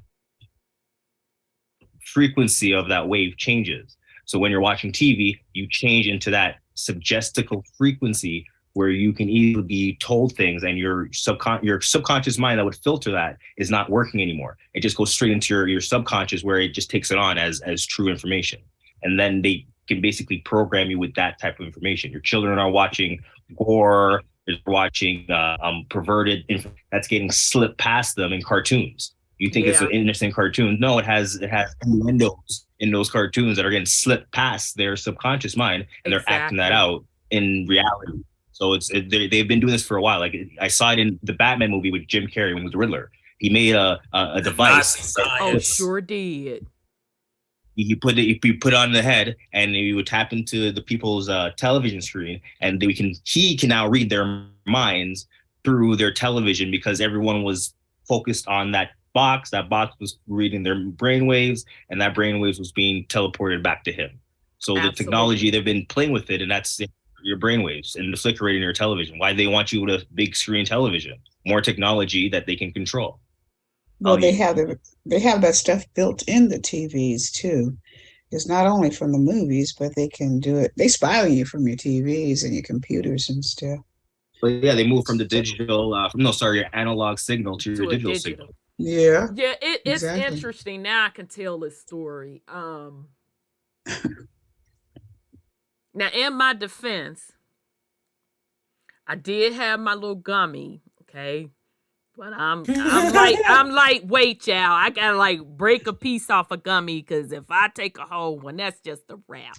frequency of that wave changes. So when you're watching TV, you change into that suggestical frequency where you can easily be told things, and your subconscious mind that would filter that is not working anymore. It just goes straight into your subconscious, where it just takes it on as true information. And then they can basically program you with that type of information. Your children are watching gore, they're watching perverted information that's getting slipped past them in cartoons. You think it's an innocent cartoon. No, it has innuendos in those cartoons that are getting slipped past their subconscious mind, and they're acting that out in reality. So they've been doing this for a while. Like I saw it in the Batman movie with Jim Carrey when he was the Riddler. He made a device. Oh, sure did. He put it on the head, and he would tap into the people's television screen, and he can now read their minds through their television, because everyone was focused on that box. That box was reading their brainwaves, and that brainwaves was being teleported back to him. So the technology, they've been playing with it, and that's your brainwaves and the flicker rate in your television. Why they want you with a big screen television? More technology that they can control. Well, they have that stuff built in the TVs too. It's not only from the movies, but they can do it. They spy on you from your TVs and your computers and stuff. But yeah, they move from the digital, your analog signal to your digital signal. Yeah. Yeah, it's interesting. Now I can tell this story. Now, in my defense, I did have my little gummy, okay? But I'm lightweight, y'all. I gotta like break a piece off a gummy, because if I take a whole one, that's just a wrap.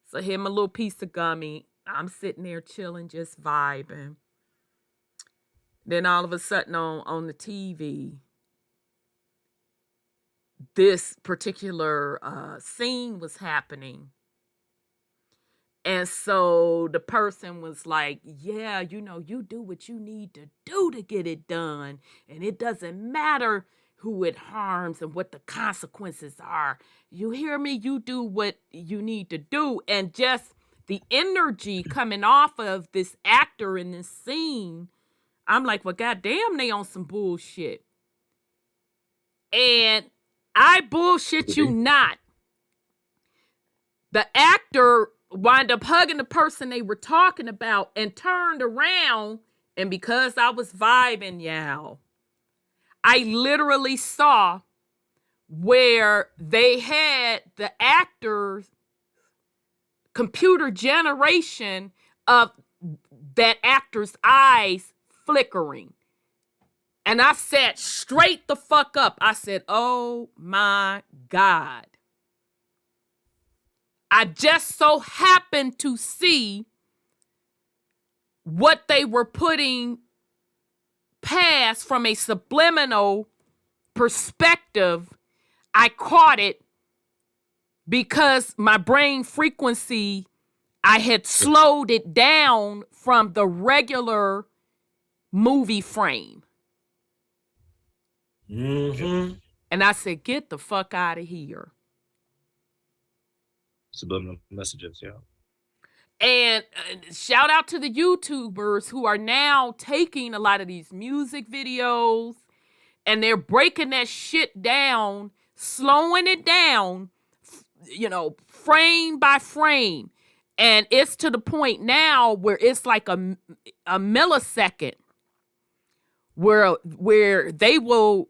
So here's my little piece of gummy. I'm sitting there chilling, just vibing. Then all of a sudden on the TV, this particular scene was happening. And so the person was like, yeah, you do what you need to do to get it done. And it doesn't matter who it harms and what the consequences are. You hear me? You do what you need to do. And just the energy coming off of this actor in this scene, I'm like, well, goddamn, they on some bullshit. And I bullshit you not. The actor wind up hugging the person they were talking about and turned around, and because I was vibing, y'all, I literally saw where they had the actor's computer generation of that actor's eyes flickering. And I sat straight the fuck up. I said, oh my God. I just so happened to see what they were putting past from a subliminal perspective. I caught it because my brain frequency, I had slowed it down from the regular movie frame. Mm-hmm. And I said, get the fuck out of here. Subliminal messages, yeah. And shout out to the YouTubers who are now taking a lot of these music videos and they're breaking that shit down, slowing it down, frame by frame. And it's to the point now where it's like a millisecond where they will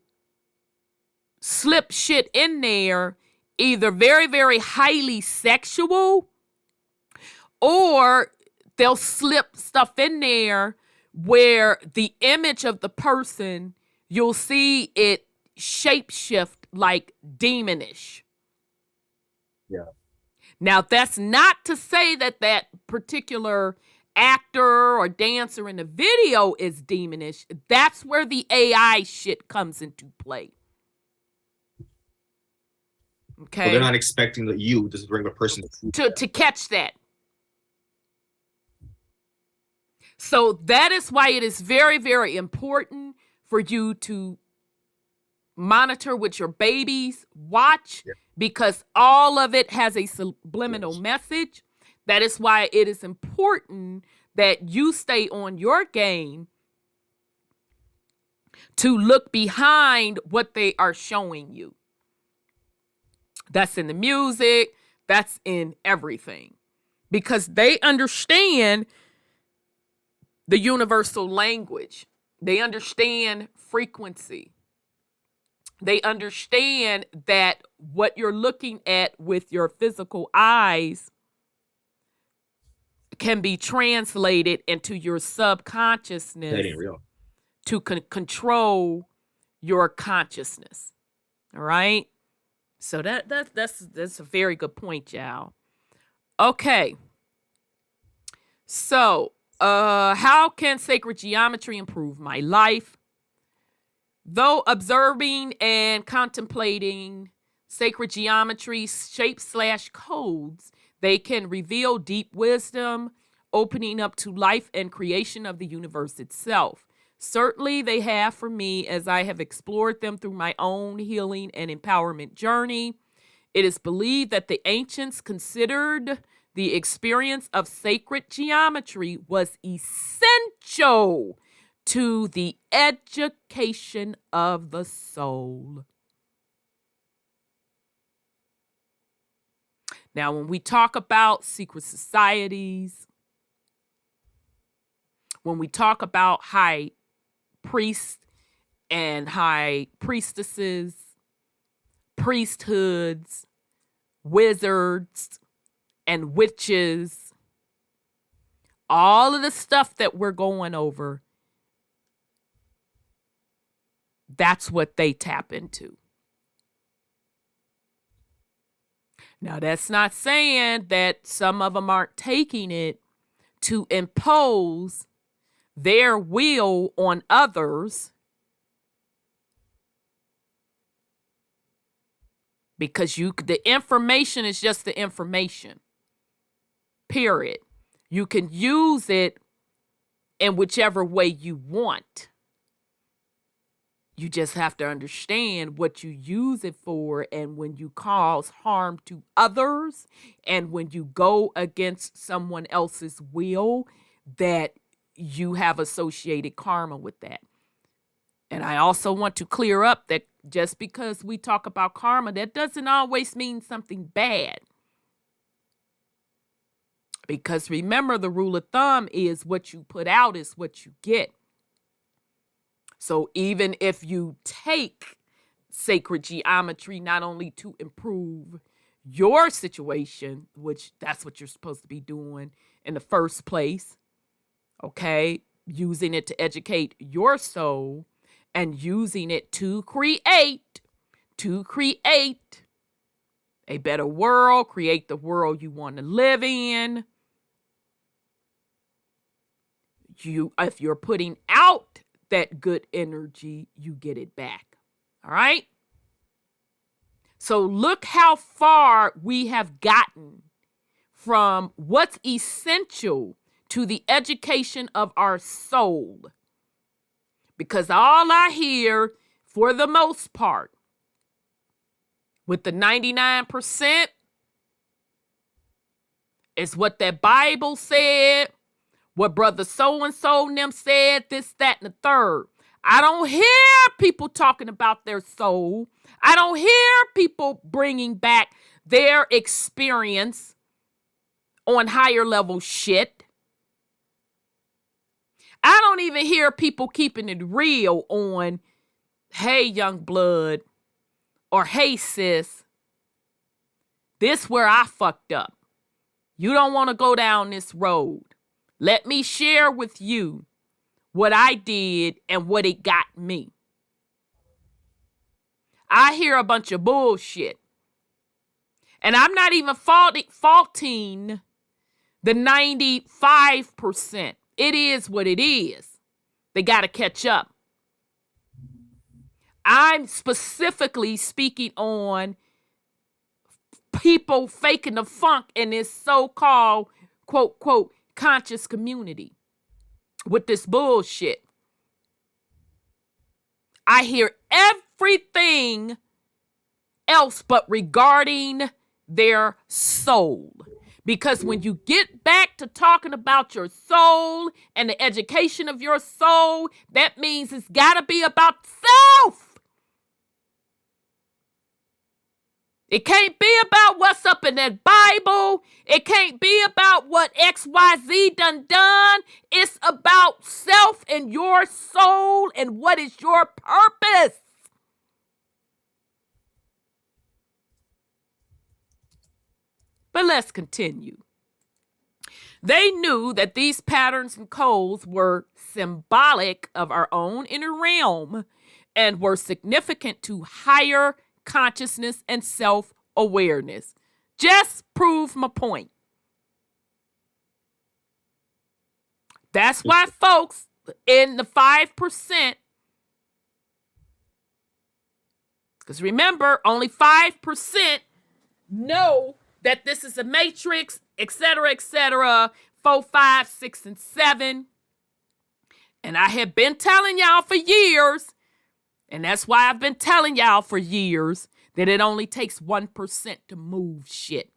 slip shit in there either very, very highly sexual, or they'll slip stuff in there where the image of the person, you'll see it shapeshift like demonish. Yeah. Now, that's not to say that that particular actor or dancer in the video is demonish. That's where the AI shit comes into play. Okay. So they're not expecting that you, this regular person, to catch that. So that is why it is very, very important for you to monitor what your babies watch, because all of it has a subliminal message. That is why it is important that you stay on your game to look behind what they are showing you. That's in the music, that's in everything, because they understand the universal language. They understand frequency. They understand that what you're looking at with your physical eyes can be translated into your subconsciousness. That ain't real. To control your consciousness. All right? So that's a very good point, y'all. Okay. So, how can sacred geometry improve my life? Though observing and contemplating sacred geometry shapes/codes, they can reveal deep wisdom, opening up to life and creation of the universe itself. Certainly they have for me, as I have explored them through my own healing and empowerment journey. It is believed that the ancients considered the experience of sacred geometry was essential to the education of the soul. Now, when we talk about secret societies, when we talk about high priests and high priestesses, priesthoods, wizards, and witches, all of the stuff that we're going over, that's what they tap into. Now, that's not saying that some of them aren't taking it to impose their will on others, because the information is just the information, period. You can use it in whichever way you want. You just have to understand what you use it for, and when you cause harm to others and when you go against someone else's will, that you have associated karma with that. And I also want to clear up that just because we talk about karma, that doesn't always mean something bad. Because remember, the rule of thumb is what you put out is what you get. So even if you take sacred geometry not only to improve your situation, which that's what you're supposed to be doing in the first place, okay, using it to educate your soul and using it to create a better world, create the world you want to live in. If you're putting out that good energy, you get it back. All right? So look how far we have gotten from what's essential to the education of our soul. Because all I hear, for the most part, with the 99%, is what that Bible said, what brother so-and-so and them said, this, that, and the third. I don't hear people talking about their soul. I don't hear people bringing back their experience on higher level shit. I don't even hear people keeping it real on, hey, young blood, or hey, sis, This where I fucked up. You don't want to go down this road. Let me share with you what I did and what it got me. I hear a bunch of bullshit. And I'm not even faulting the 95%. It is what it is. They got to catch up. I'm specifically speaking on people faking the funk in this so-called, quote, quote, conscious community with this bullshit. I hear everything else but regarding their soul. Because when you get back to talking about your soul and the education of your soul, that means it's got to be about self. It can't be about what's up in that Bible. It can't be about what XYZ done. It's about self and your soul and what is your purpose. But let's continue. They knew that these patterns and codes were symbolic of our own inner realm and were significant to higher consciousness and self-awareness. Just prove my point. That's why folks in the 5%, because remember, only 5% know that this is a matrix, etc., 4, 5, 6, and 7. And I have been telling y'all for years, and that's why I've been telling y'all for years, that it only takes 1% to move shit.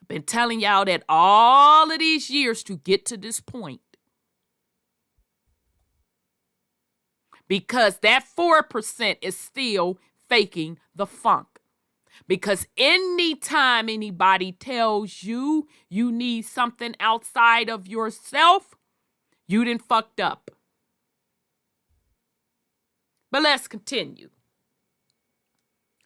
I've been telling y'all that all of these years to get to this point. Because that 4% is still faking the funk. Because anytime anybody tells you you need something outside of yourself, you done fucked up. But let's continue.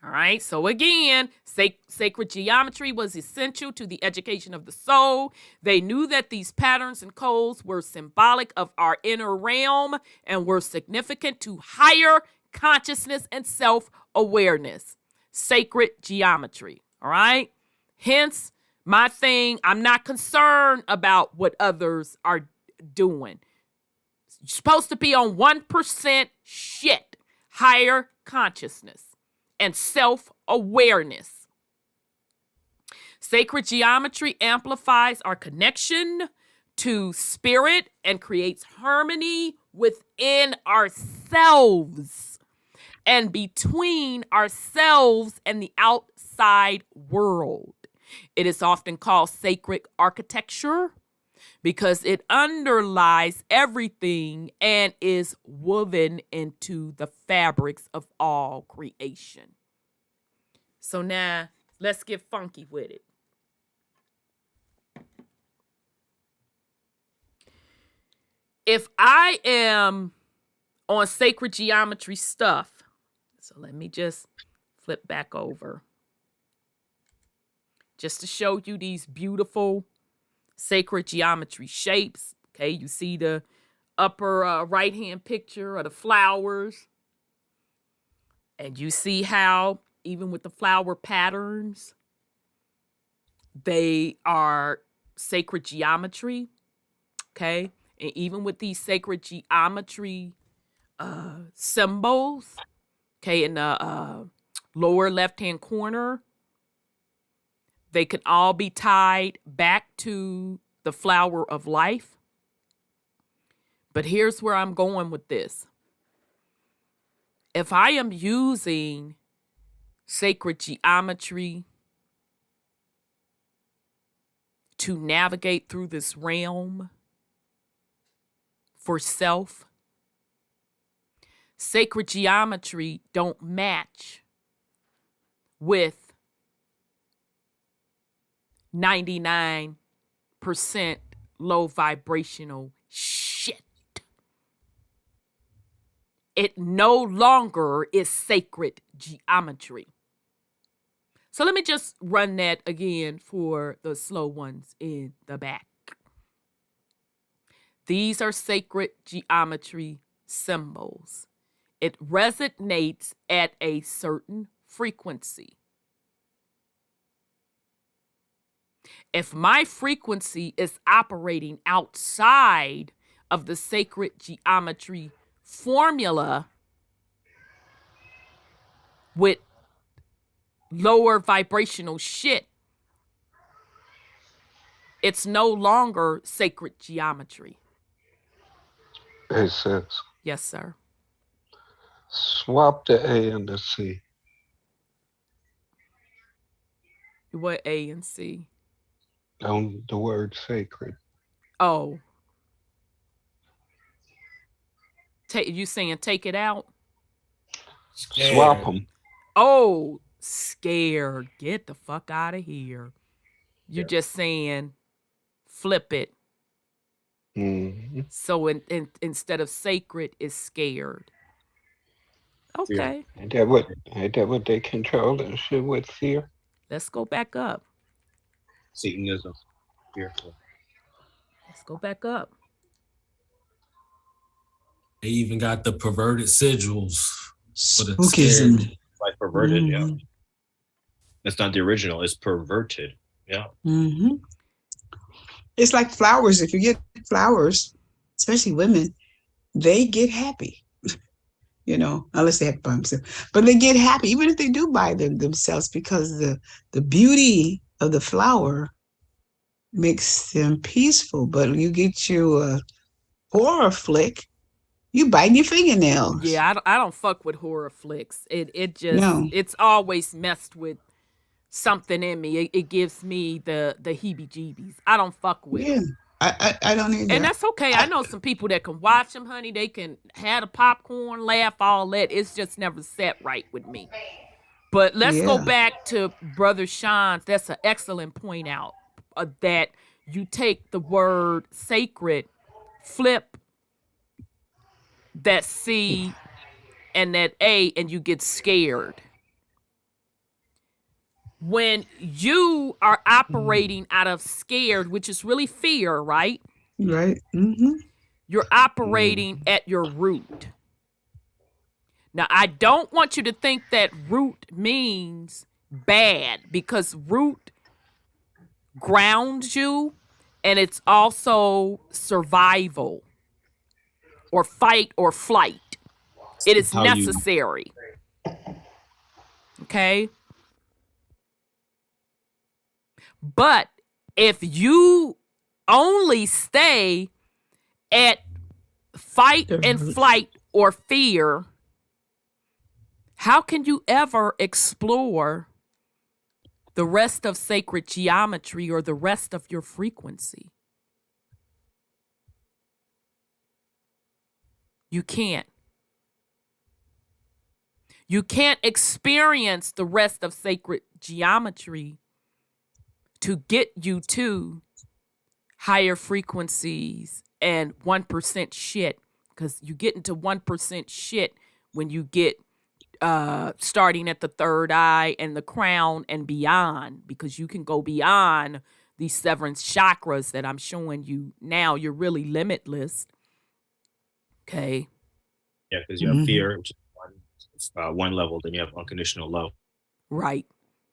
All right, so again, sacred geometry was essential to the education of the soul. They knew that these patterns and codes were symbolic of our inner realm and were significant to higher consciousness and self-awareness. Sacred geometry, all right? Hence, my thing, I'm not concerned about what others are doing. You're supposed to be on 1% shit, higher consciousness and self-awareness. Sacred geometry amplifies our connection to spirit and creates harmony within ourselves and between ourselves and the outside world. It is often called sacred architecture because it underlies everything and is woven into the fabrics of all creation. So now, let's get funky with it. If I am on sacred geometry stuff, so let me just flip back over just to show you these beautiful sacred geometry shapes. Okay, you see the upper right-hand picture of the flowers. And you see how, even with the flower patterns, they are sacred geometry. Okay, and even with these sacred geometry symbols, okay, in the lower left-hand corner, they can all be tied back to the flower of life. But here's where I'm going with this. If I am using sacred geometry to navigate through this realm for self, sacred geometry don't match with 99% low vibrational shit. It no longer is sacred geometry. So let me just run that again for the slow ones in the back. These are sacred geometry symbols. It resonates at a certain frequency. If my frequency is operating outside of the sacred geometry formula with lower vibrational shit, it's no longer sacred geometry. It says, Yes, sir. swap the A and the C. What A and C? On the word sacred. Oh. You saying take it out? Swap them. Oh, scared. Get the fuck out of here. You're just saying flip it. Mm-hmm. So instead of sacred, is scared. Okay. Ain't that what they control and shit with fear? Let's go back up. Satanism. Fearful. Let's go back up. They even got the perverted sigils for the Spookism. scared. Like perverted, yeah. It's not the original, it's perverted. Yeah. Mm-hmm. It's like flowers. If you get flowers, especially women, they get happy. Unless they have to buy themselves. But they get happy, even if they do buy them themselves, because the beauty of the flower makes them peaceful. But you get you a horror flick, you bite your fingernails. Yeah, I don't fuck with horror flicks. It's always messed with something in me. It gives me the heebie-jeebies. I don't fuck with them. I don't either. And that's okay. I know some people that can watch them, honey. They can have the popcorn, laugh, all that. It's just never set right with me. But let's go back to Brother Sean's. That's an excellent point out, that you take the word sacred, flip that C and that A, and you get scared. When you are operating out of scared, which is really fear, right? Right. Mm-hmm. You're operating at your root. Now, I don't want you to think that root means bad, because root grounds you, and it's also survival or fight or flight. It is necessary. Okay? But if you only stay at fight and flight or fear, how can you ever explore the rest of sacred geometry or the rest of your frequency? You can't. You can't experience the rest of sacred geometry to get you to higher frequencies and 1% shit, because you get into 1% shit when you get starting at the third eye and the crown and beyond, because you can go beyond these 7 chakras that I'm showing you now. You're really limitless. Okay. Yeah, because you have fear, which is one level, then you have unconditional love. Right.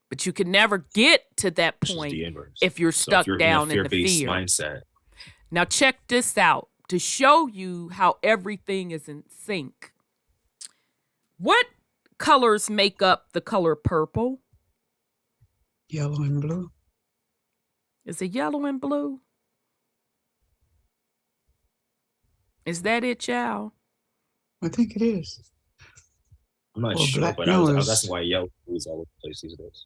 But you can never get to that point if you're stuck down in the fear mindset. Now check this out to show you how everything is in sync. What colors make up the color purple? Yellow and blue. Is it yellow and blue? Is that it, y'all? I think it is. I'm not sure, but I was asking why yellow is all over the place these days.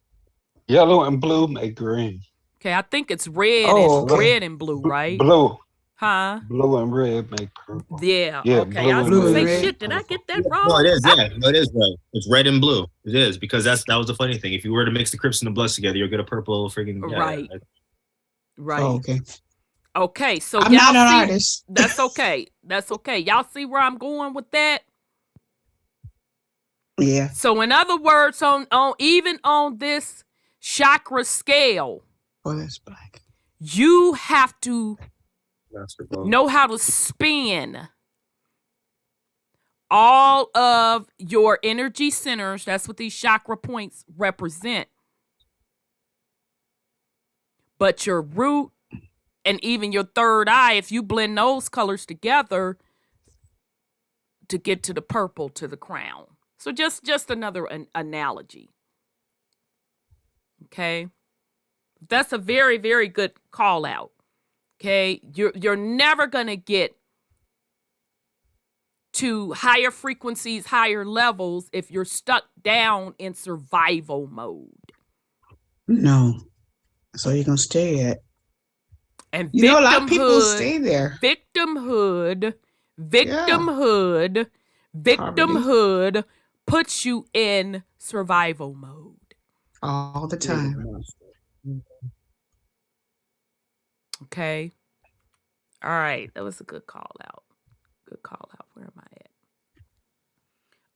Yellow and blue make green. Okay, I think it's red red and blue, right? Blue. Huh? Blue and red make purple. Yeah. Yeah, okay. I was gonna say, shit, did I get that wrong? No, it is. Yeah, no, it is right. It's red and blue. It is, because that was the funny thing. If you were to mix the Crips and the Bloods together, you'll get a purple friggin' right. Right. Oh, okay. Okay, so I'm not an artist. That's okay. That's okay. Y'all see where I'm going with that? Yeah. So in other words, on even on this chakra scale, Oh, that's black. you have to Master Ball. know how to spin all of your energy centers. That's what these chakra points represent. But your root and even your third eye, if you blend those colors together to get to the purple, to the crown. So just another analogy. Okay. That's a very, very good call out. Okay. You're never going to get to higher frequencies, higher levels if you're stuck down in survival mode. No. So you're going to stay at. And you know, a lot of people stay there. Victimhood puts you in survival mode. All the time. Okay. All right. That was a good call out. Good call out. Where am I at?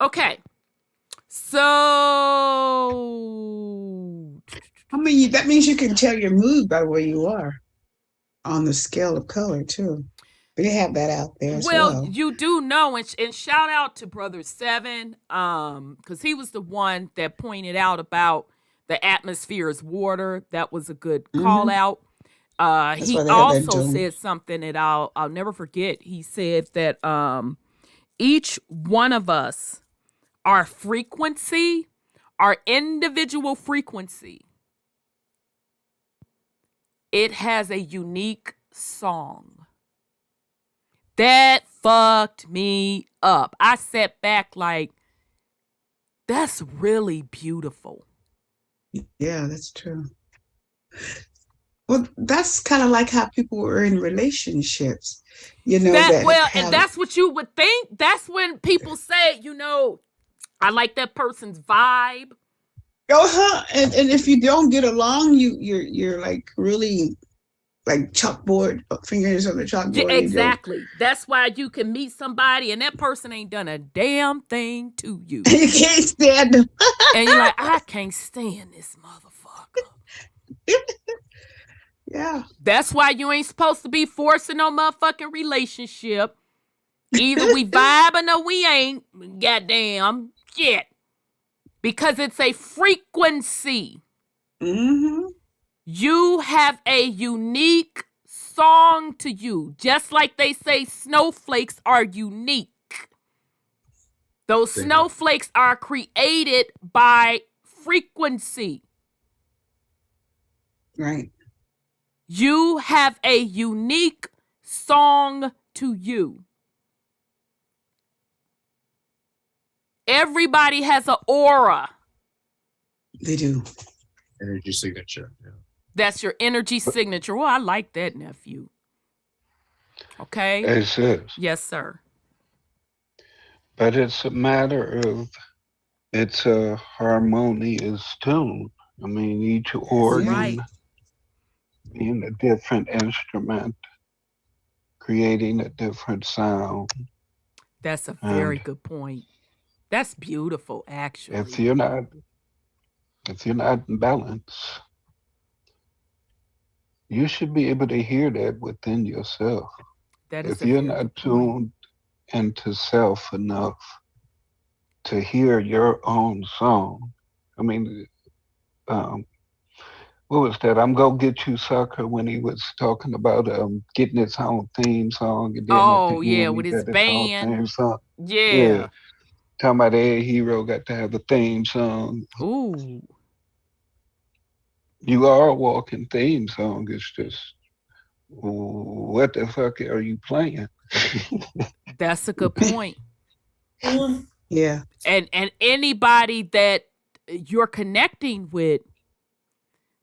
Okay. So I mean, that means you can tell your mood by where you are on the scale of color too. They have that out there as well. You do know, and shout out to Brother Seven, because he was the one that pointed out about the atmosphere is water. That was a good call out. He also said something that I'll never forget. He said that each one of us, our frequency, our individual frequency, it has a unique song. That fucked me up. I sat back like, that's really beautiful. Yeah, that's true. Well, that's kind of like how people were in relationships, you know. And that's what you would think. That's when people say, you know, I like that person's vibe. And if you don't get along, you're like really like chalkboard, fingers on the chalkboard. Yeah, exactly. That's why you can meet somebody and that person ain't done a damn thing to you. You can't stand them. And you're like, I can't stand this motherfucker. Yeah. That's why you ain't supposed to be forcing no motherfucking relationship. Either we vibing or we ain't. Goddamn shit. Because it's a frequency. Mm-hmm. You have a unique song to you. Just like they say snowflakes are unique. Those snowflakes are created by frequency. Right. You have a unique song to you. Everybody has an aura. They do. Energy signature. Yeah. That's your energy signature. Well, I like that, nephew. Okay. It is. Yes, sir. But it's a matter of, it's a harmonious tune. I mean, each organ being a different instrument, creating a different sound. That's a very good point. That's beautiful, actually. If you're not in balance, you should be able to hear that within yourself. That is if you're not tuned into self enough to hear your own song. I mean, what was that? I'm Gonna Get You Sucker, when he was talking about getting his own theme song. And then with his band. Theme song. Yeah. Talking about every hero got to have a theme song. Ooh. You are a walking theme song. It's just, what the fuck are you playing? That's a good point. Yeah. And anybody that you're connecting with,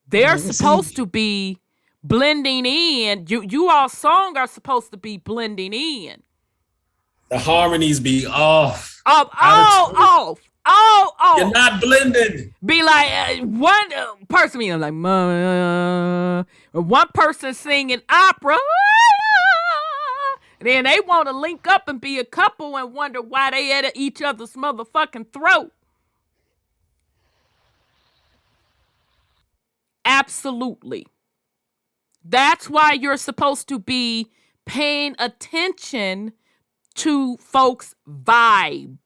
they're supposed to be blending in. You all song are supposed to be blending in. The harmonies be off. Off. You're not blended. Be like one person being like, one person singing opera. Then they want to link up and be a couple and wonder why they at each other's motherfucking throat. Absolutely. That's why you're supposed to be paying attention to folks' vibe.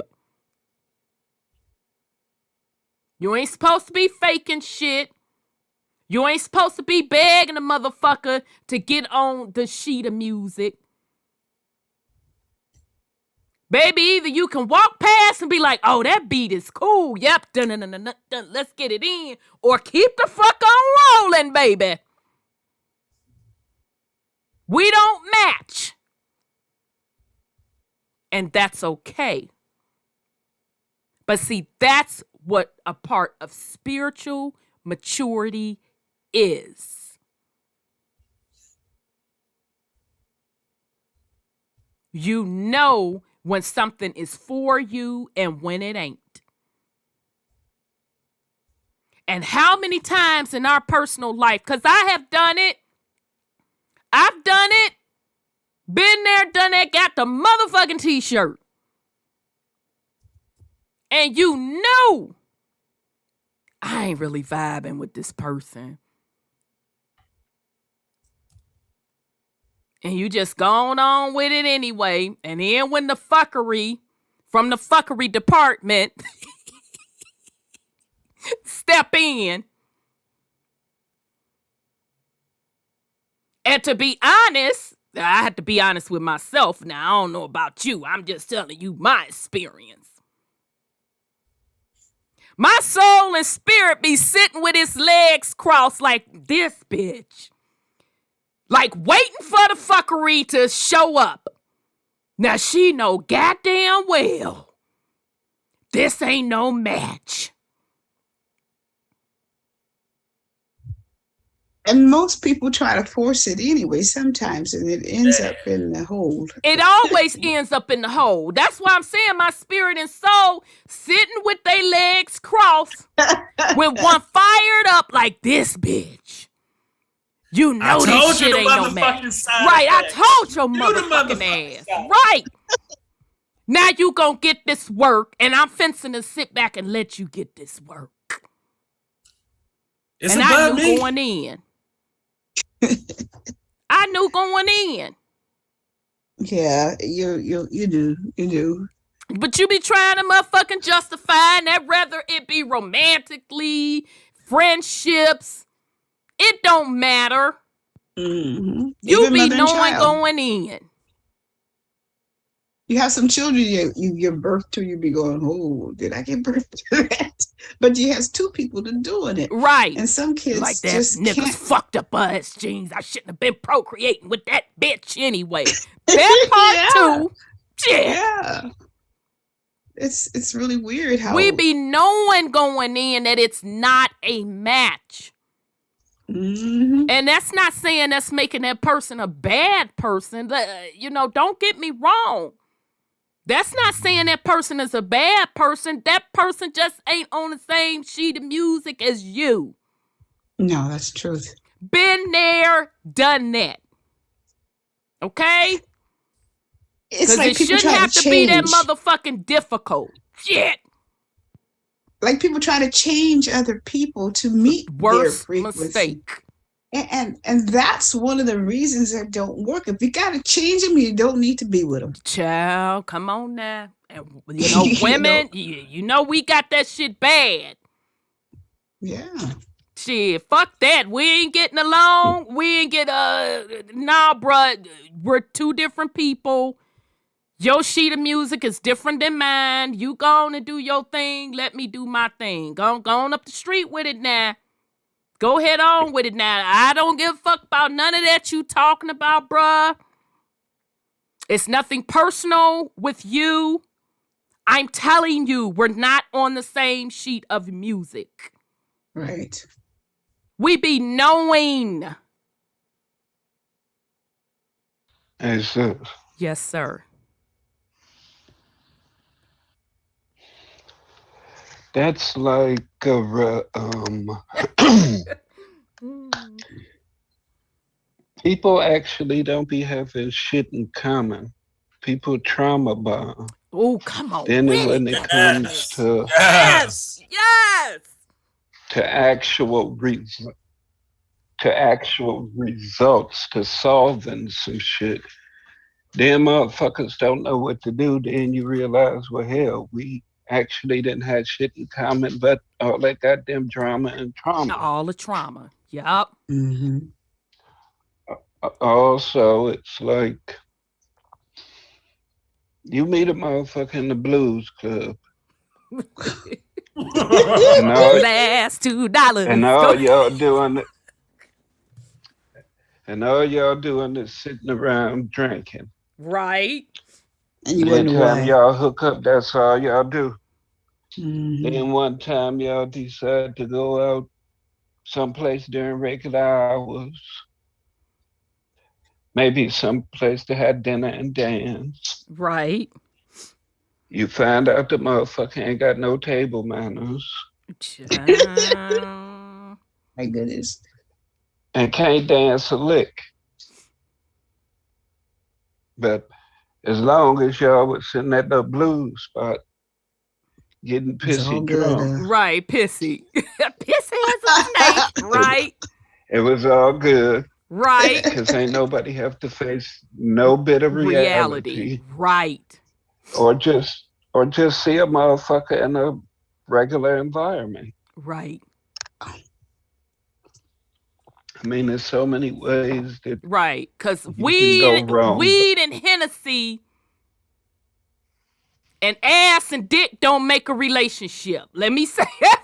You ain't supposed to be faking shit. You ain't supposed to be begging a motherfucker to get on the sheet of music. Baby, either you can walk past and be like, oh, that beat is cool. Yep, dun, dun, dun, dun, dun, let's get it in. Or keep the fuck on rolling, baby. We don't match. And that's okay. But see, that's what a part of spiritual maturity is. You know when something is for you and when it ain't. And how many times in our personal life, because I have done it, I've done it, been there, done that, got the motherfucking t-shirt. And you know I ain't really vibing with this person. And you just gone on with it anyway. And then when the fuckery from the fuckery department step in. And to be honest, I have to be honest with myself. Now, I don't know about you. I'm just telling you my experience. My soul and spirit be sitting with its legs crossed like this bitch. Like waiting for the fuckery to show up. Now she know goddamn well this ain't no match. And most people try to force it anyway sometimes, and it ends up in the hole. It always ends up in the hole. That's why I'm saying my spirit and soul sitting with their legs crossed with one fired up like this bitch. You know this shit ain't no match. Right, I told your motherfucking ass. Right. Now you gonna get this work, and I'm fencing to sit back and let you get this work. It's and about I knew me. going in. I knew going in. Yeah, you do. But you be trying to motherfucking justify, and that whether it be romantically, friendships, it don't matter. Mm-hmm. You Even be mother and knowing child. going in. You have some children you give birth to, you be going, oh, did I give birth to that? But you have two people to doing it. Right. And some kids Like that just niggas can't. fucked up us genes. I shouldn't have been procreating with that bitch anyway. That part too. Shit. Yeah. It's really weird how We be knowing going in that it's not a match. Mm-hmm. And that's not saying that's making that person a bad person. Don't get me wrong. That's not saying that person is a bad person. That person just ain't on the same sheet of music as you. No, that's truth. Been there, done that. Okay? It's Because like it people shouldn't try have to to be that change. motherfucking difficult. Shit. Like people try to change other people to meet Worst their frequency. mistake. And that's one of the reasons that don't work. If you got to change them, you don't need to be with them. Child, come on now. And, women, you know we got that shit bad. Yeah. Shit, fuck that. We ain't getting along. We ain't nah, bruh. We're two different people. Your sheet of music is different than mine. You go on and do your thing. Let me do my thing. Go on up the street with it now. Go head on with it now. I don't give a fuck about none of that you talking about, bruh. It's nothing personal with you. I'm telling you, we're not on the same sheet of music. Right. We be knowing. Yes, sir. That's like people actually don't be having shit in common. People trauma bond. Oh, come on. Then when it comes to Yes. to actual reason, to actual results, to solving some shit. Them motherfuckers don't know what to do. Then you realize, well, hell, we actually didn't have shit in common, but all that goddamn drama and trauma. All the trauma. Yup. Mm-hmm. Also, it's like you meet a motherfucker in the blues club. and all, Last $2. and all y'all doing it. And all y'all doing is sitting around drinking. Right. And you One wonder time why. y'all hook up, that's all y'all do. Mhm. Then one time y'all decide to go out someplace during regular hours. Maybe someplace to have dinner and dance. Right. You find out the motherfucker ain't got no table manners Child. My goodness. and can't dance a lick. But as long as y'all was sitting at the blues spot, getting It's all pissy good. drunk, Right. Pissy. Pissy as a snake. Right. it was all good. Right. Because ain't nobody have to face no bit of reality. Right. Or just see a motherfucker in a regular environment. Right. I mean, there's so many ways that Right. Because can weed, go wrong. weed and Hennessy and ass and dick don't make a relationship. Let me say that.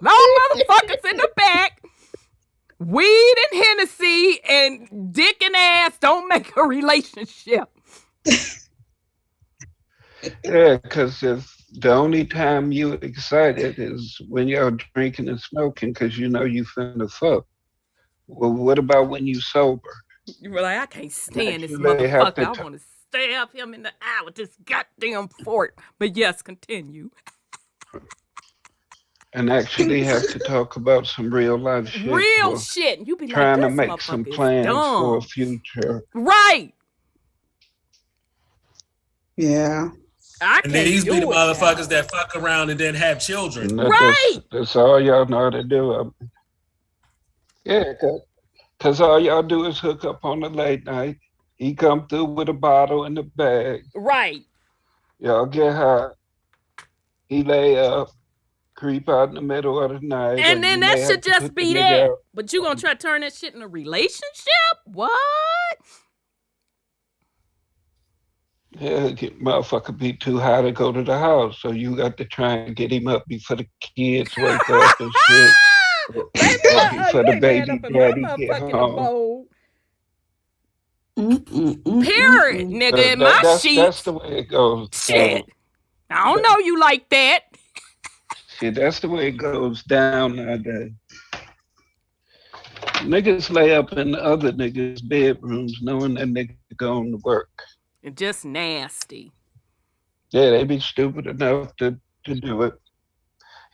No motherfuckers in the back. Weed and Hennessy and dick and ass don't make a relationship. Yeah, because if the only time you excited is when you're drinking and smoking because you know you finna fuck. Well, what about when you sober? You were like, I can't stand this Actually, have motherfucker. to I want to stab him in the eye with this goddamn fork. But yes, continue. And actually have to talk about some real life shit. Real or shit. And you be like, trying to this make some motherfucker is plans for a dumb. future. Right. Yeah. I And can't these do be the it, motherfuckers child. that fuck around and then have children. You know, Right. That's all y'all know how to do. Yeah, because all y'all do is hook up on the late night. He come through with a bottle in the bag. Right. Y'all get high. He lay up, creep out in the middle of the night. And or then you that may have should to just put the be nigga that. out. But you gonna try to turn that shit in a relationship? What? Yeah, motherfucker be too high to go to the house, so you got to try and get him up before the kids wake up and shit. Baby, Or before the you baby up in my daddy get motherfucking home. abode. Mm-mm-mm-mm-mm. Period, nigga, in my That's sheets. the way it goes. Shit. I don't know you like that. Shit, that's the way it goes down nowadays. Niggas lay up in other niggas' bedrooms knowing that nigga going to work. And just nasty. Yeah, they be stupid enough to do it.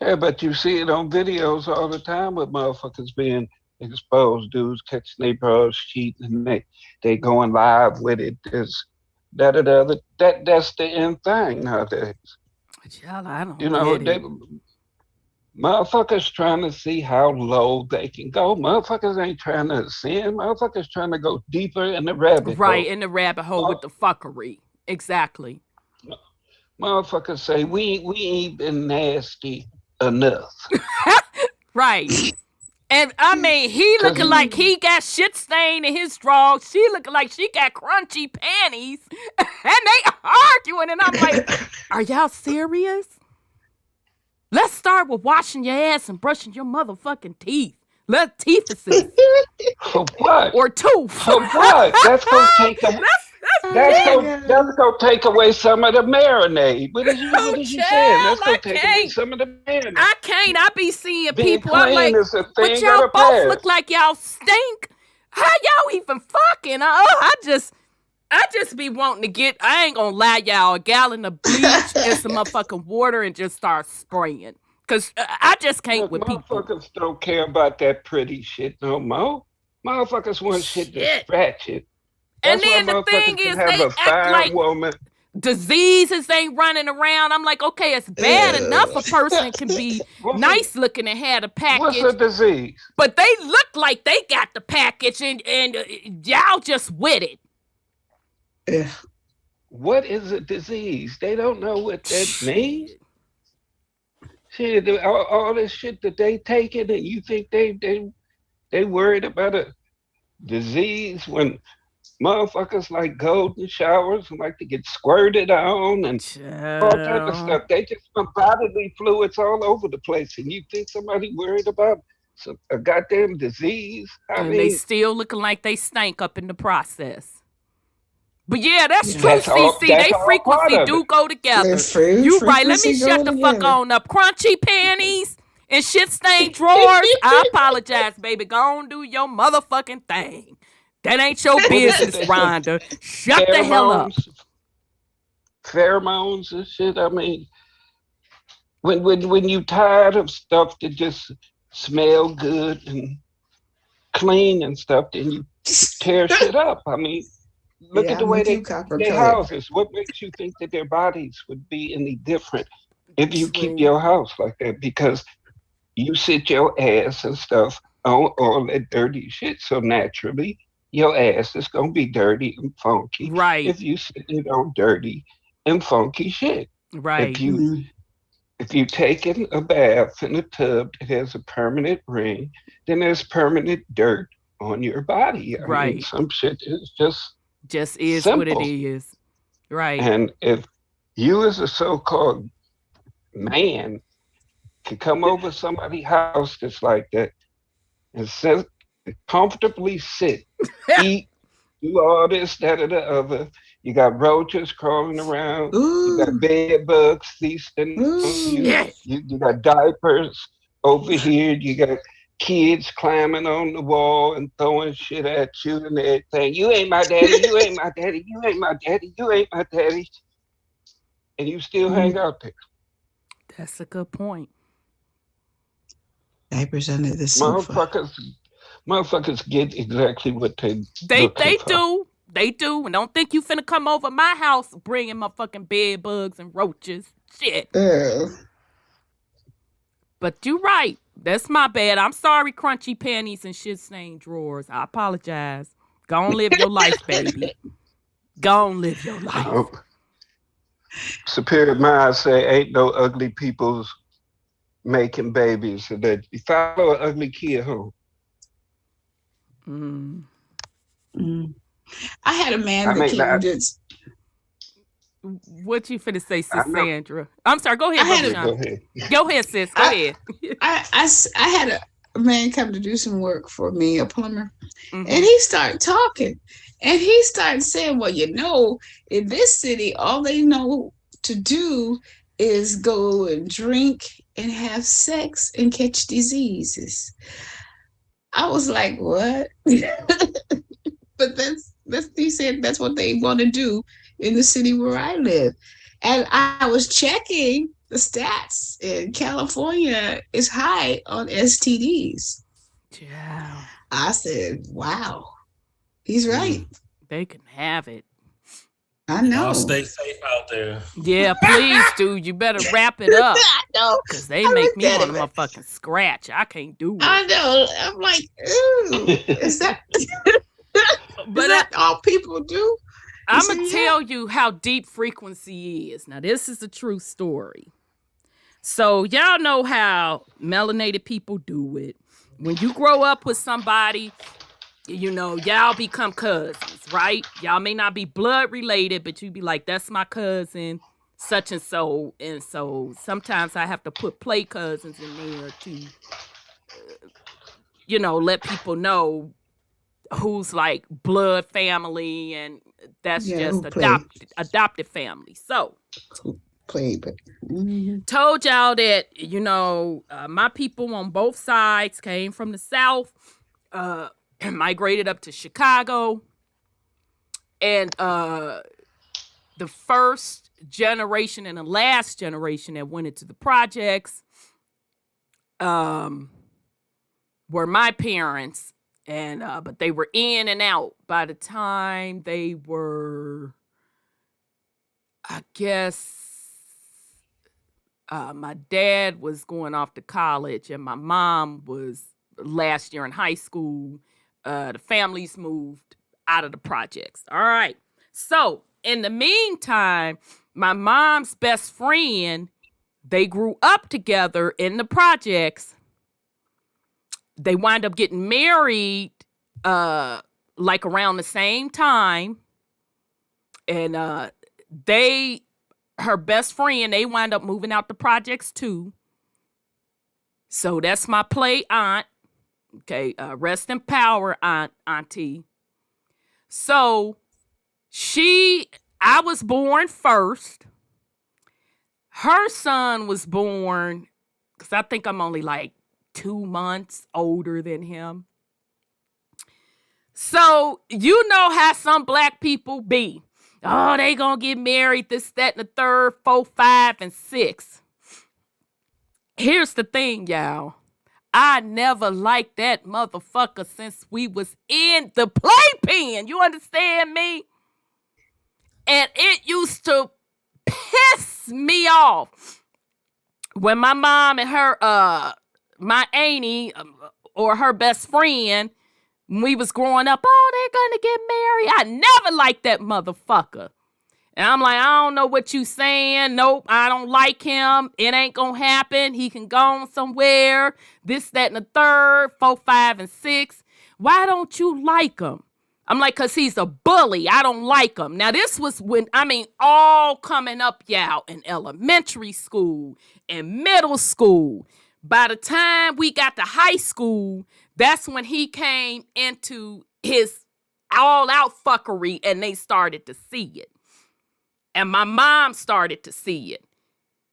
Yeah, but you see it on videos all the time with motherfuckers being exposed, dudes catching their bros cheating, and they going live with it. There's that or the other. That's the end thing nowadays. Child, I don't You know, get it. motherfuckers trying to see how low they can go. Motherfuckers ain't trying to ascend. Motherfuckers trying to go deeper in the rabbit Right, hole. in the rabbit hole with the fuckery. Exactly. Motherfuckers say we ain't been nasty enough. Right. And I mean, he looking like he got shit stain in his drawers. She looking like she got crunchy panties. And they arguing. And I'm like, are y'all serious? Let's start with washing your ass and brushing your motherfucking teeth. Let teeth assist. For what? Or tooth. For what? That's gonna take that's gonna take away some of the marinade. What is you saying? That's gonna take away some of the marinade. I can't. I be seeing Being people. I'm clean like, is a but thing y'all of the both past. look like y'all stink. How y'all even fucking? I just be wanting to get. I ain't gonna lie, y'all. A gallon of bleach and some motherfucking water and just start spraying. Cause I just can't with people. Motherfuckers don't care about that pretty shit no more. Motherfuckers want shit to scratch it. And That's then why the thing motherfuckers can is, have they a act fine like woman. Diseases ain't running around. I'm like, okay, it's bad enough a person can be nice looking and had a What's package, a disease? but they look like they got the package and y'all just with it. Yeah. What is a disease? They don't know what that means. Shit, all this shit that they taking, and you think they worried about a disease when motherfuckers like golden showers and like to get squirted on and all type of stuff. They just want bodily fluids all over the place, and you think somebody worried about a goddamn disease? And they still looking like they stank up in the process. But yeah, that's true, CC. They frequency do go together. You right. Let me shut the fuck on up. Crunchy panties and shit stained drawers. I apologize, baby. Go on, do your motherfucking thing. That ain't your business, Rhonda. Shut the hell up. Pheromones and shit. I mean, when you tired of stuff that just smell good and clean and stuff, then you tear shit up. I mean, look at the way they their houses. What makes you think that their bodies would be any different if you keep your house like that? Because you sit your ass and stuff on all that dirty shit. So naturally, your ass is gonna be dirty and funky. Right. If you sit it on dirty and funky shit. Right. If you taking a bath in a tub that has a permanent ring, then there's permanent dirt on your body. I mean, some shit is just is simple. What it is. Right. And if you as a so-called man can come over somebody's house that's like that and comfortably sit, eat, do all this, that, or the other. You got roaches crawling around. You got bed bugs feasting on you. You got diapers over here. You got kids climbing on the wall and throwing shit at you and everything. You ain't my daddy. You ain't my daddy. You ain't my daddy. You ain't my daddy. And you still hang out there. That's a good point. Diapers under the sofa. Motherfuckers get exactly what they do. They do. And don't think you finna come over my house bringing my fucking bed bugs and roaches. Shit. But you right. That's my bad. I'm sorry, crunchy panties and shit stained drawers. I apologize. Go on live your life, baby. Go on live your life. Superior minds say ain't no ugly people's making babies. So that you follow an ugly kid home. I had a man that came just. What you finna say, Sis Sandra? I'm sorry. Go ahead. Go ahead, sis. Go ahead. I had a man come to do some work for me, a plumber, and he started talking, and he started saying, "Well, you know, in this city, all they know to do is go and drink and have sex and catch diseases." I was like, "What?" But he said that's what they want to do in the city where I live. And I was checking the stats in California is high on STDs. Yeah. I said, wow, he's right. They can have it. I know. Y'all stay safe out there. Yeah, please, dude. You better wrap it up. I know. Because they make me want to motherfucking scratch. I can't do it. I know. I'm like, ooh, is that... But that all people do? I'm going to tell you how deep frequency is. Now, this is a true story. So, y'all know how melanated people do it. When you grow up with somebody, you know, y'all become cousins, right? Y'all may not be blood related, but you be like, that's my cousin, such and so. And so sometimes I have to put play cousins in there to, you know, let people know who's like blood family and that's just adopted family. So told y'all that, you know, my people on both sides came from the South, migrated up to Chicago, and the first generation and the last generation that went into the projects were my parents. And but they were in and out by the time they were I guess my dad was going off to college and my mom was last year in high school. The families moved out of the projects. All right. So in the meantime, my mom's best friend, they grew up together in the projects. They wind up getting married like around the same time. And her best friend, they wind up moving out the projects too. So that's my play aunt. Okay, rest in power, auntie. So I was born first. Her son was born, because I think I'm only like 2 months older than him. So you know how some black people be. Oh, they gonna get married, this, that, and the third, 4, 5, and 6. Here's the thing, y'all. I never liked that motherfucker since we was in the playpen. You understand me? And it used to piss me off when my mom and her, my auntie or her best friend, when we was growing up, oh, they're gonna get married. I never liked that motherfucker. And I'm like, I don't know what you saying. Nope, I don't like him. It ain't gonna happen. He can go on somewhere. This, that, and the third, 4, 5, and 6. Why don't you like him? I'm like, because he's a bully. I don't like him. Now, this was when, all coming up, y'all, in elementary school and middle school. By the time we got to high school, that's when he came into his all-out fuckery, and they started to see it. And my mom started to see it.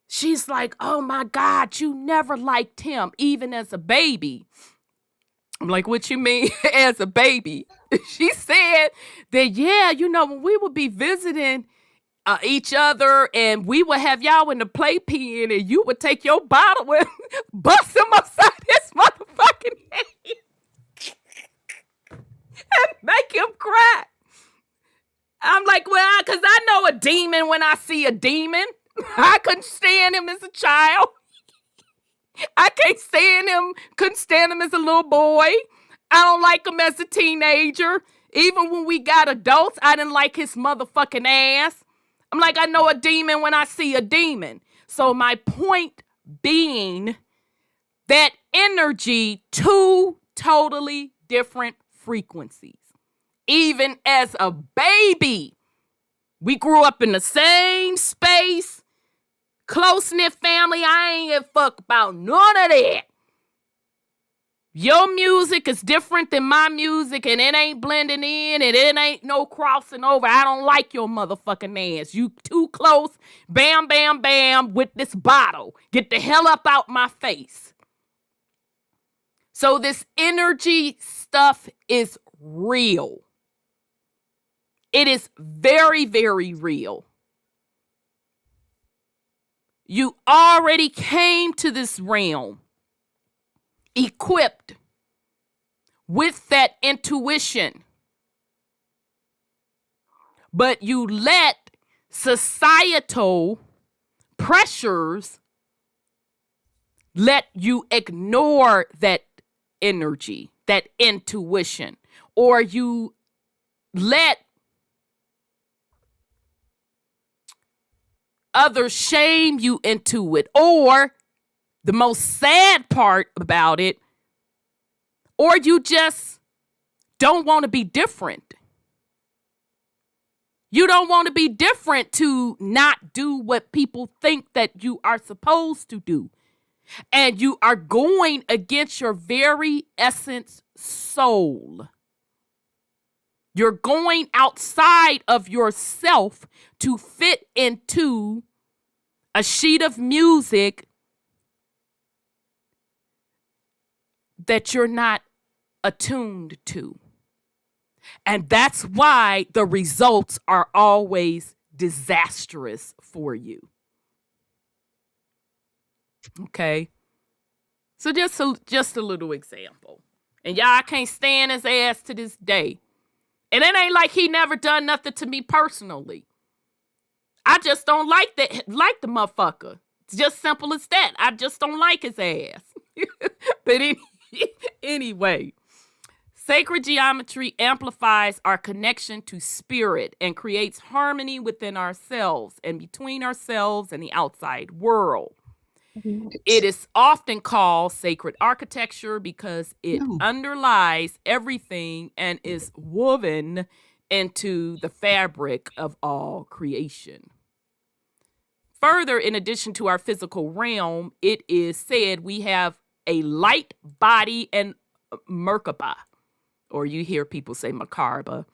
She's like, oh, my God, you never liked him, even as a baby. I'm like, what you mean as a baby? She said that, yeah, when we would be visiting each other and we would have y'all in the playpen and you would take your bottle and bust him upside his motherfucking head and make him cry. I'm like, well, because I know a demon when I see a demon. I couldn't stand him as a child. I couldn't stand him as a little boy. I don't like him as a teenager. Even when we got adults, I didn't like his motherfucking ass. I'm like, I know a demon when I see a demon. So my point being that energy, 2 totally different frequencies. Even as a baby, we grew up in the same space, close-knit family. I ain't give a fuck about none of that. Your music is different than my music, and it ain't blending in, and it ain't no crossing over. I don't like your motherfucking ass. You too close. Bam, bam, bam with this bottle. Get the hell up out my face. So this energy stuff is real. It is very, very real. You already came to this realm equipped with that intuition. But you let societal pressures let you ignore that energy, that intuition, or you let others shame you into it, or the most sad part about it, or you just don't want to be different. You don't want to be different to not do what people think that you are supposed to do. And you are going against your very essence soul. You're going outside of yourself to fit into a sheet of music that you're not attuned to. And that's why the results are always disastrous for you. Okay? So just a little example. And y'all, I can't stand his ass to this day. And it ain't like he never done nothing to me personally. I just don't like the motherfucker. It's just simple as that. I just don't like his ass. But anyway, sacred geometry amplifies our connection to spirit and creates harmony within ourselves and between ourselves and the outside world. It is often called sacred architecture because it underlies everything and is woven into the fabric of all creation. Further, in addition to our physical realm, it is said we have a light body and Merkaba, or you hear people say Makarba,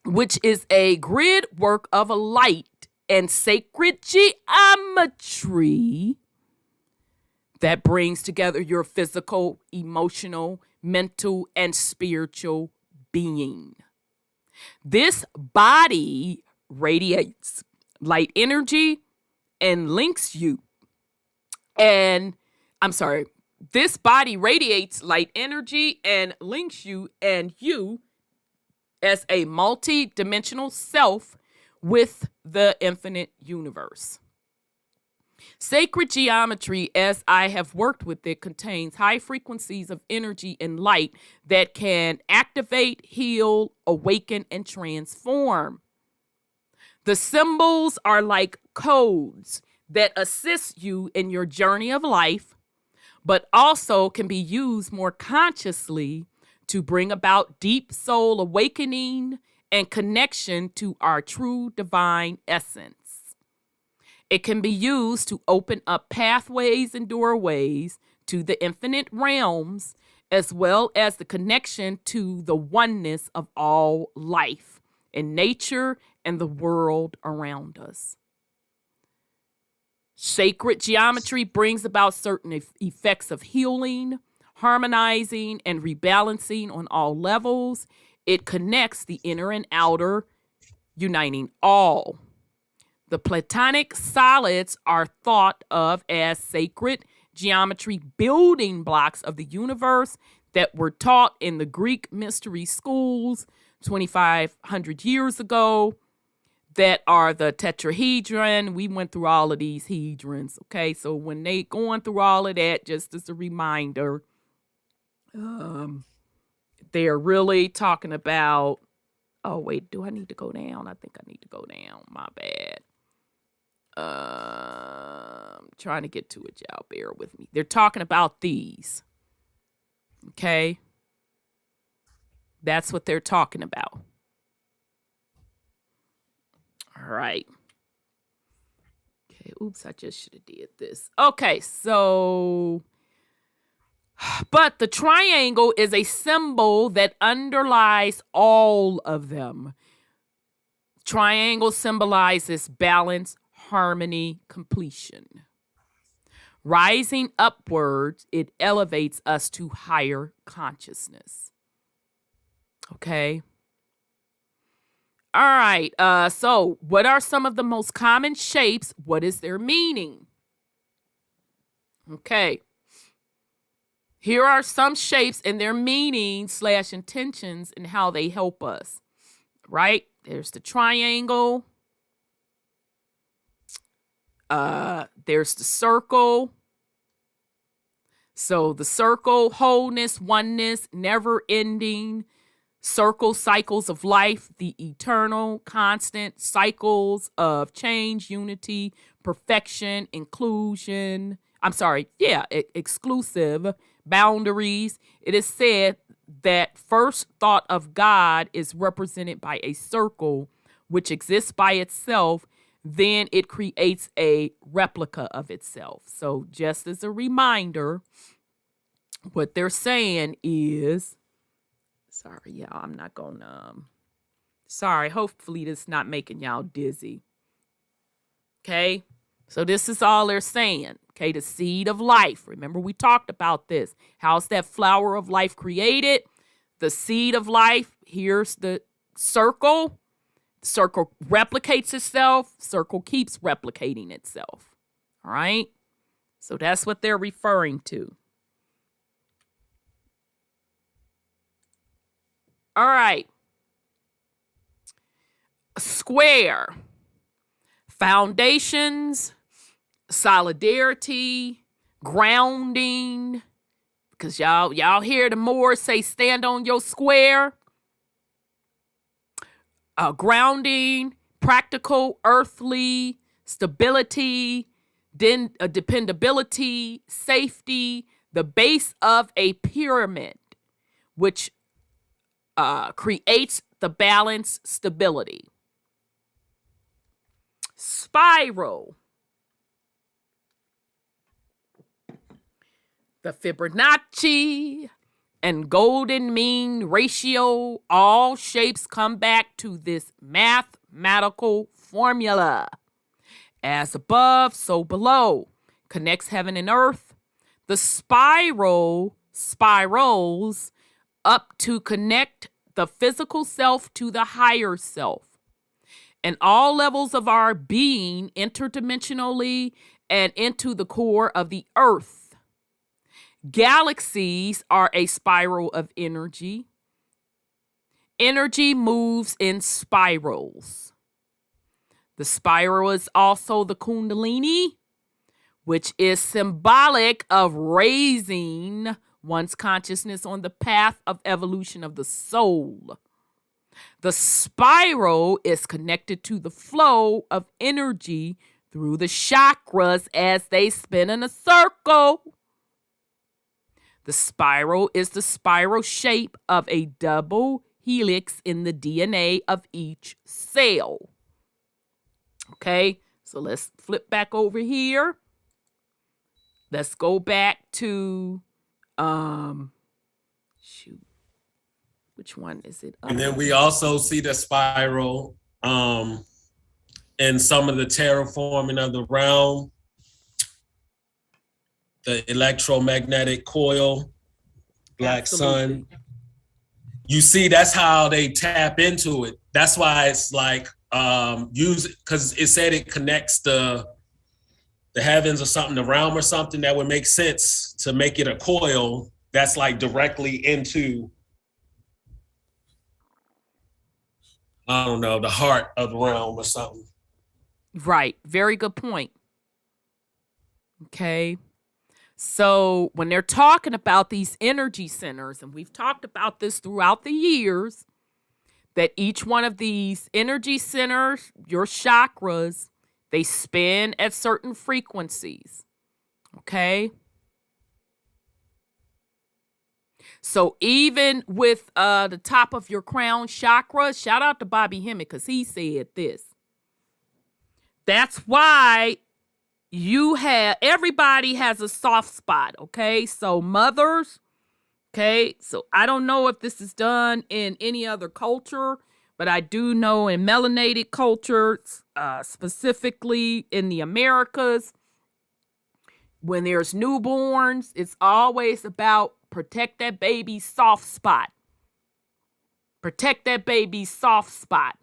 which is a grid work of a light and sacred geometry that brings together your physical, emotional, mental, and spiritual being. This body radiates light energy and links you. This body radiates light energy and links you and you as a multi-dimensional self with the infinite universe. Sacred geometry, as I have worked with it, contains high frequencies of energy and light that can activate, heal, awaken, and transform. The symbols are like codes that assist you in your journey of life, but also can be used more consciously to bring about deep soul awakening and connection to our true divine essence. It can be used to open up pathways and doorways to the infinite realms, as well as the connection to the oneness of all life in nature and the world around us. Sacred geometry brings about certain effects of healing, harmonizing, and rebalancing on all levels. It connects the inner and outer, uniting all. The Platonic solids are thought of as sacred geometry building blocks of the universe that were taught in the Greek mystery schools 2,500 years ago, that are the tetrahedron. We went through all of these hedrons, okay? So when they going through all of that, just as a reminder, they're really talking about, oh, wait, do I need to go down? I think I need to go down. My bad. Trying to get to it, y'all. Bear with me. They're talking about these. Okay? That's what they're talking about. All right. Okay, oops, I just should have did this. Okay, so, but the triangle is a symbol that underlies all of them. Triangle symbolizes balance, harmony, completion. Rising upwards, it elevates us to higher consciousness. Okay. All right. So what are some of the most common shapes? What is their meaning? Okay. Here are some shapes and their meaning / intentions and how they help us. Right? There's the triangle. There's the circle. So the circle, wholeness, oneness, never ending. Circle, cycles of life, the eternal, constant cycles of change, unity, perfection, inclusion. Exclusive, boundaries. It is said that first thought of God is represented by a circle, which exists by itself. Then it creates a replica of itself. So just as a reminder, what they're saying is, sorry, y'all, I'm not gonna, hopefully this is not making y'all dizzy. Okay, so this is all they're saying. Okay, the seed of life. Remember, we talked about this. How's that flower of life created? The seed of life, here's the circle. Circle replicates itself. Circle keeps replicating itself. All right, so that's what they're referring to. All right. Square. Foundations, solidarity, grounding, because y'all hear the Moors say stand on your square. Grounding, practical, earthly, stability, dependability, safety, the base of a pyramid, which creates the balance, stability. Spiral. The Fibonacci and golden mean ratio, all shapes come back to this mathematical formula. As above, so below. Connects heaven and earth. The spiral spirals up to connect the physical self to the higher self. And all levels of our being interdimensionally and into the core of the earth. Galaxies are a spiral of energy. Energy moves in spirals. The spiral is also the Kundalini, which is symbolic of raising one's consciousness on the path of evolution of the soul. The spiral is connected to the flow of energy through the chakras as they spin in a circle. The spiral is the spiral shape of a double helix in the DNA of each cell. Okay, so let's flip back over here. Let's go back to, which one is it? And then we also see the spiral in some of the terraforming of the realm. The electromagnetic coil, black Absolutely. sun. You see, that's how they tap into it. That's why it's like because it said it connects the heavens or something, the realm or something. That would make sense to make it a coil that's like directly into, I don't know, the heart of the realm or something. Right. Very good point. Okay. So when they're talking about these energy centers, and we've talked about this throughout the years, that each one of these energy centers, your chakras, they spin at certain frequencies. Okay. So even with the top of your crown chakra, shout out to Bobby Hemmett because he said this. That's why everybody has a soft spot, okay? So mothers, okay? So I don't know if this is done in any other culture, but I do know in melanated cultures, specifically in the Americas, when there's newborns, it's always about protect that baby's soft spot. Protect that baby's soft spot.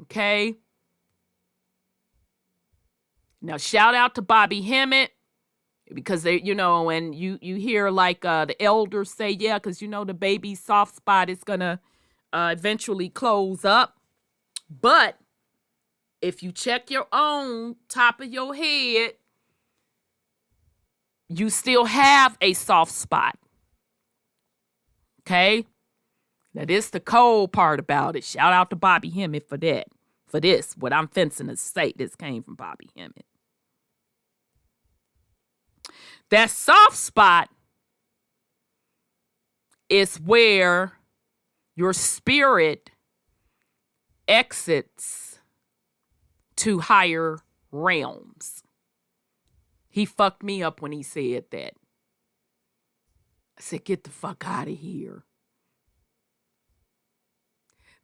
Okay? Now, shout out to Bobby Hemmett, because they, and you hear like the elders say, yeah, because the baby's soft spot is gonna eventually close up. But if you check your own top of your head, you still have a soft spot. Okay? Now, this the cold part about it. Shout out to Bobby Hemmett for that. For this, what I'm fencing to say, this came from Bobby Hemmett. That soft spot is where your spirit exits to higher realms. He fucked me up when he said that. I said, get the fuck out of here.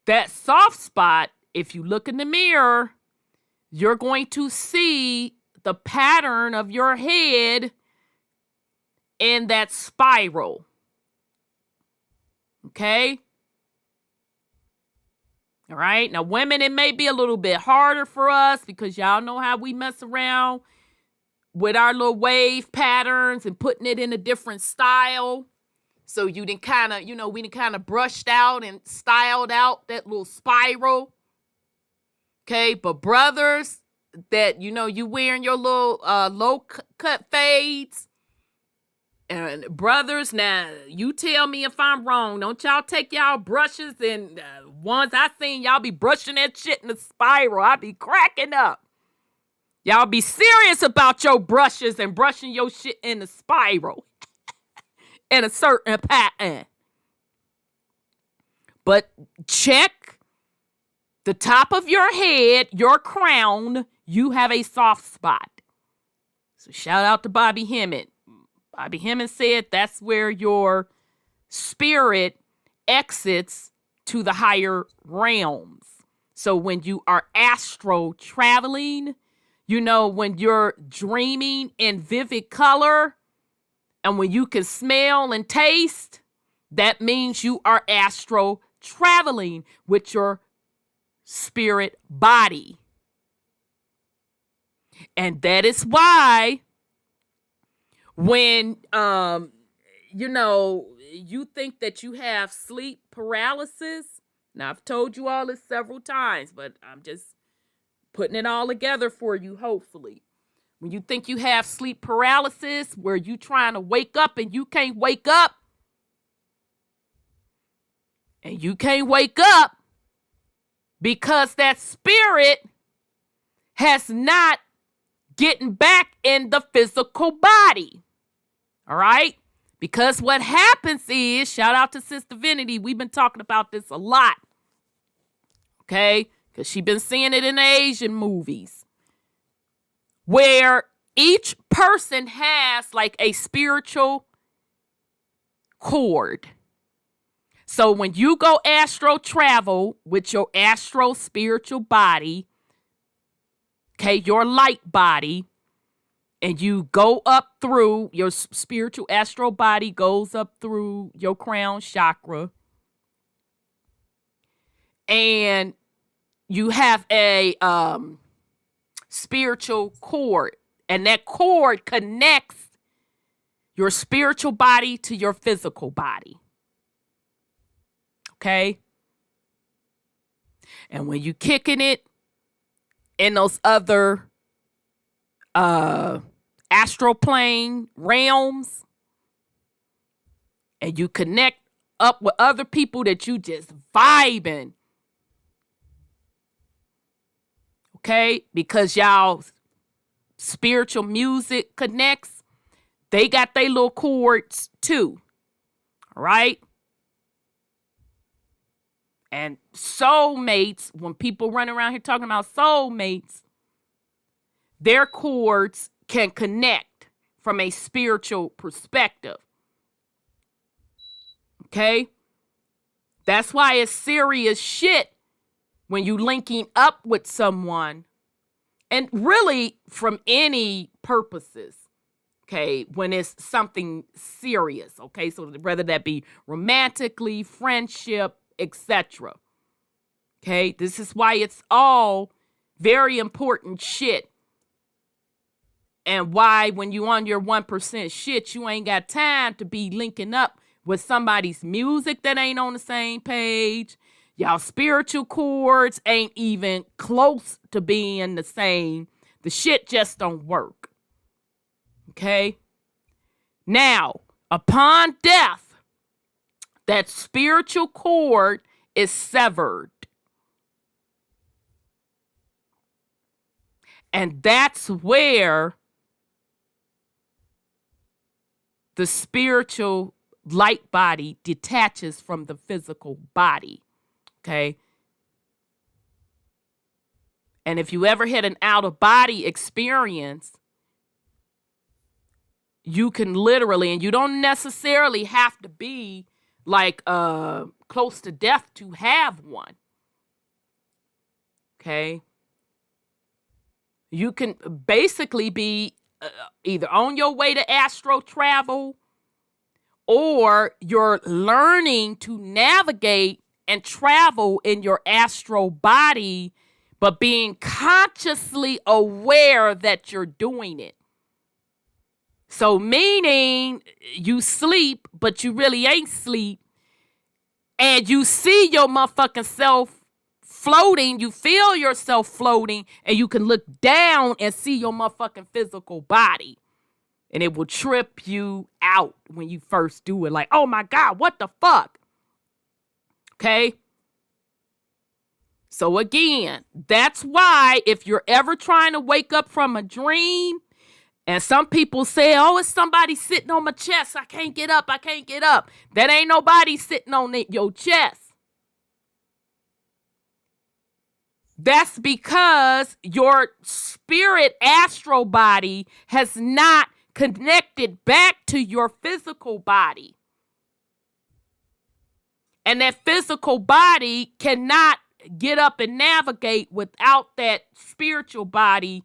That soft spot, if you look in the mirror, you're going to see the pattern of your head in that spiral. Okay? All right? Now, women, it may be a little bit harder for us because y'all know how we mess around with our little wave patterns and putting it in a different style. So you didn't kind of, we done kind of brushed out and styled out that little spiral. Okay, but brothers that, you wearing your little low cut fades, and brothers, now you tell me if I'm wrong. Don't y'all take y'all brushes and ones I seen y'all be brushing that shit in a spiral. I be cracking up. Y'all be serious about your brushes and brushing your shit in a spiral in a certain pattern. But check the top of your head, your crown, you have a soft spot. So shout out to Bobby Hemmett. Bobby Hemmett said that's where your spirit exits to the higher realms. So when you are astral traveling, when you're dreaming in vivid color and when you can smell and taste, that means you are astral traveling with your spirit body. And that is why when you think that you have sleep paralysis. Now I've told you all this several times, but I'm just putting it all together for you, hopefully. When you think you have sleep paralysis, where you trying to wake up and you can't wake up, and you can't wake up because that spirit has not getting back in the physical body. All right? Because what happens is, shout out to Sister Divinity, we've been talking about this a lot. Okay? Because she's been seeing it in the Asian movies. Where each person has like a spiritual cord. So when you go astral travel with your astral spiritual body, okay, your light body, and you go up through your spiritual astral body, goes up through your crown chakra, and you have a spiritual cord, and that cord connects your spiritual body to your physical body. Okay? And when you kicking it in those other astral plane realms, and you connect up with other people that you just vibing, okay, because y'all spiritual music connects, they got their little chords too. All right? And soulmates, when people run around here talking about soulmates, their chords can connect from a spiritual perspective. Okay? That's why it's serious shit when you linking up with someone, and really from any purposes. Okay, when it's something serious. Okay, so whether that be romantically, friendship, etc. Okay, this is why it's all very important shit. And why when you on your 1% shit, you ain't got time to be linking up with somebody's music that ain't on the same page. Y'all spiritual chords ain't even close to being the same. The shit just don't work. Okay? Now, upon death, that spiritual cord is severed. And that's where the spiritual light body detaches from the physical body. Okay? And if you ever had an out-of-body experience, you can literally, and you don't necessarily have to be like close to death to have one. Okay? You can basically be either on your way to astral travel, or you're learning to navigate and travel in your astral body, but being consciously aware that you're doing it. So meaning you sleep, but you really ain't sleep, and you see your motherfucking self floating, you feel yourself floating, and you can look down and see your motherfucking physical body. And it will trip you out when you first do it. Like, oh my God, what the fuck? Okay? So again, that's why if you're ever trying to wake up from a dream, and some people say, oh, it's somebody sitting on my chest. I can't get up. I can't get up. That ain't nobody sitting on your chest. That's because your spirit astral body has not connected back to your physical body. And that physical body cannot get up and navigate without that spiritual body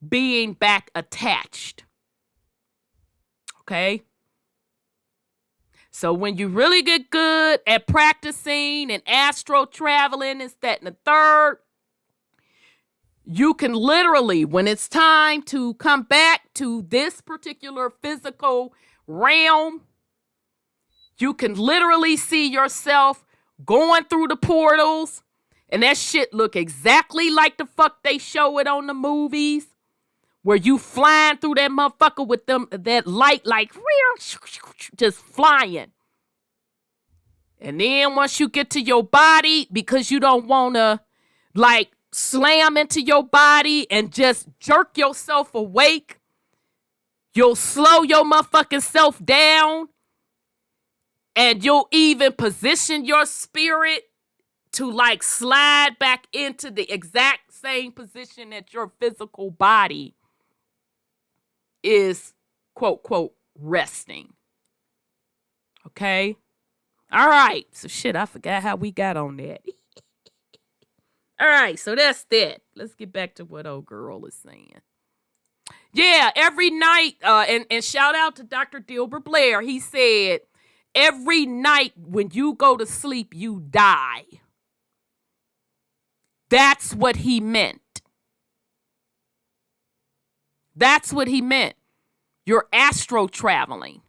being back attached. Okay? So when you really get good at practicing and astral traveling, and that and the third, you can literally, when it's time to come back to this particular physical realm, you can literally see yourself going through the portals, and that shit look exactly like the fuck they show it on the movies, where you flying through that motherfucker with them, that light like just flying. And then once you get to your body, because you don't want to like slam into your body and just jerk yourself awake, you'll slow your motherfucking self down, and you'll even position your spirit to like slide back into the exact same position that your physical body is, quote, quote, resting. Okay? All right. So shit, I forgot how we got on that. All right, so that's that. Let's get back to what old girl is saying. Yeah, every night, and shout out to Dr. Dilbert Blair. He said, every night when you go to sleep, you die. That's what he meant. That's what he meant. You're astro traveling.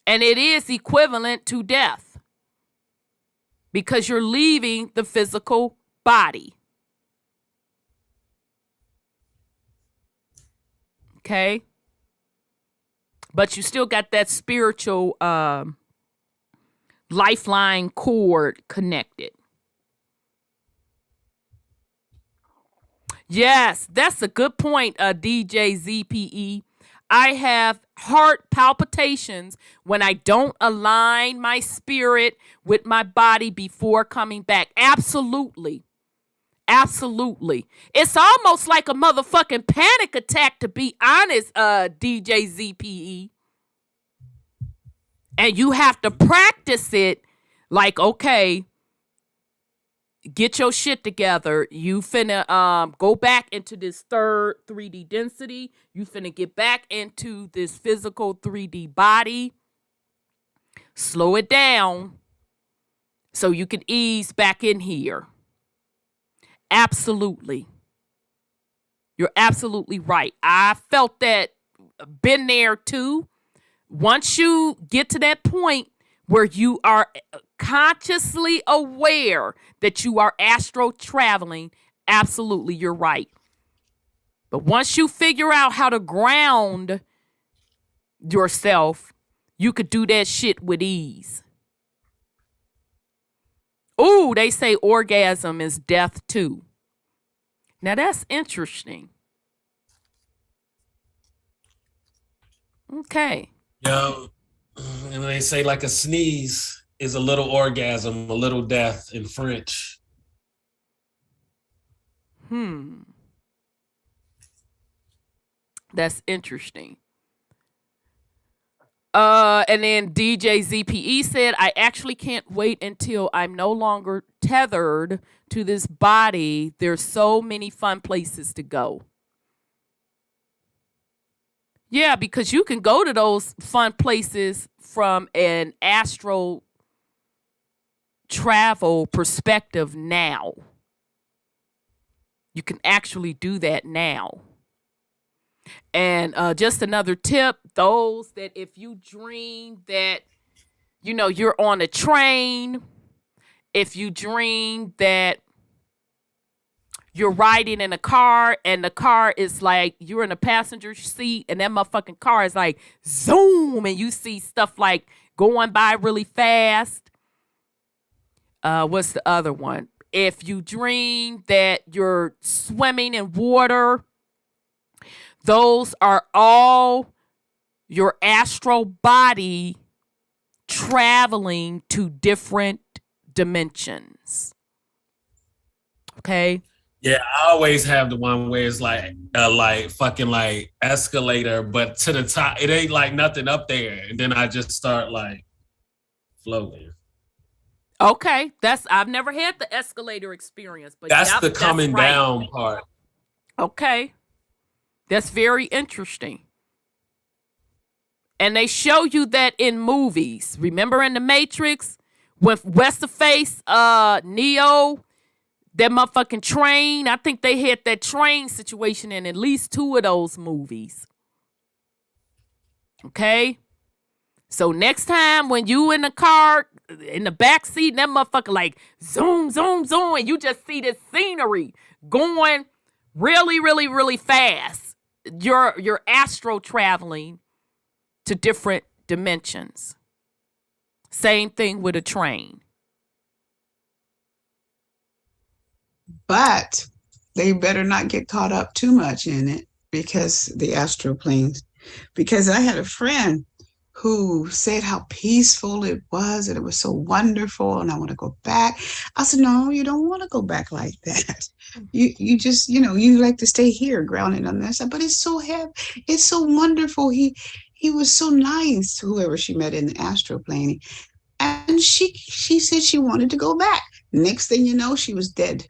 And it is equivalent to death, because you're leaving the physical body. Okay? But you still got that spiritual lifeline cord connected. Yes, that's a good point, DJ ZPE. I have heart palpitations when I don't align my spirit with my body before coming back. Absolutely. Absolutely. It's almost like a motherfucking panic attack, to be honest, DJ ZPE. And you have to practice it like, okay, get your shit together. You finna go back into this third 3D density. You finna get back into this physical 3D body. Slow it down so you can ease back in here. Absolutely. You're absolutely right. I felt that, been there too. Once you get to that point where you are consciously aware that you are astro traveling, absolutely, you're right. But once you figure out how to ground yourself, you could do that shit with ease. Ooh, they say orgasm is death too. Now that's interesting. Okay. Yeah, and they say like a sneeze is a little orgasm, a little death in French. That's interesting. And then DJ ZPE said, I actually can't wait until I'm no longer tethered to this body. There's so many fun places to go. Yeah, because you can go to those fun places from an astral travel perspective now. You can actually do that now. And just another tip, those that if you dream that you know, you're on a train, if you dream that you're riding in a car and the car is like, you're in a passenger seat and that motherfucking car is like zoom and you see stuff like going by really fast. What's the other one? If you dream that you're swimming in water, those are all your astral body traveling to different dimensions. Okay? Yeah, I always have the one where it's like fucking like escalator, but to the top, it ain't like nothing up there. And then I just start like floating. Okay. I've never had the escalator experience, but that's yep, the coming that's right. down part. Okay. That's very interesting. And they show you that in movies. Remember in The Matrix? When What's-the-Face, Neo, that motherfucking train, I think they had that train situation in at least 2 of those movies. Okay? So next time when you in the car, in the back seat, that motherfucker like zoom, zoom, zoom, and you just see this scenery going really, really, really fast. You're astral traveling to different dimensions. Same thing with a train. But they better not get caught up too much in it, because the astral planes. Because I had a friend who said how peaceful it was and it was so wonderful and I want to go back. I said, no, you don't want to go back like that. You just, you like to stay here grounded on this. But it's so heavy. It's so wonderful. He was so nice, whoever she met in the astral plane. And she said she wanted to go back. Next thing you know, she was dead.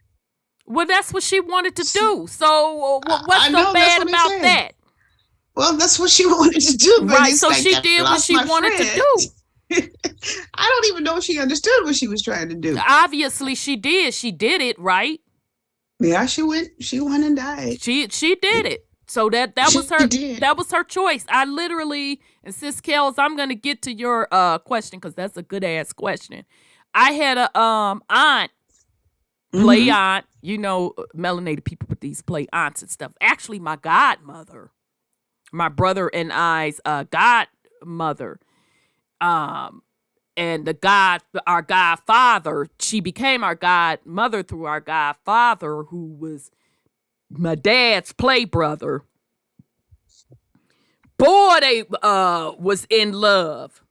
Well, that's what she wanted to do. So what's so bad about that? Well, that's what she wanted to do. But right, so like, she did what she wanted to do. I don't even know if she understood what she was trying to do. Obviously, she did. She did it, right? Yeah, she went and died. She did it. So that was her. That was her choice. I literally, and Sis Kels, I'm gonna get to your question because that's a good ass question. I had a aunt, play aunt. You know, melanated people with these play aunts and stuff. Actually, my godmother. My brother and I's godmother, and our godfather. She became our godmother through our godfather, who was my dad's play brother. Boy, they was in love.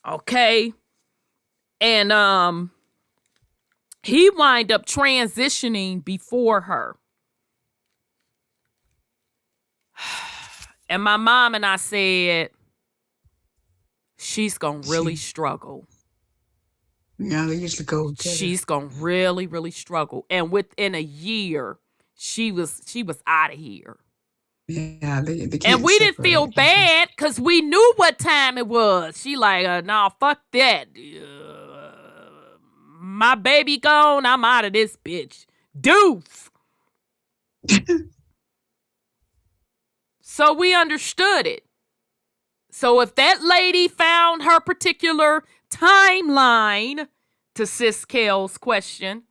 Okay, and he wind up transitioning before her. And my mom and I said, she's going to really struggle. Yeah, they usually go together. She's going to really, really struggle. And within a year, she was out of here. Yeah, they can't. And we didn't feel bad because we knew what time it was. She like, nah, fuck that. My baby gone, I'm out of this bitch. Deuce. So we understood it. So if that lady found her particular timeline, to Sis Kel's question,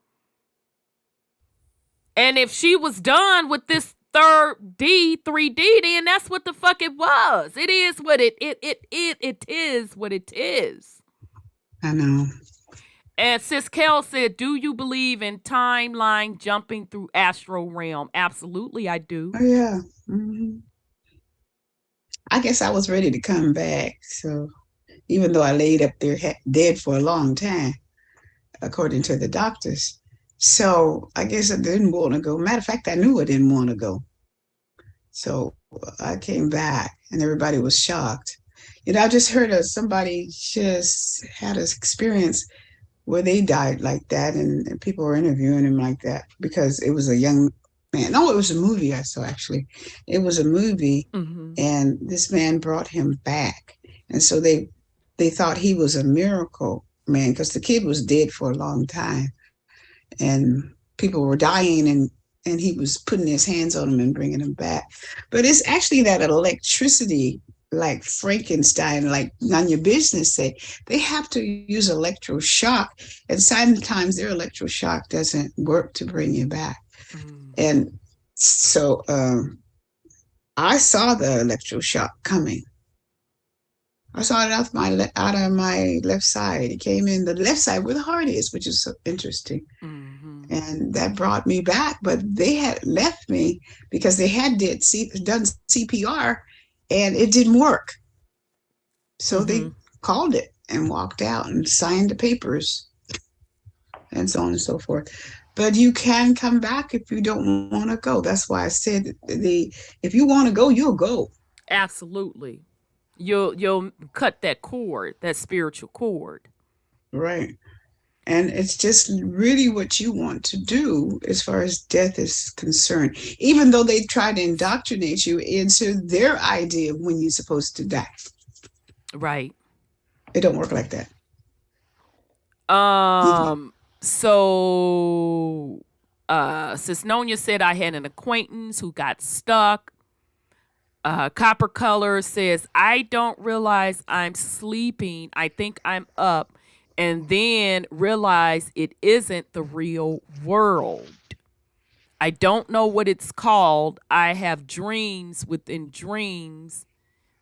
and if she was done with this 3D, then that's what the fuck it was. It is what it is what it is. I know. And Sis Kel said, do you believe in timeline jumping through astral realm? Absolutely, I do. Oh, yeah. Mm-hmm. I guess I was ready to come back. So even though I laid up there dead for a long time, according to the doctors. So I guess I didn't want to go. Matter of fact, I knew I didn't want to go. So I came back and everybody was shocked. I just heard somebody just had an experience where they died like that, and people were interviewing him like that because it was a young man. No, it was a movie I saw, actually. It was a movie, and this man brought him back. And so they thought he was a miracle man because the kid was dead for a long time. And people were dying, and he was putting his hands on them and bringing them back. But it's actually that electricity like Frankenstein, like on your business say, they have to use electroshock, and sometimes their electroshock doesn't work to bring you back. And so I saw the electroshock coming. I saw it out of my left side. It came in the left side where the heart is, which is so interesting. And that brought me back. But they had left me because they had done CPR, and it didn't work. So they called it and walked out and signed the papers and so on and so forth. But you can come back if you don't want to go. That's why I said if you want to go, you'll go. Absolutely. You'll cut that cord, that spiritual cord. Right. And it's just really what you want to do as far as death is concerned, even though they try to indoctrinate you into their idea of when you're supposed to die. Right. It don't work like that. So Sis Nonia said I had an acquaintance who got stuck. Copper Color says, I don't realize I'm sleeping. I think I'm up, and then realize it isn't the real world. I don't know what it's called. I have dreams within dreams.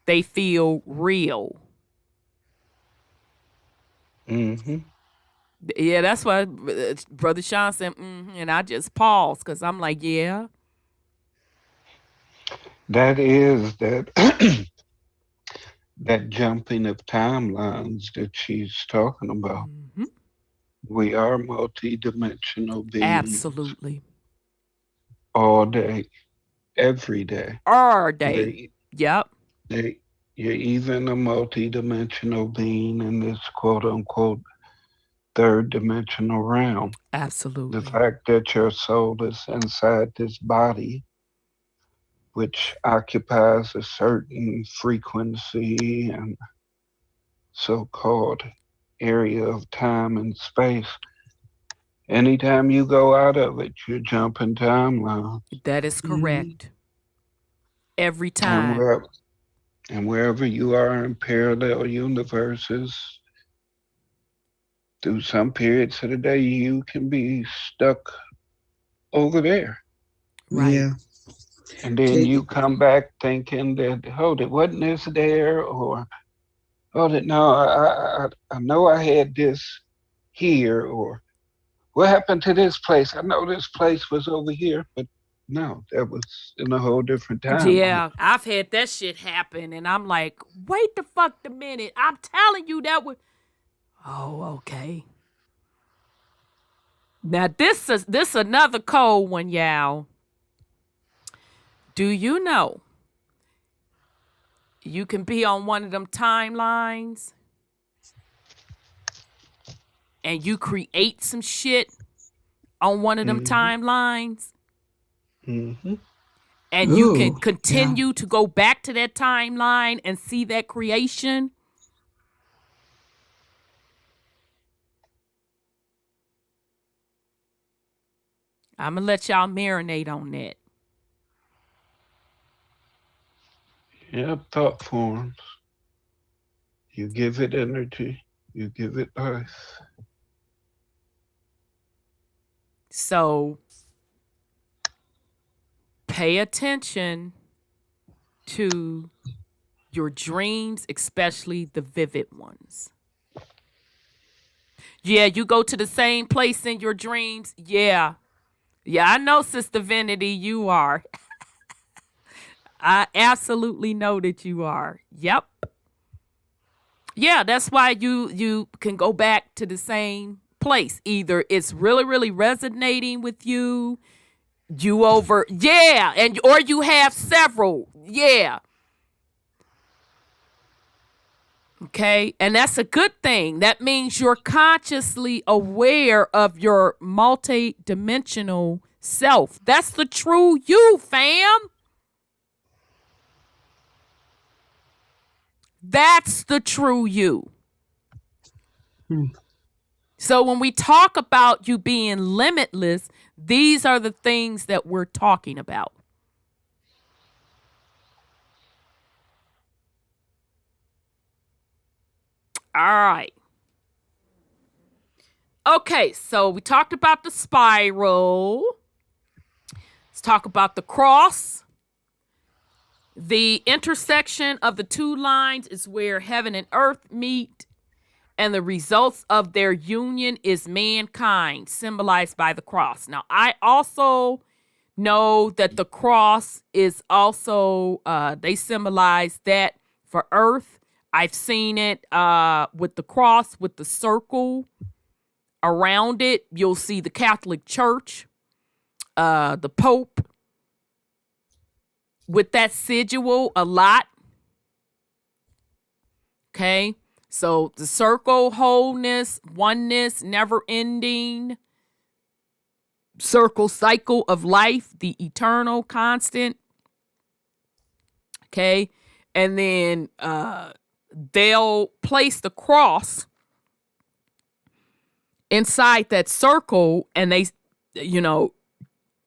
They feel real. Yeah, that's why Brother Sean said, and I just paused because I'm like, yeah. That is that that jumping of timelines that she's talking about. We are multi-dimensional beings. Absolutely. All day, every day. All day. Yep. You're even a multi-dimensional being in this quote-unquote third dimensional realm. Absolutely. The fact that your soul is inside this body, which occupies a certain frequency and so-called area of time and space. Anytime you go out of it, you're jumping timelines. That is correct. Every time. And wherever you are in parallel universes, through some periods of the day, you can be stuck over there. Right. Yeah. And then you come back thinking that, it wasn't this there, or, no, I know I had this here, or what happened to this place? I know this place was over here, but no, that was in a whole different time. Yeah, I've had that shit happen, and I'm like, wait the fuck a minute. I'm telling you that was... Oh, okay. Now, this is another cold one, y'all. Do you know you can be on one of them timelines and you create some shit on one of them timelines? And you can continue to go back to that timeline and see that creation? I'm going to let y'all marinate on that. Yep, thought forms. You give it energy, you give it life. So pay attention to your dreams, especially the vivid ones. Yeah, you go to the same place in your dreams. Yeah, I know, Sister Vanity, you are. I absolutely know that you are. Yep. Yeah, that's why you can go back to the same place. Either it's really, really resonating with you, or you have several. Yeah. Okay, and that's a good thing. That means you're consciously aware of your multi-dimensional self. That's the true you, fam. That's the true you. So when we talk about you being limitless, these are the things that we're talking about. All right. Okay, so we talked about the spiral. Let's talk about the cross. The intersection of the two lines is where heaven and earth meet, and the results of their union is mankind, symbolized by the cross. Now, I also know that the cross is also, they symbolize that for earth. I've seen it with the cross, with the circle around it. You'll see the Catholic Church, the Pope, with that sigil a lot. Okay, so the circle, wholeness, oneness, never ending, circle, cycle of life, the eternal constant. Okay, and then they'll place the cross inside that circle, and they,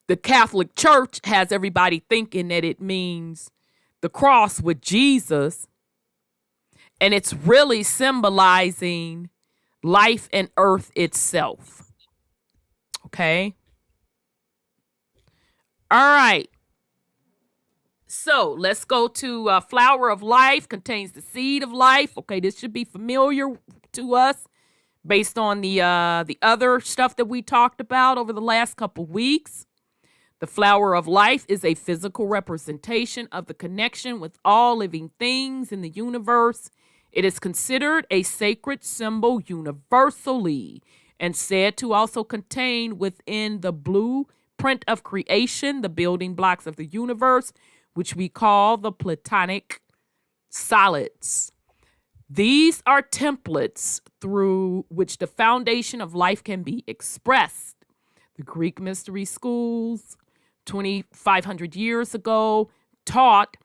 the Catholic Church has everybody thinking that it means the cross with Jesus, and it's really symbolizing life and earth itself. Okay? All right. So let's go to flower of life, contains the seed of life. Okay, this should be familiar to us based on the other stuff that we talked about over the last couple weeks. The flower of life is a physical representation of the connection with all living things in the universe. It is considered a sacred symbol universally and said to also contain within the blueprint of creation the building blocks of the universe, which we call the Platonic solids. These are templates through which the foundation of life can be expressed. The Greek mystery schools 2,500 years ago taught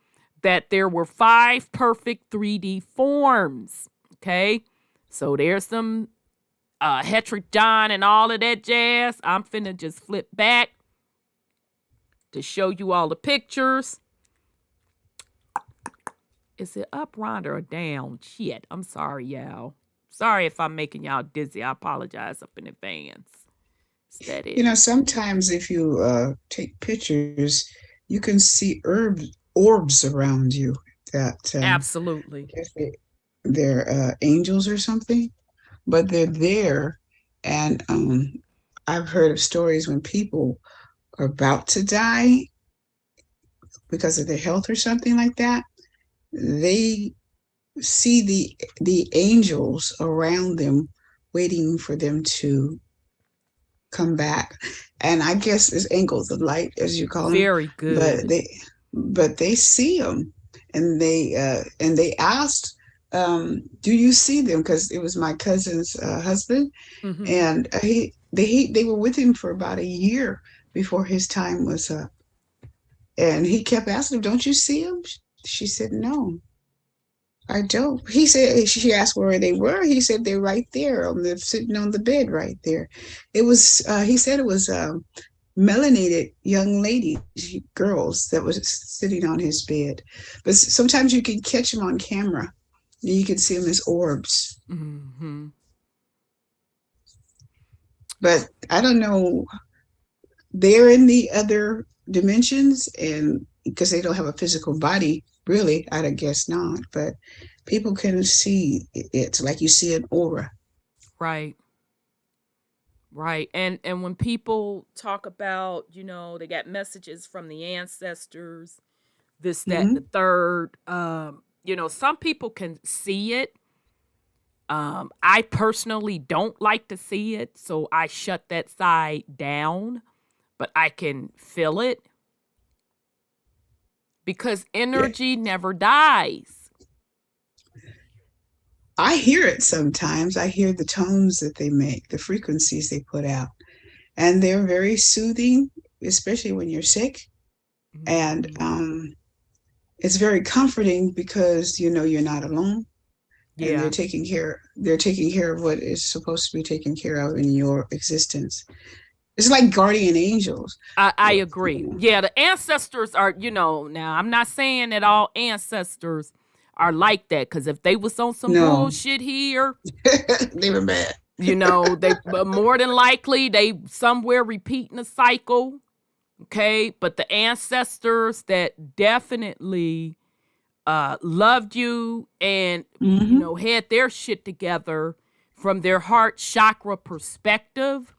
that there were 5 perfect 3D forms. Okay, so there's some heterodyne and all of that jazz. I'm finna just flip back to show you all the pictures. Is it up, Rhonda, or down? Shit, I'm sorry, y'all. Sorry if I'm making y'all dizzy. I apologize up in advance. Sometimes if you take pictures, you can see orbs around you that absolutely they're angels or something, but they're there. And I've heard of stories when people are about to die because of their health or something like that. They see the angels around them waiting for them to come back, and I guess it's angels of light, as you call them. Very good. But they see them, and they asked, "Do you see them?" Because it was my cousin's husband, Mm-hmm. and they were with him for about a year before his time was up, and he kept asking them, "Don't you see them?" She said, "No, I don't." He said, she asked where they were. He said, "They're right there, sitting on the bed right there." It was, he said it was melanated young ladies, girls that was sitting on his bed. But sometimes you can catch them on camera. You can see them as orbs. Mm-hmm. But I don't know. They're in the other dimensions, and because they don't have a physical body, really, I'd guess not. But people can see it like you see an aura. Right. Right. And when people talk about, they got messages from the ancestors, this, that, and the third, some people can see it. I personally don't like to see it, so I shut that side down, but I can feel it because energy never dies. I hear it sometimes. I hear the tones that they make, the frequencies they put out, and they're very soothing, especially when you're sick. And it's very comforting because you're not alone. Yeah. And they're taking care of what is supposed to be taken care of in your existence. It's like guardian angels. I agree. Yeah, the ancestors are, now I'm not saying that all ancestors are like that. Because if they was on some No. bullshit here, They were bad. you know, they more than likely they somewhere repeating the cycle. Okay, but the ancestors that definitely loved you and you know had their shit together from their heart chakra perspective,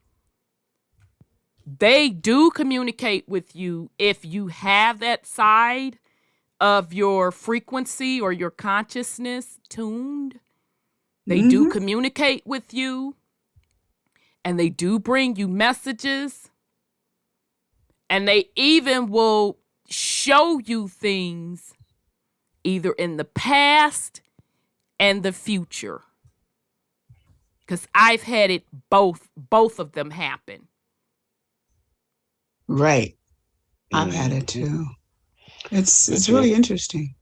they do communicate with you if you have that side of your frequency or your consciousness tuned. They do communicate with you, and they do bring you messages, and they even will show you things either in the past and the future. Because I've had it both of them happen. Right. I've had it too. It's really interesting.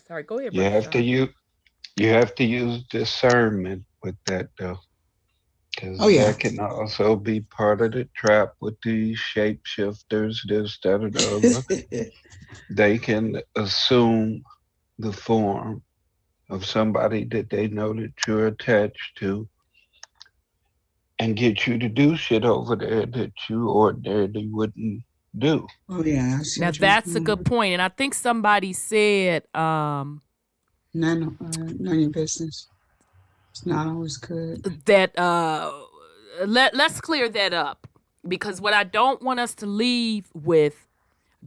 Sorry, go ahead. You have to use discernment with that though. Because that can also be part of the trap with these shapeshifters, this, that, or the other. They can assume the form of somebody that they know that you're attached to and get you to do shit over there that you ordinarily wouldn't do. Oh yeah. Now that's a good point. And I think somebody said none of your business. It's not always good. That let's clear that up, because what I don't want us to leave with,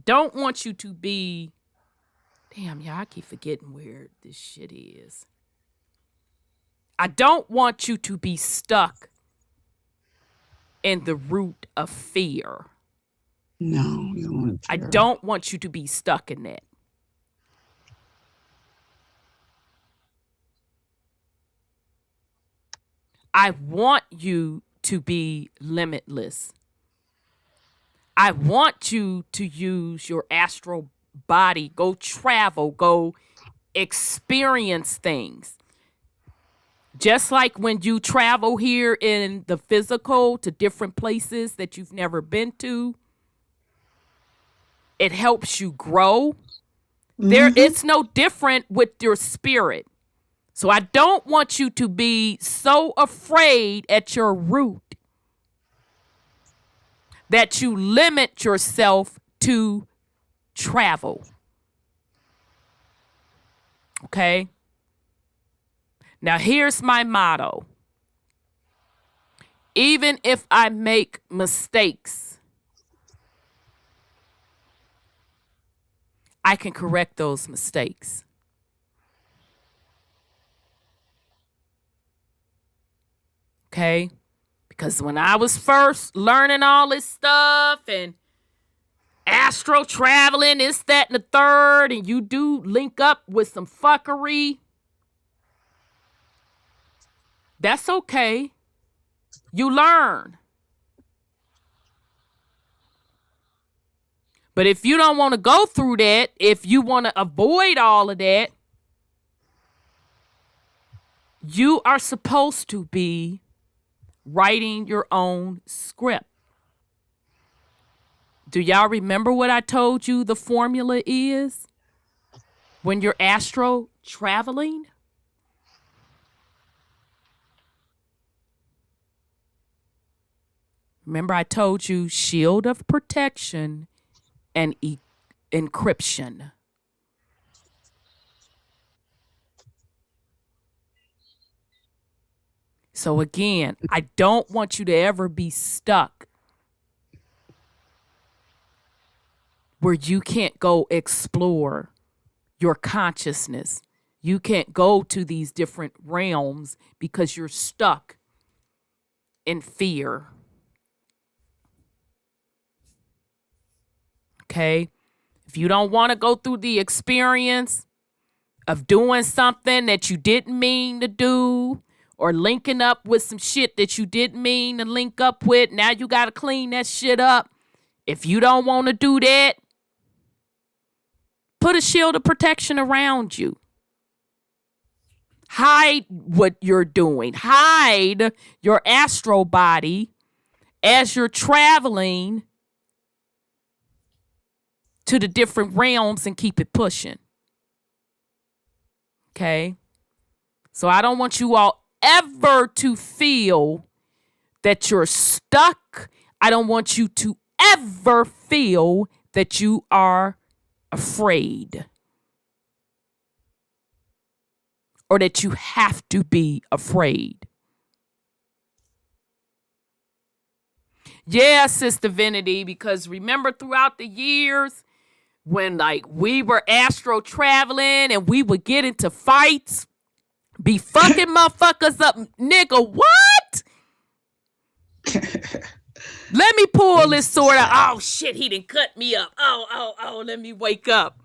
don't want you to be, damn, yeah, I keep forgetting where this shit is. I don't want you to be stuck in the root of fear. No, you don't want to. I don't want you to be stuck in that. I want you to be limitless. I want you to use your astral body, go travel, go experience things. Just like when you travel here in the physical to different places that you've never been to, it helps you grow. It's no different with your spirit. So I don't want you to be so afraid at your root that you limit yourself to travel. Okay? Now here's my motto. Even if I make mistakes, I can correct those mistakes. Okay? Because when I was first learning all this stuff and astral traveling, this, that, and the third, and you do link up with some fuckery, that's okay. You learn. But if you don't want to go through that, if you want to avoid all of that, you are supposed to be writing your own script. Do y'all remember what I told you the formula is when you're astral traveling? Remember I told you shield of protection and encryption. So again, I don't want you to ever be stuck where you can't go explore your consciousness. You can't go to these different realms because you're stuck in fear. Okay? If you don't want to go through the experience of doing something that you didn't mean to do, or linking up with some shit that you didn't mean to link up with, now you got to clean that shit up. If you don't want to do that, put a shield of protection around you. Hide what you're doing. Hide your astral body as you're traveling to the different realms and keep it pushing. Okay? So I don't want you all ever to feel that you're stuck. I don't want you to ever feel that you are afraid or that you have to be afraid. Yeah, Sister Divinity, because remember throughout the years when like we were astral traveling and we would get into fights, be fucking motherfuckers up, nigga, what? Let me pull this sword out. Oh shit, he done cut me up. Oh, let me wake up.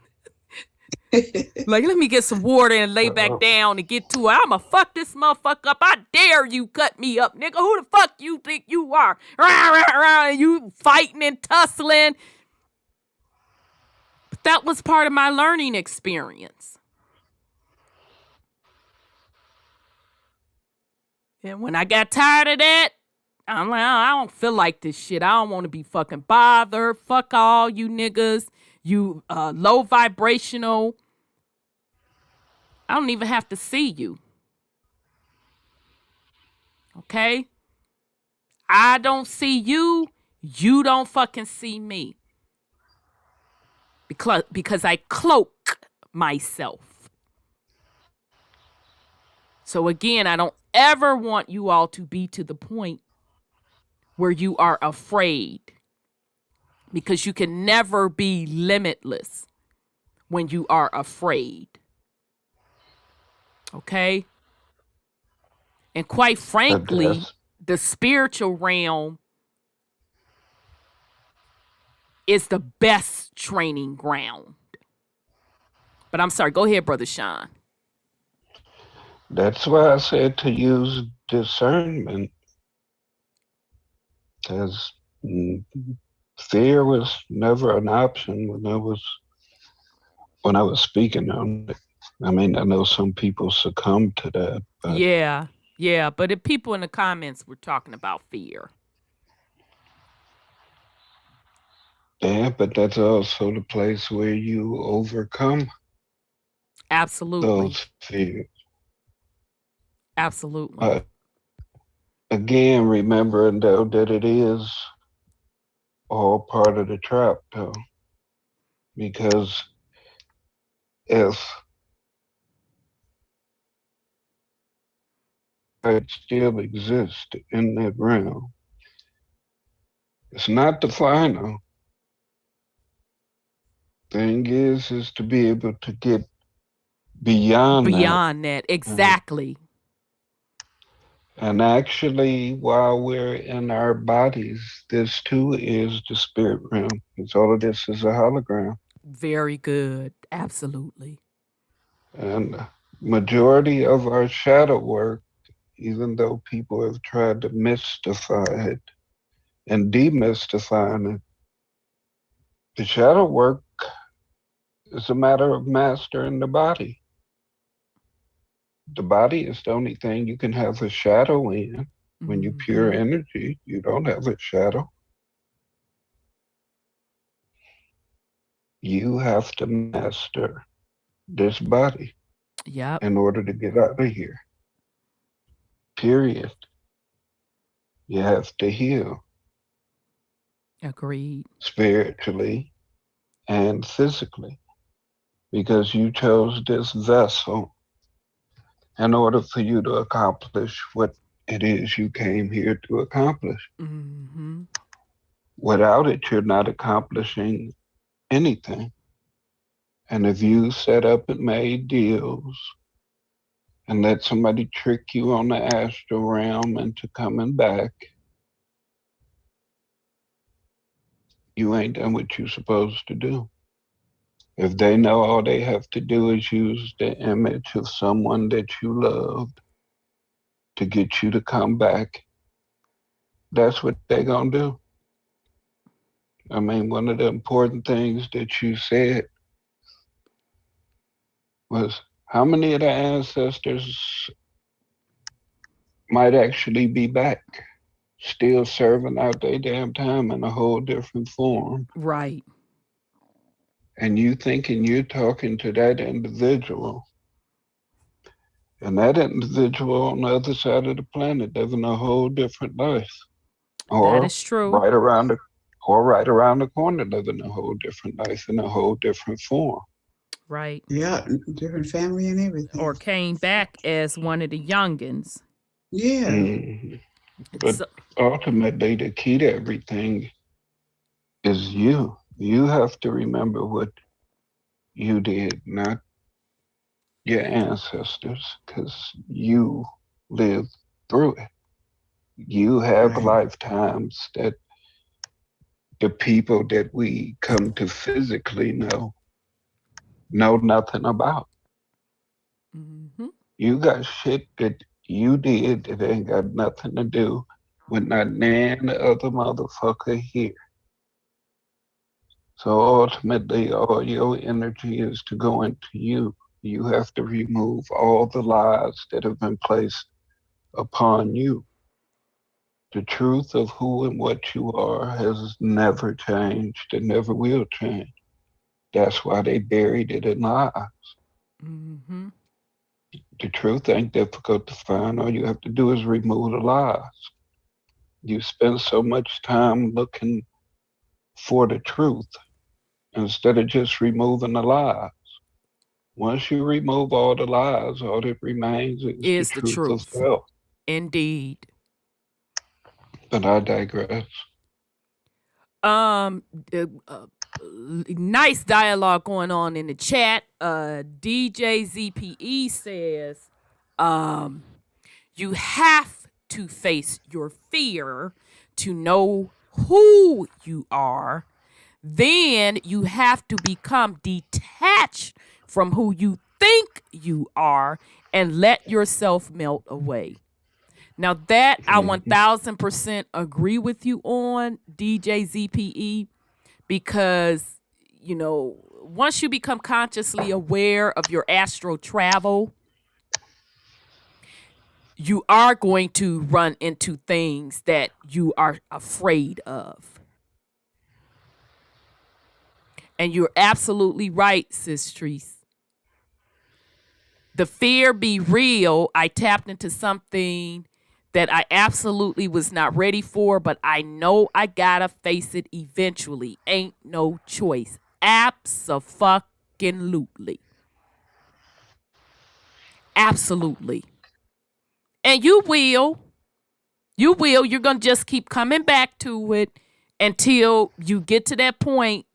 Like, let me get some water and lay back down and get to it. I'ma fuck this motherfucker up. I dare you cut me up, nigga. Who the fuck you think you are? And you fighting and tussling. But that was part of my learning experience. And when I got tired of that, I'm like, I don't feel like this shit. I don't want to be fucking bothered. Fuck all you niggas. You low vibrational. I don't even have to see you. Okay? I don't see you. You don't fucking see me. Because I cloak myself. So again, I don't ever want you all to be to the point where you are afraid. Because you can never be limitless when you are afraid. Okay? And quite frankly, the spiritual realm is the best training ground. But I'm sorry, go ahead, Brother Sean. That's why I said to use discernment. Because fear was never an option when I was speaking on it. I mean, I know some people succumb to that. But Yeah. But if people in the comments were talking about fear. Yeah, but that's also the place where you overcome Absolutely. those fears. Absolutely. Again, remembering though that it is all part of the trap though. Because if it still exists in that realm, it's not the final. Thing is to be able to get beyond that. Exactly. And actually, while we're in our bodies, this too is the spirit realm. Because all of this is a hologram. Very good. Absolutely. And majority of our shadow work, even though people have tried to mystify it and demystify it, the shadow work is a matter of mastering the body. The body is the only thing you can have a shadow in. When you're pure energy, you don't have a shadow. You have to master this body in order to get out of here. Period. You have to heal. Agreed. Spiritually and physically. Because you chose this vessel in order for you to accomplish what it is you came here to accomplish. Without it, you're not accomplishing anything. And if you set up and made deals and let somebody trick you on the astral realm into coming back, you ain't done what you're supposed to do. If they know all they have to do is use the image of someone that you loved to get you to come back, that's what they're gonna do. I mean, one of the important things that you said was how many of the ancestors might actually be back, still serving out their damn time in a whole different form. Right. And you thinking you're talking to that individual And that individual on the other side of the planet living a whole different life. Or That is true. right around the corner living a whole different life in a whole different form. Right. Yeah, different family and everything. Or came back as one of the youngins. Yeah. Mhm. But So, ultimately, the key to everything is you. You have to remember what you did, not your ancestors, because you lived through it. You have Right. lifetimes that the people that we come to physically know nothing about. mhm. You got shit that you did that ain't got nothing to do with not none other motherfucker here. So ultimately, all your energy is to go into you. You have to remove all the lies that have been placed upon you. The truth of who and what you are has never changed and never will change. That's why they buried it in lies. Mhm. The truth ain't difficult to find. All you have to do is remove the lies. You spend so much time looking for the truth instead of just removing the lies. Once you remove all the lies, all that remains is the Is the truth of truth. self. Indeed. But I digress. Uh, nice dialogue going on in the chat. DJ ZPE says, you have to face your fear to know who you are. Then you have to become detached from who you think you are and let yourself melt away. Now that I 1000% agree with you on, DJ ZPE, because, you know, once you become consciously aware of your astral travel, you are going to run into things that you are afraid of. And you're absolutely right, Sis Treese. The fear be real. I tapped into something that I absolutely was not ready for, but I know I gotta face it eventually. Ain't no choice. Abso-fucking-lutely. Absolutely. And you will. You will. You're going to just keep coming back to it until you get to that point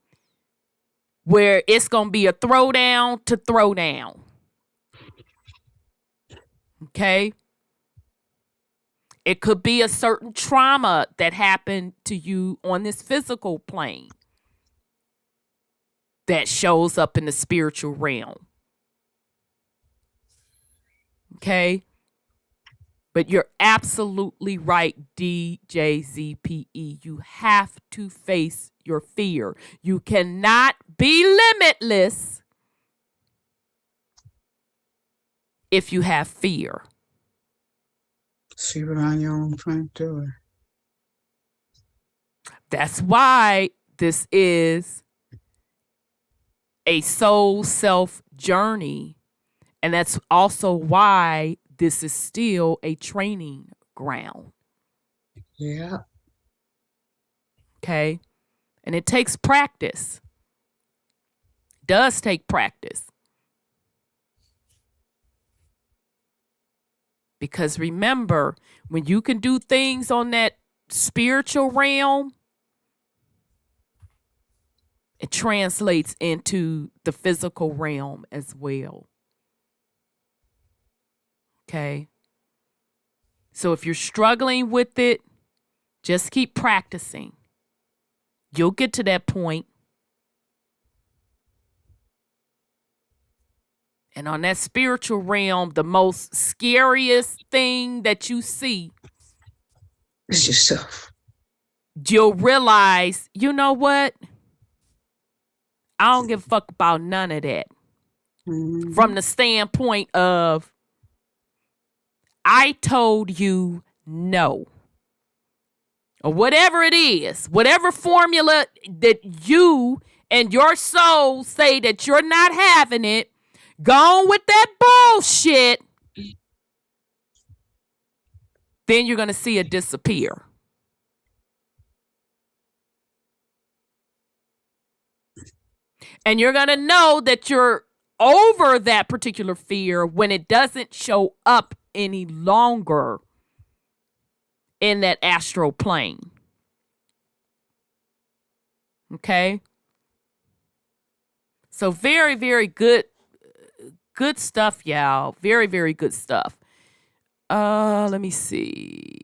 where it's going to be a throwdown to throwdown. Okay? It could be a certain trauma that happened to you on this physical plane that shows up in the spiritual realm. Okay? But you're absolutely right, DJZPE. You have to face your fear. You cannot be limitless if you have fear. See it on your own front door. That's why this is a soul self journey. And that's also why this is still a training ground. Yeah. Okay. And it takes practice. It does take practice. Because remember, when you can do things on that spiritual realm, it translates into the physical realm as well. Okay. So if you're struggling with it, just keep practicing. You'll get to that point. And on that spiritual realm, the most scariest thing that you see It's yourself. You'll realize, you know what? I don't give a fuck about none of that. Mm-hmm. From the standpoint of, I told you no. Or whatever it is, whatever formula that you and your soul say that you're not having it, go on with that bullshit. then you're going to see it disappear. And you're going to know that you're over that particular fear when it doesn't show up any longer in that astral plane. Okay? So very, very good stuff, y'all. Very, very good stuff. Let me see.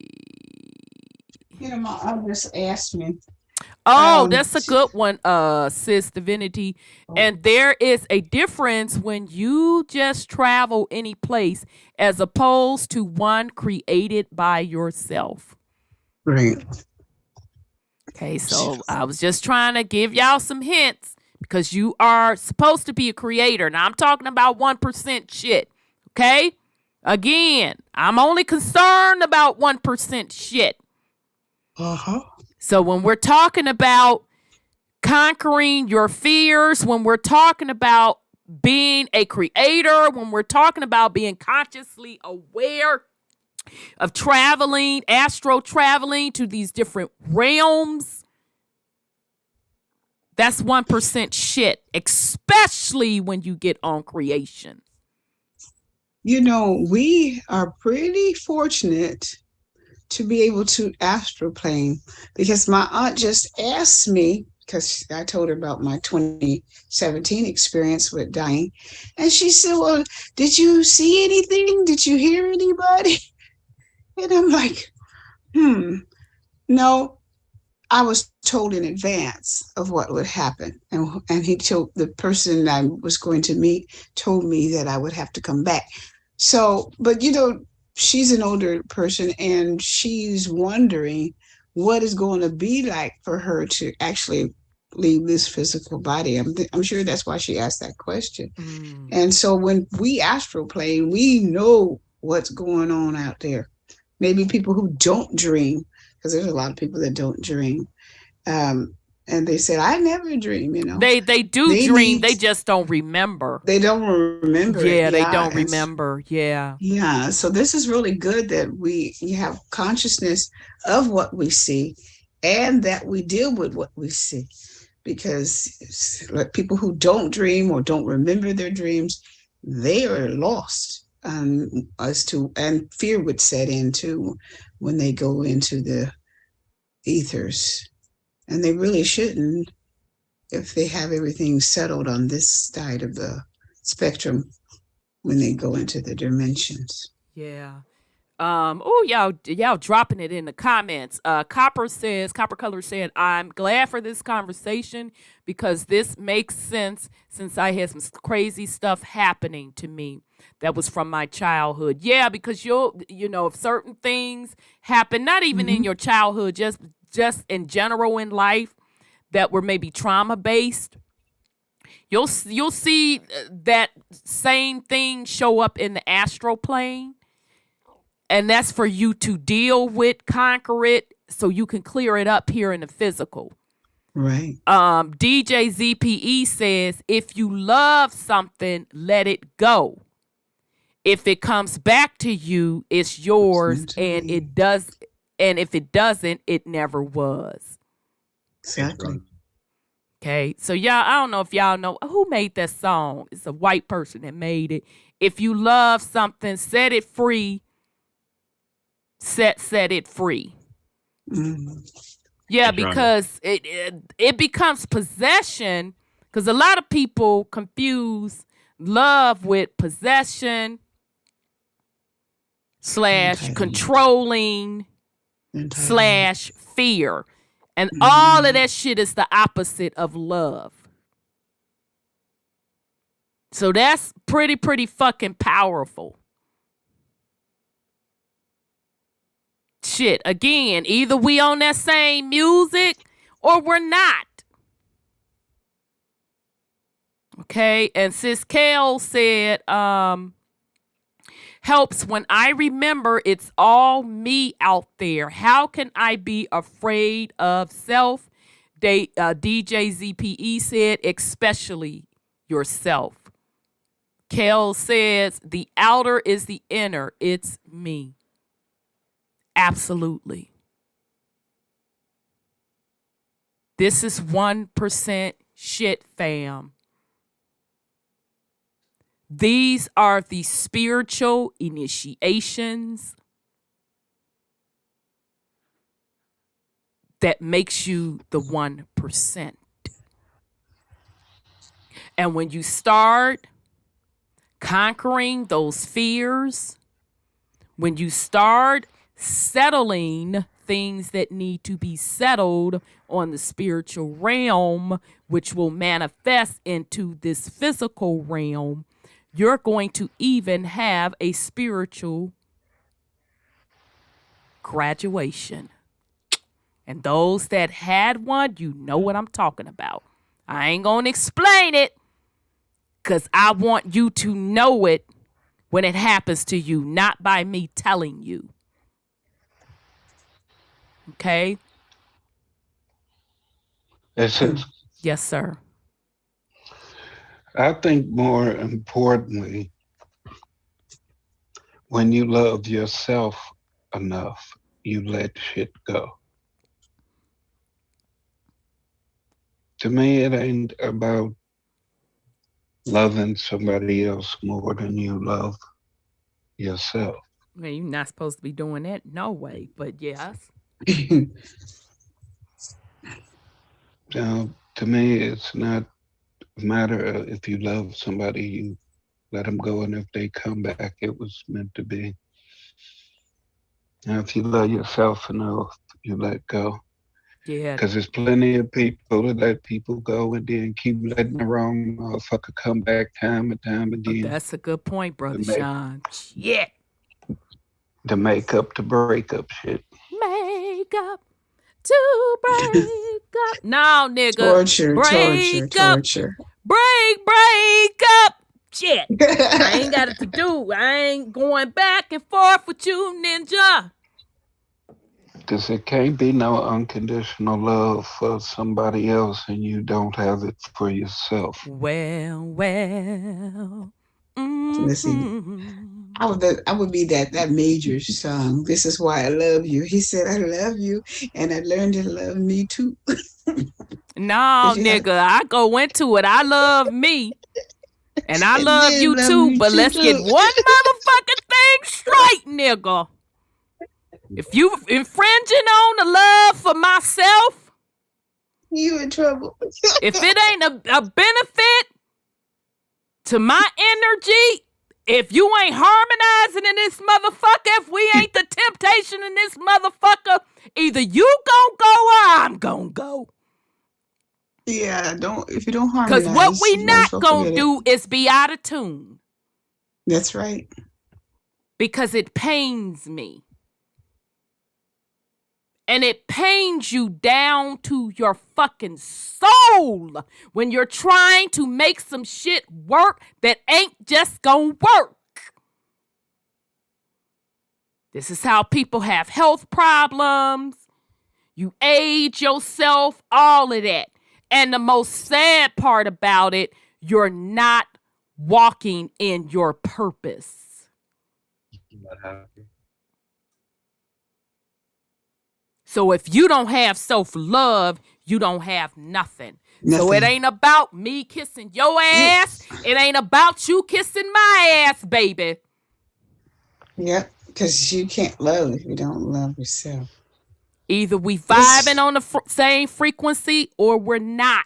My others asked me. Oh, that's a good one, Sis Divinity. And there is a difference when you just travel any place as opposed to one created by yourself. Right. Okay, so I was just trying to give y'all some hints because you are supposed to be a creator. Now, I'm talking about 1% shit, okay? Again, I'm only concerned about 1% shit. Uh-huh. So when we're talking about conquering your fears, when we're talking about being a creator, when we're talking about being consciously aware of traveling, astral traveling to these different realms, that's 1% shit, especially when you get on creation. We are pretty fortunate to be able to astral plane because my aunt just asked me, because I told her about my 2017 experience with dying. And she said, well, did you see anything? Did you hear anybody? And I'm like, no, I was told in advance of what would happen. And he told the person I was going to meet told me that I would have to come back. So, but she's an older person and she's wondering what is going to be like for her to actually leave this physical body. I'm sure that's why she asked that question. And so when we astral plane, we know what's going on out there. Maybe people who don't dream, because there's a lot of people that don't dream. And they said, I never dream, They do dream, they just don't remember. They don't remember. Yeah, they don't remember. Yeah. Yeah. So this is really good that you have consciousness of what we see and that we deal with what we see. Because like people who don't dream or don't remember their dreams, they are lost and fear would set in too when they go into the ethers. And they really shouldn't if they have everything settled on this side of the spectrum when they go into the dimensions. Yeah. Y'all dropping it in the comments. Copper Color said, I'm glad for this conversation because this makes sense since I had some crazy stuff happening to me that was from my childhood. Yeah, because if certain things happen, not even in your childhood, just in general in life that were maybe trauma based, you'll see that same thing show up in the astral plane. And that's for you to deal with, conquer it, so you can clear it up here in the physical. Right. DJ ZPE says, if you love something, let it go. If it comes back to you, it's yours, and it does. And if it doesn't, it never was. Exactly. Okay. So I don't know if y'all know who made that song. It's a white person that made it. If you love something, set it free. Set it free. Yeah, because it becomes possession, because a lot of people confuse love with possession / controlling / fear, and all of that shit is the opposite of love. So that's pretty fucking powerful. Shit, again, either we on that same music or we're not. Okay, and Sis Kale said, helps when I remember it's all me out there. How can I be afraid of self? DJ ZPE said, especially yourself. Kale says, the outer is the inner. It's me. Absolutely. This is 1% shit, fam. These are the spiritual initiations that makes you the 1%. And when you start conquering those fears, when you start settling things that need to be settled on the spiritual realm, which will manifest into this physical realm, you're going to even have a spiritual graduation. And those that had one, you know what I'm talking about. I ain't going to explain it because I want you to know it when it happens to you, not by me telling you. Okay? Yes, sir. I think more importantly, when you love yourself enough, you let shit go. To me, it ain't about loving somebody else more than you love yourself. Well, you're not supposed to be doing that. No way. But yes. Now, to me, it's not a matter of if you love somebody, you let them go, and if they come back, it was meant to be. Now, if you love yourself enough, you let go. Yeah. Because there's plenty of people that let people go and then keep letting the wrong motherfucker come back time and time again. That's a good point, Brother Sean. Shit. The make up to break up shit. Make up to break up. No, nigga. Torture. Break up. Shit. I ain't got it to do. I ain't going back and forth with you, ninja. Because it can't be no unconditional love for somebody else and you don't have it for yourself. Well. Listen, I would be that major song. This is why I love you. He said, I love you, and I learned to love me too. No, nigga, I go into it. I love me. And I love you too, but let's get one motherfucking thing straight, nigga. If you infringing on the love for myself, you in trouble. If it ain't a benefit to my energy, if you ain't harmonizing in this motherfucker, if we ain't the temptation in this motherfucker, either you gonna go or I'm gonna go. Yeah, if you don't harmonize. Because what we not gonna do is be out of tune. That's right. Because it pains me. And it pains you down to your fucking soul when you're trying to make some shit work that ain't just gonna work. This is how people have health problems. You age yourself, all of that. And the most sad part about it, you're not walking in your purpose. Not happy. So if you don't have self-love, you don't have nothing. So it ain't about me kissing your ass. It ain't about you kissing my ass, baby. Yep, because you can't love if you don't love yourself. Either we vibing on the same frequency or we're not.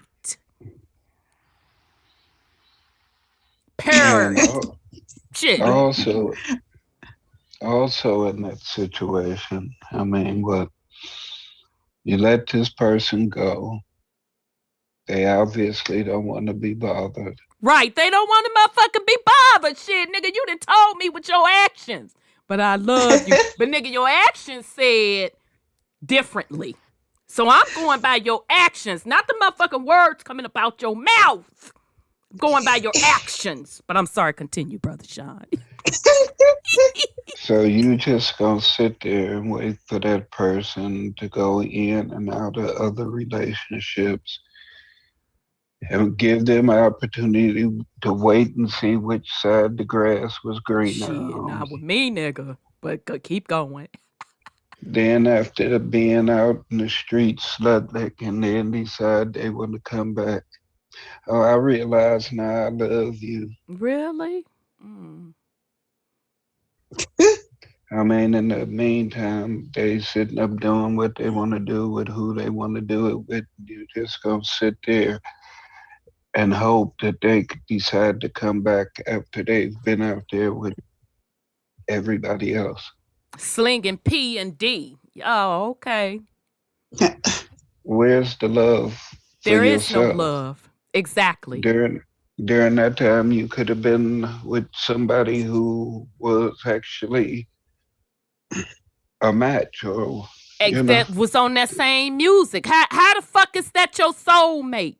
Period. Shit. Also in that situation, I mean, what? You let this person go. They obviously don't want to be bothered. Right. They don't want to motherfucking be bothered. Shit, nigga, you done told me with your actions. But I love you. But nigga, your actions said differently. So I'm going by your actions, not the motherfucking words coming about your mouth. I'm going by your actions. But I'm sorry, continue, Brother Sean. So you just gonna sit there and wait for that person to go in and out of other relationships and give them an opportunity to wait and see which side the grass was greener. Shit, not with me, nigga. But keep going. Then after being out in the streets slutlicking, then decide they want to come back. Oh, I realize now I love you. Really? I mean, in the meantime, they sitting up doing what they want to do with who they want to do it with. You just gonna sit there and hope that they could decide to come back after they've been out there with everybody else. Slinging P and D. Oh, okay. Where's the love for There is no yourself? love. Exactly. During that time, you could have been with somebody who was actually a match, or That was on that same music. How the fuck is that your soulmate?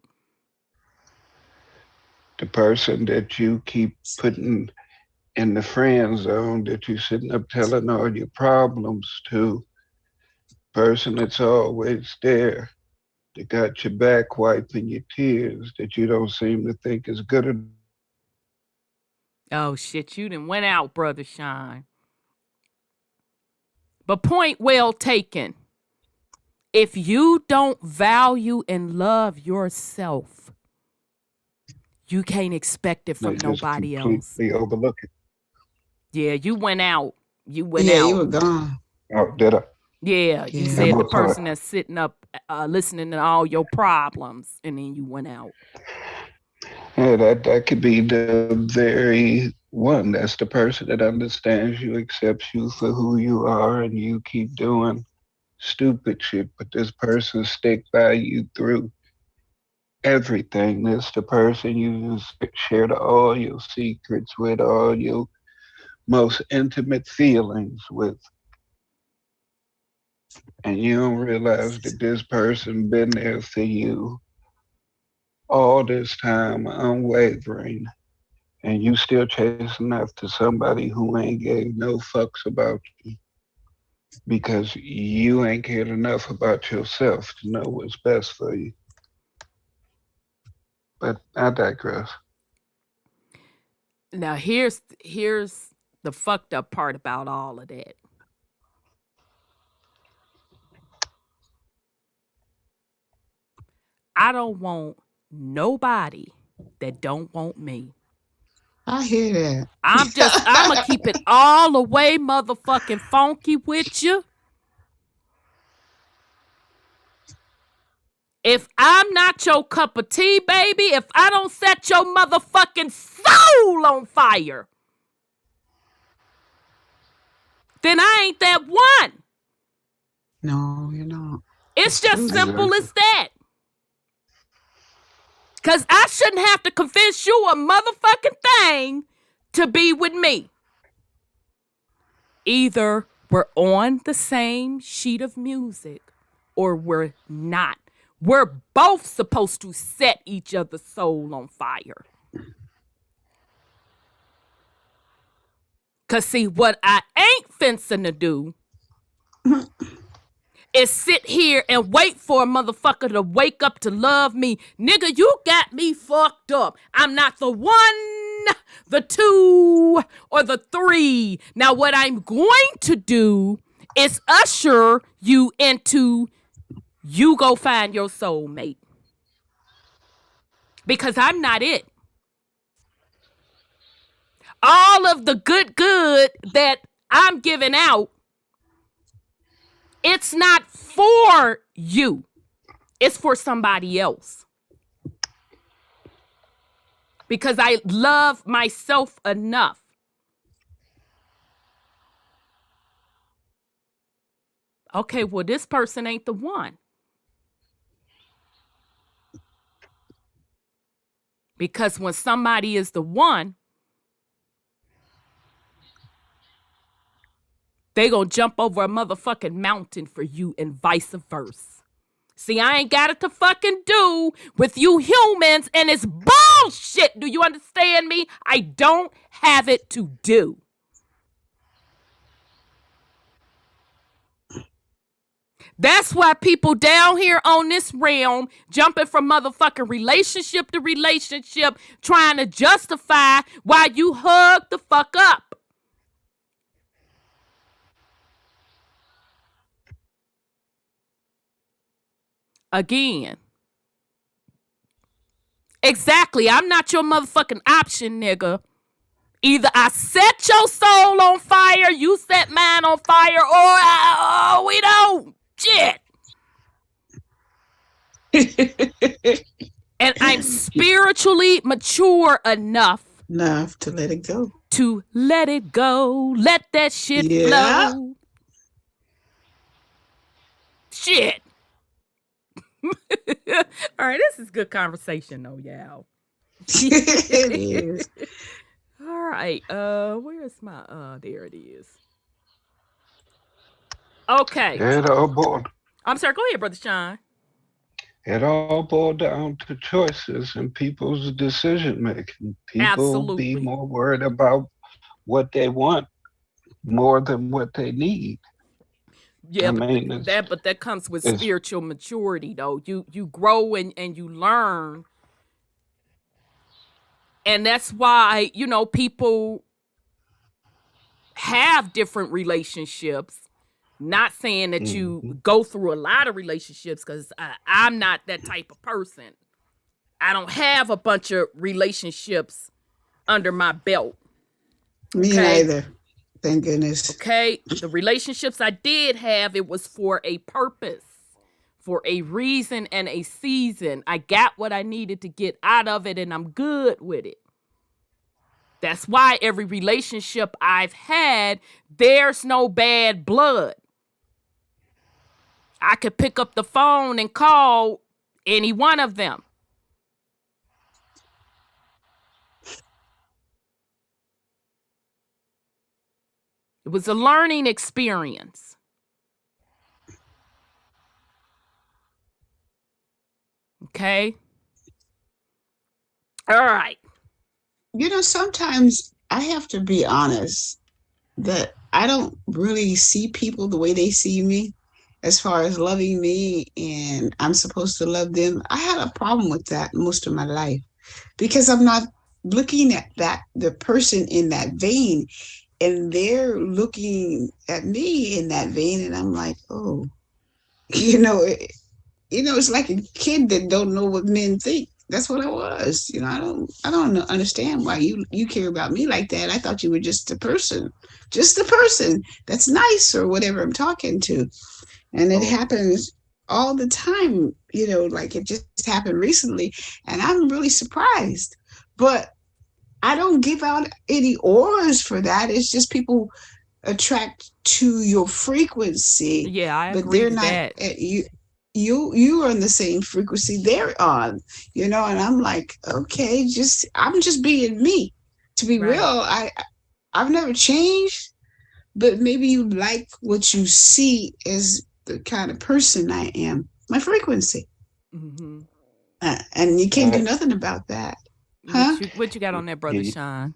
the person that you keep putting in the friend zone, that you're sitting up telling all your problems to, person that's always there, that got your back wiping your tears, that you don't seem to think is good enough. Oh shit, you done went out, Brother Shine. But point well taken. If you don't value and love yourself, you can't expect it from nobody else. Completely overlook it. Yeah, you went out. You went Yeah, out. you were gone. Oh, did I? Yeah, you Yeah. said the That was person that's sitting up listening to all your problems, and then you went out. Yeah, that could be the very one. That's the person that understands you, accepts you for who you are, and you keep doing stupid shit. But this person stick by you through everything. This the person you share all your secrets with, all your most intimate feelings with. And you don't realize that this person been there for you all this time, unwavering, and you still chasing after somebody who ain't gave no fucks about you because you ain't cared enough about yourself to know what's best for you. But I digress. Now here's the fucked up part about all of that. I don't want nobody that don't want me. I hear that. I'm gonna keep it all the way motherfucking funky with you. If I'm not your cup of tea, baby, if I don't set your motherfucking soul on fire, then I ain't that one. No, you're not. It's That's just true. simple as that. Because I shouldn't have to convince you a motherfucking thing to be with me. Either we're on the same sheet of music or we're not. We're both supposed to set each other's soul on fire. Because see, what I ain't fencing to do is sit here and wait for a motherfucker to wake up to love me. Nigga, you got me fucked up. I'm not the 1, the 2, or the 3. Now, what I'm going to do is usher you into you go find your soulmate. Because I'm not it. All of the good that I'm giving out, it's not for you. It's for somebody else. Because I love myself enough. Okay, well, this person ain't the one. Because when somebody is the one, they gonna jump over a motherfucking mountain for you and vice versa. See, I ain't got it to fucking do with you humans, and it's bullshit. Do you understand me? I don't have it to do. That's why people down here on this realm jumping from motherfucking relationship to relationship, trying to justify why you hug the fuck up. again. Exactly. I'm not your motherfucking option, nigga. Either I set your soul on fire, you set mine on fire, or we don't. Shit. And I'm spiritually mature enough to let it go. To let it go. Let that shit flow. Shit. All right, this is good conversation though, y'all. It is. All right. Where's my there it is. Okay. It all boiled. I'm sorry, go ahead, Brother Sean. It all boiled down to choices and people's decision making. People Absolutely. be more worried about what they want more than what they need. Yeah, but that comes with spiritual maturity, though. You grow and you learn, and that's why people have different relationships. Not saying that you go through a lot of relationships, because I'm not that type of person. I don't have a bunch of relationships under my belt. Me neither. Thank goodness. Okay. The relationships I did have, it was for a purpose, for a reason and a season. I got what I needed to get out of it, and I'm good with it. That's why every relationship I've had, there's no bad blood. I could pick up the phone and call any one of them. It was a learning experience. Okay. All right. Sometimes I have to be honest that I don't really see people the way they see me as far as loving me and I'm supposed to love them. I had a problem with that most of my life because I'm not looking at the person in that vein, and they're looking at me in that vein, and I'm like, oh, it's like a kid that don't know what men think. That's what I was. I don't understand why you care about me like that. I thought you were just a person that's nice or whatever I'm talking to. And it happens all the time, like it just happened recently, and I'm really surprised. But I don't give out any auras for that. It's just people attract to your frequency. Yeah, I but agree they're with not that. you are on the same frequency they're on, and I'm like, okay, I'm just being me. To be real, I've never changed, but maybe you like what you see as the kind of person I am, my frequency. Mm-hmm. And you can't do nothing about that. Huh? What you got on that, Brother Sean?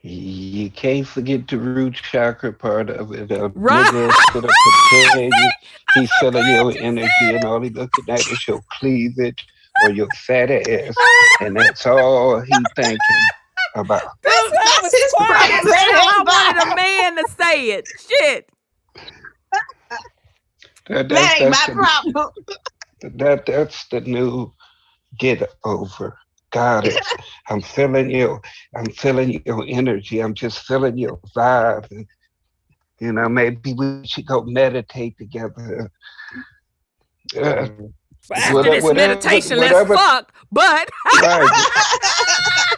You can't forget the root chakra part of it. Right. Nigga sit up and tell you he's selling your energy, and all he looking at is your cleavage or your fat ass, and that's all he thinking about. That's his problem. I wanted a man to say it. Shit. That ain't my problem. That's the new get over. Got it. I'm feeling your energy. I'm just feeling your vibe. And, maybe we should go meditate together. After this meditation, let's fuck. But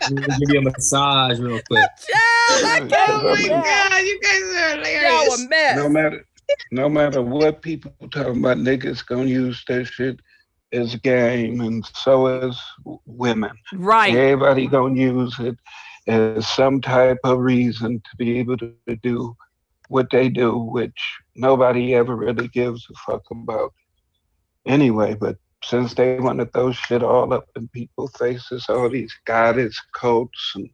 give you a massage real quick. Oh my God, you guys are hilarious. Y'all a mess. No matter what people talking about, niggas gonna use that shit as game, and so is women. Right. Everybody gonna use it as some type of reason to be able to do what they do, which nobody ever really gives a fuck about anyway. But since they want to throw shit all up in people's faces, all these goddess cults and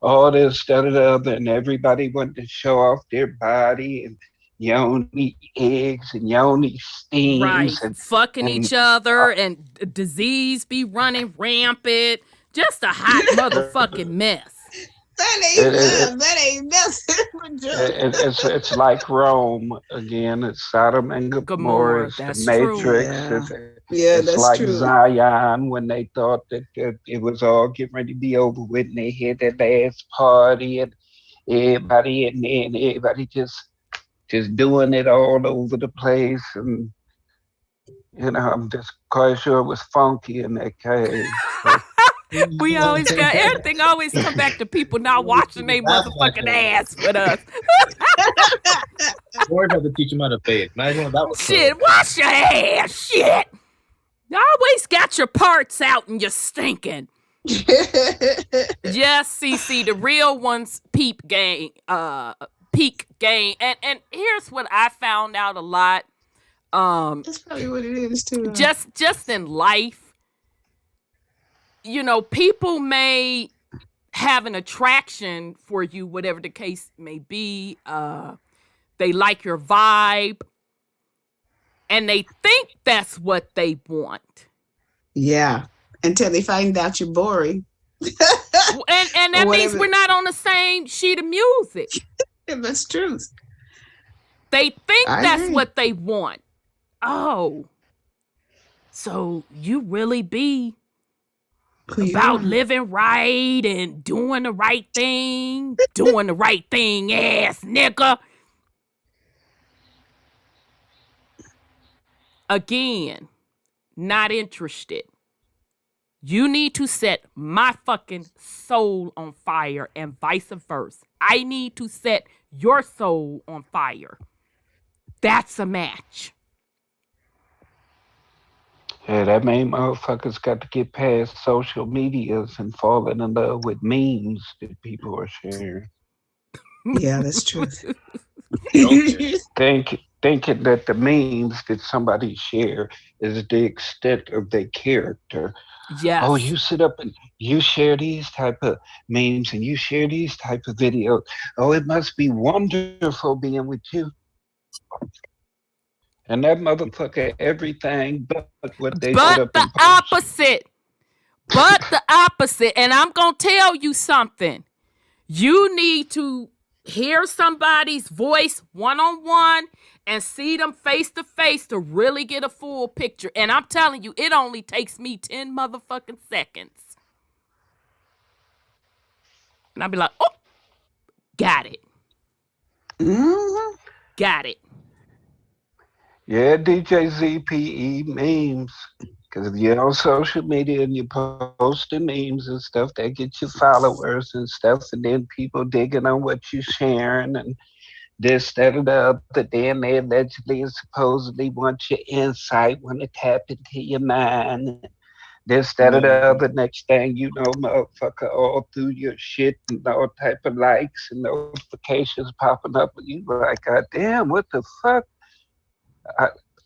all this, that, and the other, and everybody wanted to show off their body, and you don't eat eggs, and you don't eat steams. Right. And fucking each other, and disease be running rampant. Just a hot motherfucking mess. That It, ain't it, love. That ain't nothing but it's like Rome again. It's Sodom and Gomorrah. Gomorrah, It's the that's true. Matrix. Yeah. Yeah, It's that's like true. Zion when they thought that it was all getting ready to be over with, and they had that last party, and everybody just doing it all over the place, and I'm just quite sure it was funky in that cave. But We always got everything always come back to people not washing their motherfucking ass with us. Lord had to teach him how to bathe. Imagine what that was. Shit, wash your ass. Shit. You always got your parts out and you're stinking. Yes, CC, the real ones peak game. And here's what I found out a lot. That's probably what it is too. Just in life, people may have an attraction for you, whatever the case may be. They like your vibe, and they think that's what they want. Yeah, until they find out you're boring. And that means we're not on the same sheet of music. Yeah, that's true. They think I that's agree. what they want. Oh, so you really be Who you about are. living right and doing the right thing, ass nigga. Again, not interested. You need to set my fucking soul on fire and vice versa. I need to set your soul on fire. That's a match. yeah, that mean motherfuckers got to get past social medias and falling in love with memes that people are sharing. Yeah, that's true. Thinking that the memes that somebody share is the extent of their character. Yes. Oh, you sit up and you share these type of memes and you share these type of videos. Oh, it must be wonderful being with you. And that motherfucker, everything but what they sit up and post. But the opposite. And I'm going to tell you something. You need to hear somebody's voice one-on-one and see them face-to-face to really get a full picture. And I'm telling you, it only takes me 10 motherfucking seconds. And I'll be like, oh, got it. Mm-hmm. Got it. Yeah, DJ ZPE memes. Because if you're on social media and you're posting memes and stuff, that gets you followers and stuff, and then people digging on what you're sharing and this, that, and the other. Then they allegedly and supposedly want your insight, want to tap into your mind. This, that, and the other. Next thing you know, motherfucker, all through your shit and all type of likes and notifications popping up, and you like, God damn, what the fuck?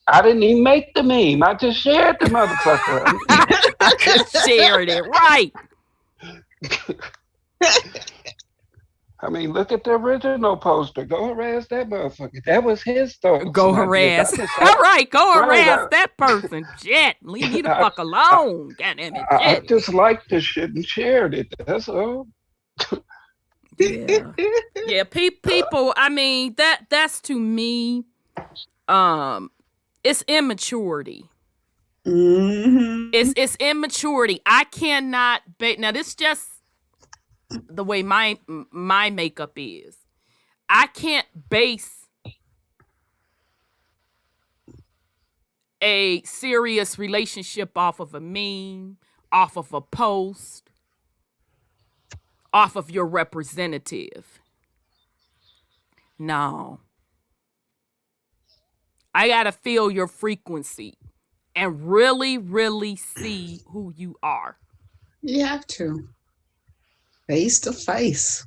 I didn't even make the meme. I just shared the motherfucker. I just shared it, right. I mean, look at the original poster. Go harass that motherfucker. That was his thought. Go harass. All right, go harass that person. Shit, leave me the fuck alone. Goddamn it. I just liked the shit and shared it. That's all. Yeah, people, I mean, that's to me, it's immaturity. Mm-hmm. It's immaturity. I cannot now this just the way my makeup is. I can't base a serious relationship off of a meme, off of a post, off of your representative. No. I gotta feel your frequency and really, really see who you are. You have to. Face to face.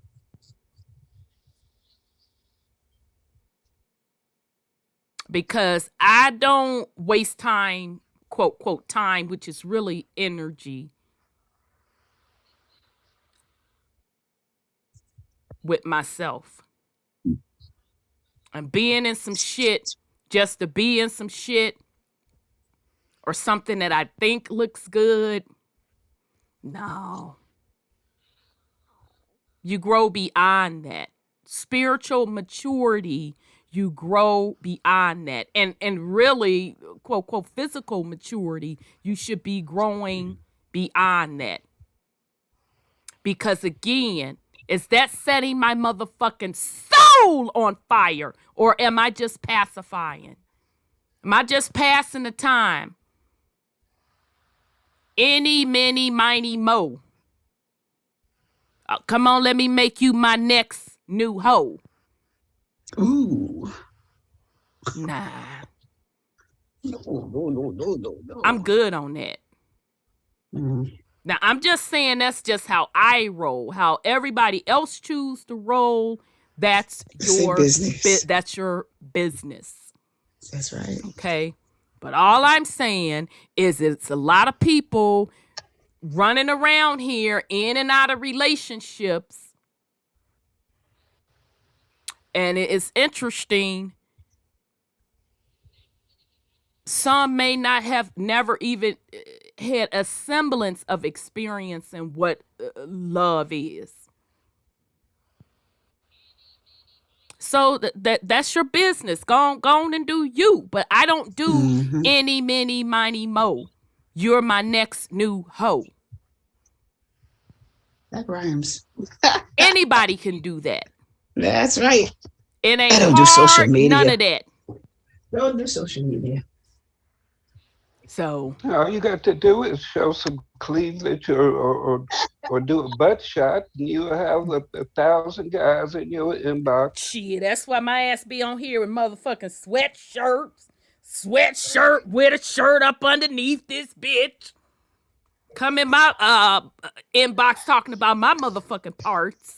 Because I don't waste time, quote, quote, time, which is really energy, with myself. And being in some shit just to be in some shit or something that I think looks good. No. You grow beyond that. Spiritual maturity, you grow beyond that. And really, quote, quote, physical maturity, you should be growing beyond that. Because again, is that setting my motherfucking soul on fire? Or am I just pacifying? Am I just passing the time? Any, many, miny, mo. Come on, let me make you my next new hoe. Ooh. Nah. No. I'm good on that. Mhm. Now, I'm just saying that's just how I roll. How everybody else choose to roll, that's your business. that's your business. That's right. Okay? But all I'm saying is it's a lot of people running around here in and out of relationships. And it is interesting. Some may not have never even had a semblance of experiencing what love is. So that's your business. Go on and do you. But I don't do any, many, miny, mo. You're my next new hoe. That rhymes. Anybody can do that. That's right. It ain't I don't hard, do social media. none of that. Don't do social media. So All you got to do is show some cleavage or do a butt shot, and you have 1,000 guys in your inbox. shit, that's why my ass be on here with motherfucking sweatshirt with a shirt up underneath this bitch. Come in my inbox talking about my motherfucking parts.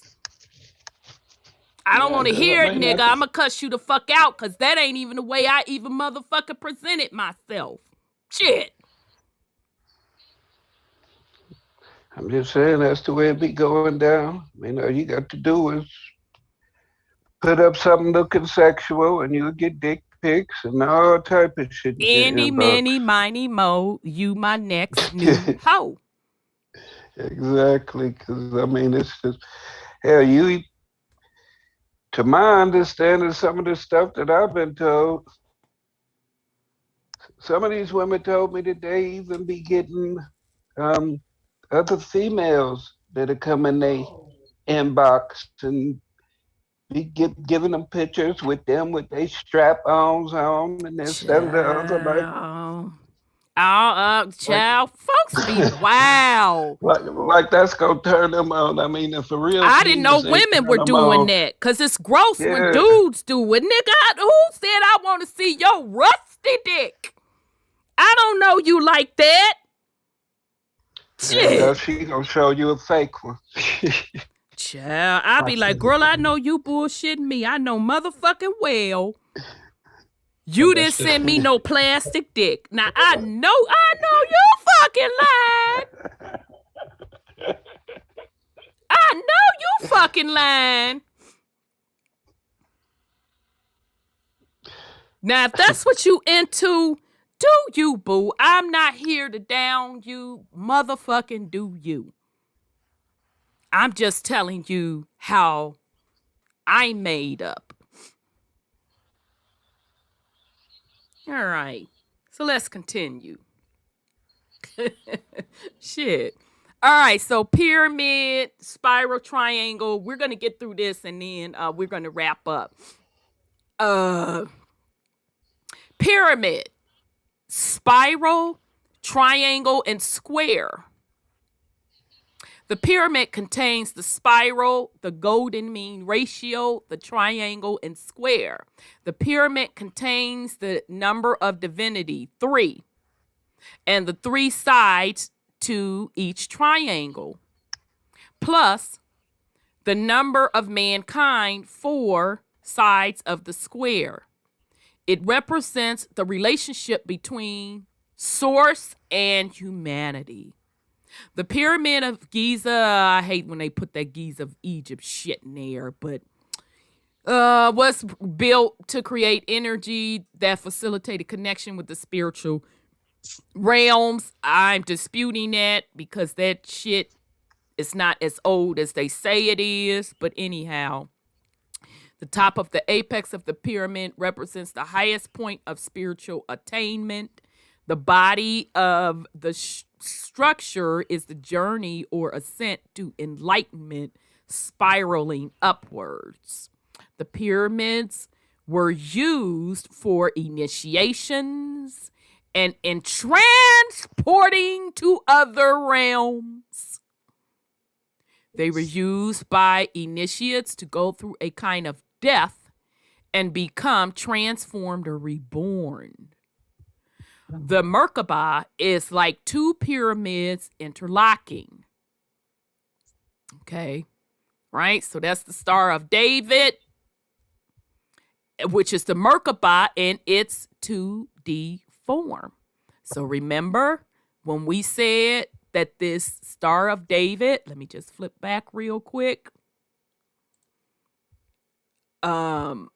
I don't want to hear it, nigga. I'ma cuss you the fuck out, cause that ain't even the way I even motherfucking presented myself. Shit. I'm just saying that's the way it be going down. All you got to do is put up something looking sexual, and you'll get dick pics and all type of shit. Any, many, miny, mo, you my next new hoe. Exactly, because it's just hell. To my understanding, some of the stuff that I've been told, some of these women told me that they even be getting other females that are coming their inbox and be giving them pictures with them with their strap-ons on and this, that, and the other. Child, folks be wow. Like that's gonna turn them on. For real. I didn't know women were doing that, because it's gross when dudes do it. Nigga, who said I want to see your rusty dick? I don't know you like that. Shit. She gonna show you a fake one. Child, I be like, girl, I know you bullshitting me. I know motherfucking well. You didn't send me no plastic dick. Now I know you fucking lying. I know you fucking lying. Now if that's what you into, do you, boo. I'm not here to down you. Motherfucking do you. I'm just telling you how I made up. All right. So let's continue. Shit. All right. So pyramid, spiral, triangle. We're going to get through this and then we're going to wrap up. Pyramid, spiral, triangle, and square. The pyramid contains the spiral, the golden mean ratio, the triangle, and square. The pyramid contains the number of divinity, 3, and the 3 sides to each triangle, plus the number of mankind, 4 sides of the square. It represents the relationship between source and humanity. The Pyramid of Giza, I hate when they put that Giza of Egypt shit in there, but was built to create energy that facilitated connection with the spiritual realms. I'm disputing that because that shit It's not as old as they say it is, but anyhow, the top of the apex of the pyramid represents the highest point of spiritual attainment. The body of the structure is the journey or ascent to enlightenment, spiraling upwards. The pyramids were used for initiations and in transporting to other realms. They were used by initiates to go through a kind of death and become transformed or reborn. The Merkaba is like two pyramids interlocking. Okay, right? So that's the Star of David, which is the Merkaba in its 2D form. So remember when we said that this Star of David, let me just flip back real quick. I'm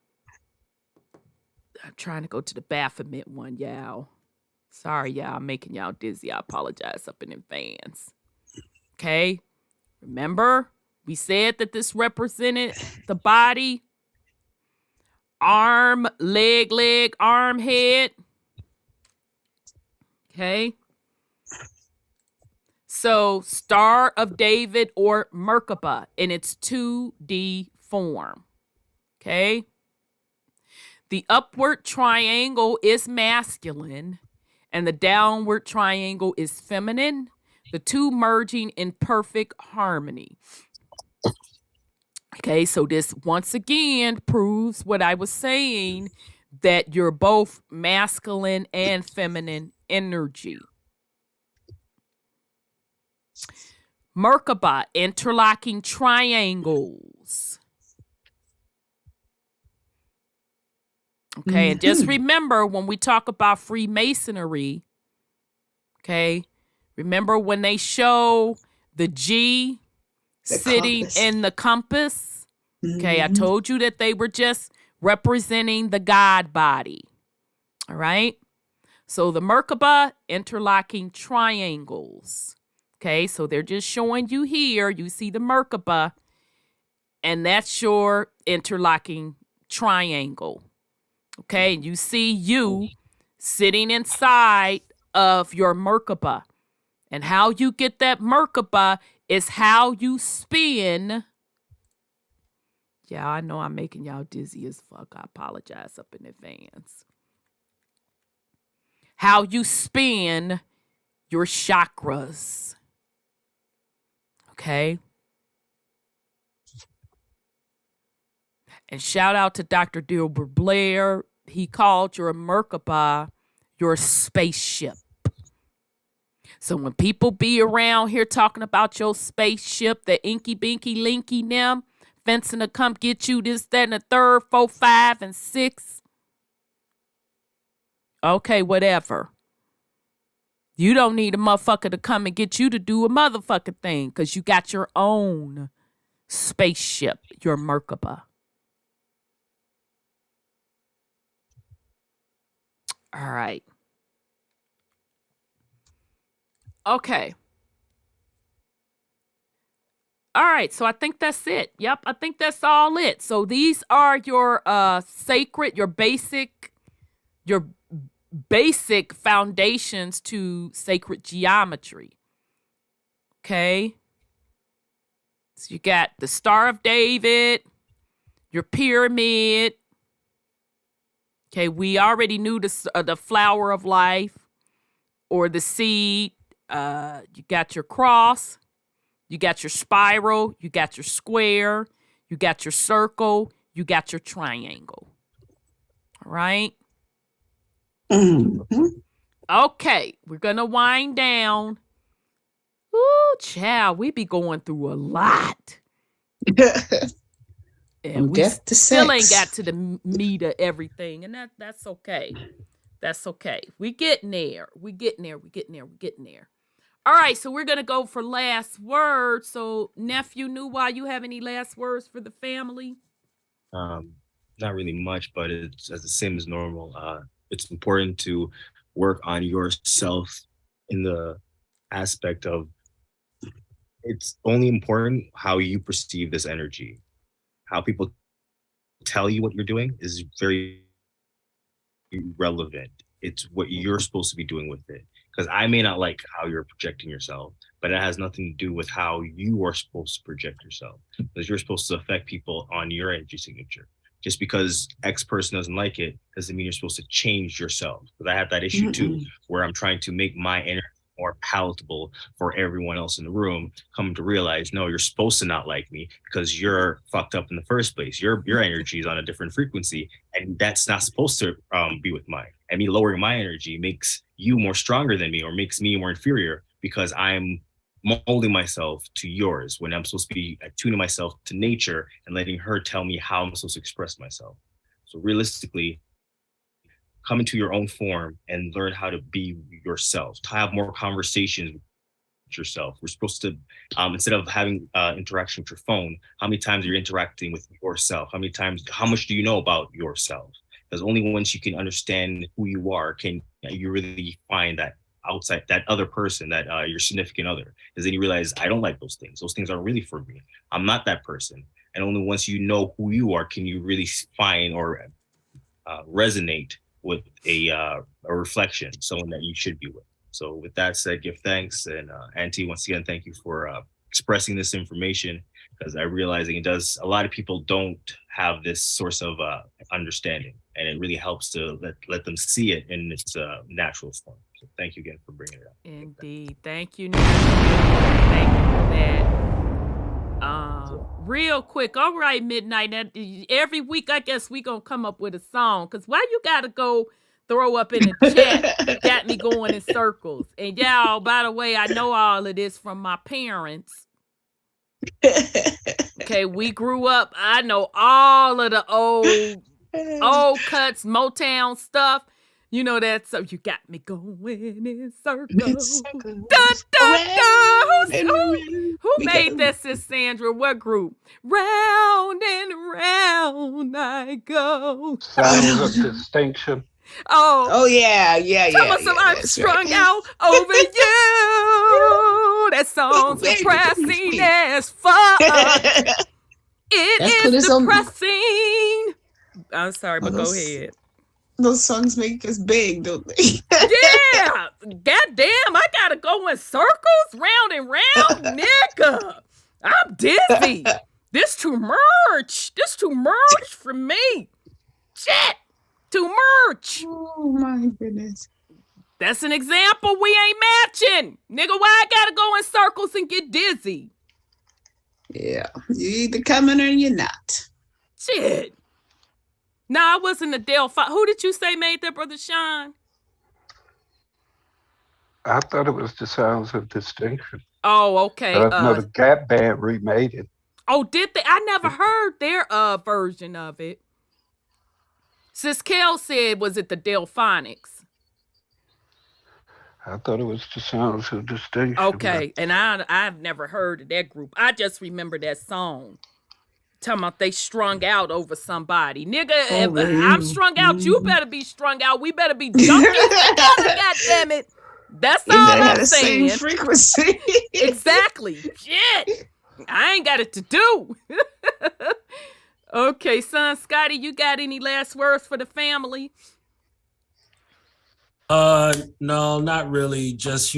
trying to go to the Baphomet one, y'all. Sorry, y'all, I'm making y'all dizzy. I apologize up in advance. Okay, remember we said that this represented the body, arm, leg, arm, head. Okay. So, Star of David or Merkaba in its 2D form. Okay. The upward triangle is masculine and the downward triangle is feminine, the two merging in perfect harmony. Okay, so this once again proves what I was saying, that you're both masculine and feminine energy. Merkaba, interlocking triangles. Okay, and just remember when we talk about Freemasonry, okay, remember when they show the G sitting compass. In the compass? Okay, I told you that they were just representing the God body. All right, so the Merkaba, interlocking triangles. Okay, so they're just showing you here, you see the Merkaba, and that's your interlocking triangle. Okay, and you see you sitting inside of your Merkaba. And how you get that Merkaba is how you spin. Yeah, I know I'm making y'all dizzy as fuck. I apologize up in advance. How you spin your chakras. Okay. And shout out to Dr. Dilbert Blair. He called your Merkaba your spaceship. So when people be around here talking about your spaceship, the inky binky linky them, fencing to come get you this, that, and the third, 4, 5, and 6. Okay, whatever. You don't need a motherfucker to come and get you to do a motherfucking thing because you got your own spaceship, your Merkaba. All right. Okay. All right, so I think that's it. Yep, I think that's all it. So these are your sacred, your basic foundations to sacred geometry. Okay? So you got the Star of David, your pyramid. Okay, we already knew the flower of life or the seed. You got your cross. You got your spiral, you got your square, you got your circle, you got your triangle. All right? Mm-hmm. Okay, we're going to wind down. Ooh, child, we be going through a lot. And we still ain't got to the meat of everything, and that's okay. That's okay. We getting there. We getting there. All right, so we're going to go for last words. So, nephew, why you have any last words for the family? Not really much, but it's as the same as normal. It's important to work on yourself in the aspect of it's only important how you perceive this energy. How people tell you what you're doing is very irrelevant. It's what you're supposed to be doing with it. Because I may not like how you're projecting yourself, but it has nothing to do with how you are supposed to project yourself. Because you're supposed to affect people on your energy signature. Just because X person doesn't like it doesn't mean you're supposed to change yourself. Because I have that issue too, where I'm trying to make my energy more palatable for everyone else in the room, come to realize, no, you're supposed to not like me because you're fucked up in the first place. Your energy is on a different frequency, and that's not supposed to be with mine. And me lowering my energy makes you more stronger than me, or makes me more inferior because I'm molding myself to yours when I'm supposed to be attuning myself to nature and letting her tell me how I'm supposed to express myself. So realistically, come into your own form and learn how to be yourself, to have more conversations with yourself. We're supposed to, instead of having interaction with your phone, how many times are you interacting with yourself? How much do you know about yourself? Because only once you can understand who you are, can you really find that outside, that other person, that your significant other. Because then you realize, I don't like those things. Those things aren't really for me. I'm not that person. And only once you know who you are, can you really find or resonate with a reflection, someone that you should be with. So with that said, give thanks. And Auntie, once again, thank you for expressing this information, because I'm realizing a lot of people don't have this source of understanding, and it really helps to let them see it in its natural form. So thank you again for bringing it up. Indeed. Thank you, Nick. Thank you for that. Real quick, all right, Midnight. Every week, I guess we gonna come up with a song. Cause why you gotta go throw up in the chat? Got me going in circles. And y'all, by the way, I know all of this from my parents. Okay, we grew up. I know all of the old cuts, Motown stuff. You know that, so you got me going in circles. Dun, dun, dun. Who made that, Sis Sandra? What group? Round and round I go. Sounds of distinction. Oh yeah. I'm strung out over you. That song's depressing as fuck. It is depressing. I'm sorry, but go ahead. Those songs make us big, don't they? Yeah. Goddamn, I gotta go in circles, round and round, nigga. I'm dizzy. This too much. For me. Shit. Too much. Oh my goodness. That's an example we ain't matching. Nigga, why I gotta go in circles and get dizzy? Yeah. You either coming or you're not. Shit. No, I wasn't a Delphi. Who did you say made that, Brother Sean? I thought it was the Sounds of Distinction. Oh, okay. But I know the Gap Band remade it. Oh, did they? I never heard their version of it. Sis Kel said, was it the Delphonics? I thought it was the Sounds of Distinction. Okay, and I've never heard of that group. I just remember that song. Talking about they strung out over somebody. Nigga, if I'm strung out, you better be strung out. We better be jumping together, goddammit. That's all I'm saying. Same frequency. Exactly. Shit. I ain't got it to do. Okay, son Scotty, you got any last words for the family? No, not really. Just,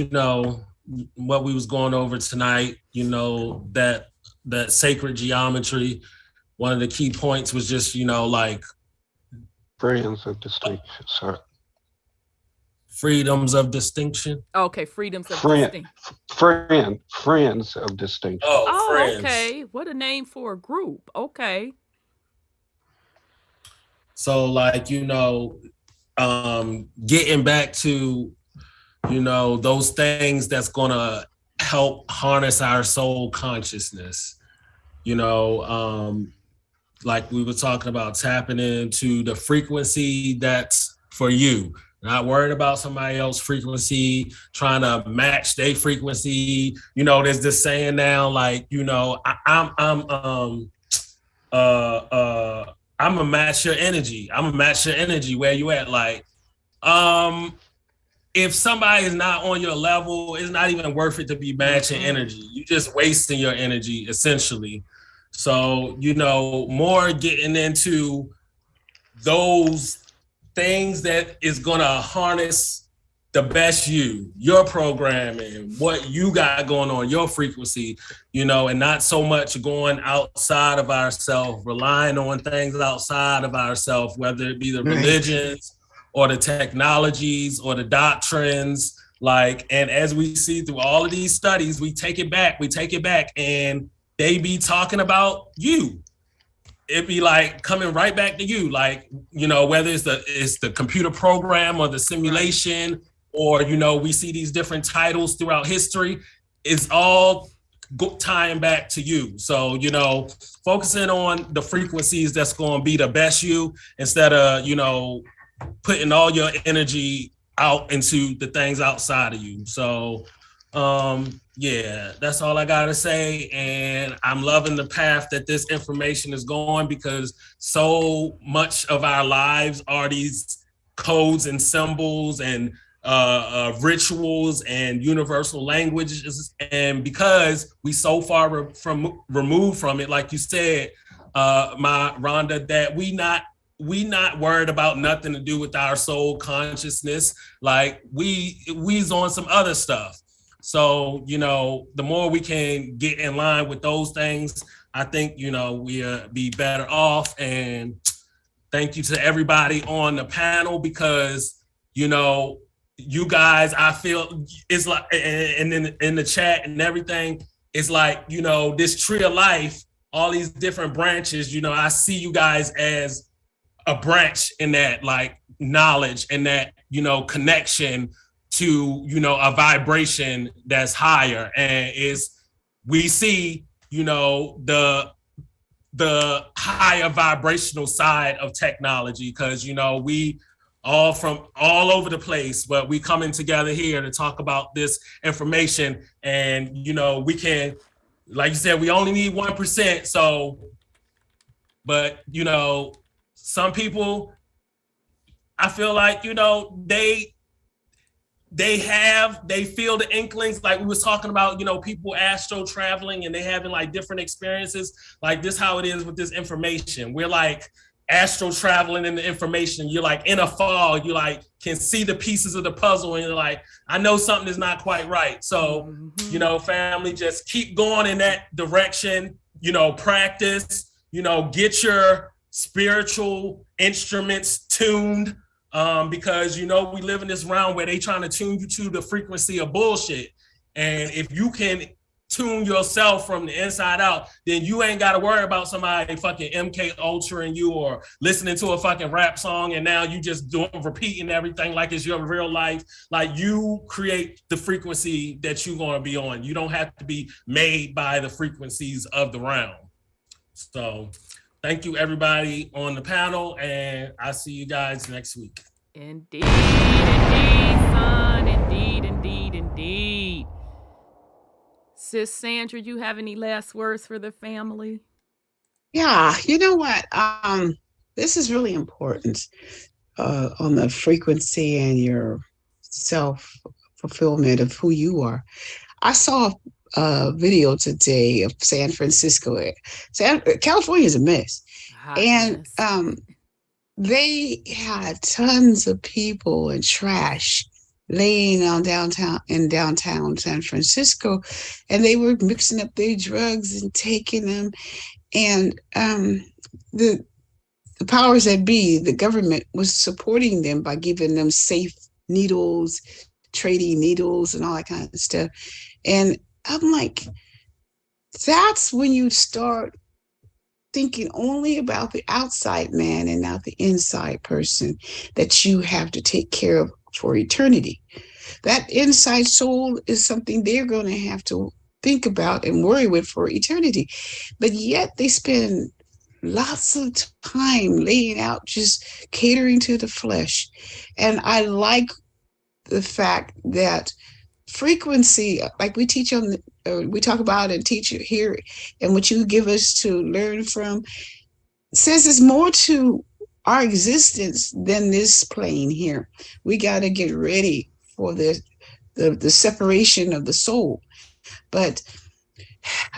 what we was going over tonight, that sacred geometry. One of the key points was just, Freedoms of distinction, sir. Freedoms of distinction. Okay, freedoms of distinction. Friends of distinction. Oh, friends. Okay. What a name for a group. Okay. So, getting back to, those things that's gonna help harness our soul consciousness. Like we were talking about, tapping into the frequency that's for you. Not worried about somebody else's frequency, trying to match their frequency. There's this saying now, I'm gonna match your energy. I'm gonna match your energy where you at. if somebody is not on your level, it's not even worth it to be matching energy. You're just wasting your energy, essentially. So, more getting into those things that is going to harness the best you, your programming, what you got going on, your frequency, and not so much going outside of ourselves, relying on things outside of ourselves, whether it be the religions or the technologies or the doctrines. And as we see through all of these studies, we take it back, and they be talking about you. It'd be coming right back to you, whether it's the computer program or the simulation, or we see these different titles throughout history. It's all tying back to you. So focusing on the frequencies that's going to be the best you, instead of putting all your energy out into the things outside of you. So that's all I gotta say. And I'm loving the path that this information is going, because so much of our lives are these codes and symbols and rituals and universal languages. And because we so far removed from it, like you said, my Rhonda, that we not worried about nothing to do with our soul consciousness. We's on some other stuff. So, the more we can get in line with those things, I think, we'll be better off. And thank you to everybody on the panel, because, you guys, I feel it's like, and in the chat and everything, it's like, this tree of life, all these different branches, I see you guys as a branch in that knowledge and that, connection to, a vibration that's higher. And we see, the higher vibrational side of technology, because, we all from all over the place, but we coming together here to talk about this information. And, we can, like you said, we only need 1%. So, but, some people, I feel like, they feel the inklings, like we was talking about, people astral traveling and they having different experiences. This how it is with this information. We're astral traveling in the information. You're in a fog. You can see the pieces of the puzzle, and you're I know something is not quite right. So, family, just keep going in that direction. Practice. Get your spiritual instruments tuned. Because we live in this realm where they trying to tune you to the frequency of bullshit. And if you can tune yourself from the inside out, then you ain't got to worry about somebody fucking MK Ultra you, or listening to a fucking rap song, and now you just repeating everything like it's your real life. You create the frequency that you're going to be on. You don't have to be made by the frequencies of the realm. So thank you, everybody on the panel, and I'll see you guys next week. Indeed, son. Indeed. Sis Sandra, you have any last words for the family? Yeah, you know what? This is really important on the frequency and your self-fulfillment of who you are. I saw a video today of San Francisco. California is a mess. And they had tons of people and trash laying on downtown San Francisco, and they were mixing up their drugs and taking them. And the powers that be, the government, was supporting them by giving them safe needles, trading needles, and all that kind of stuff. And I'm like, that's when you start thinking only about the outside man and not the inside person that you have to take care of for eternity. That inside soul is something they're going to have to think about and worry with for eternity. But yet they spend lots of time laying out, just catering to the flesh. And I like the fact that frequency, like we teach on we talk about and teach here, and what you give us to learn from, says there's more to our existence than this plane here. We got to get ready for the separation of the soul. But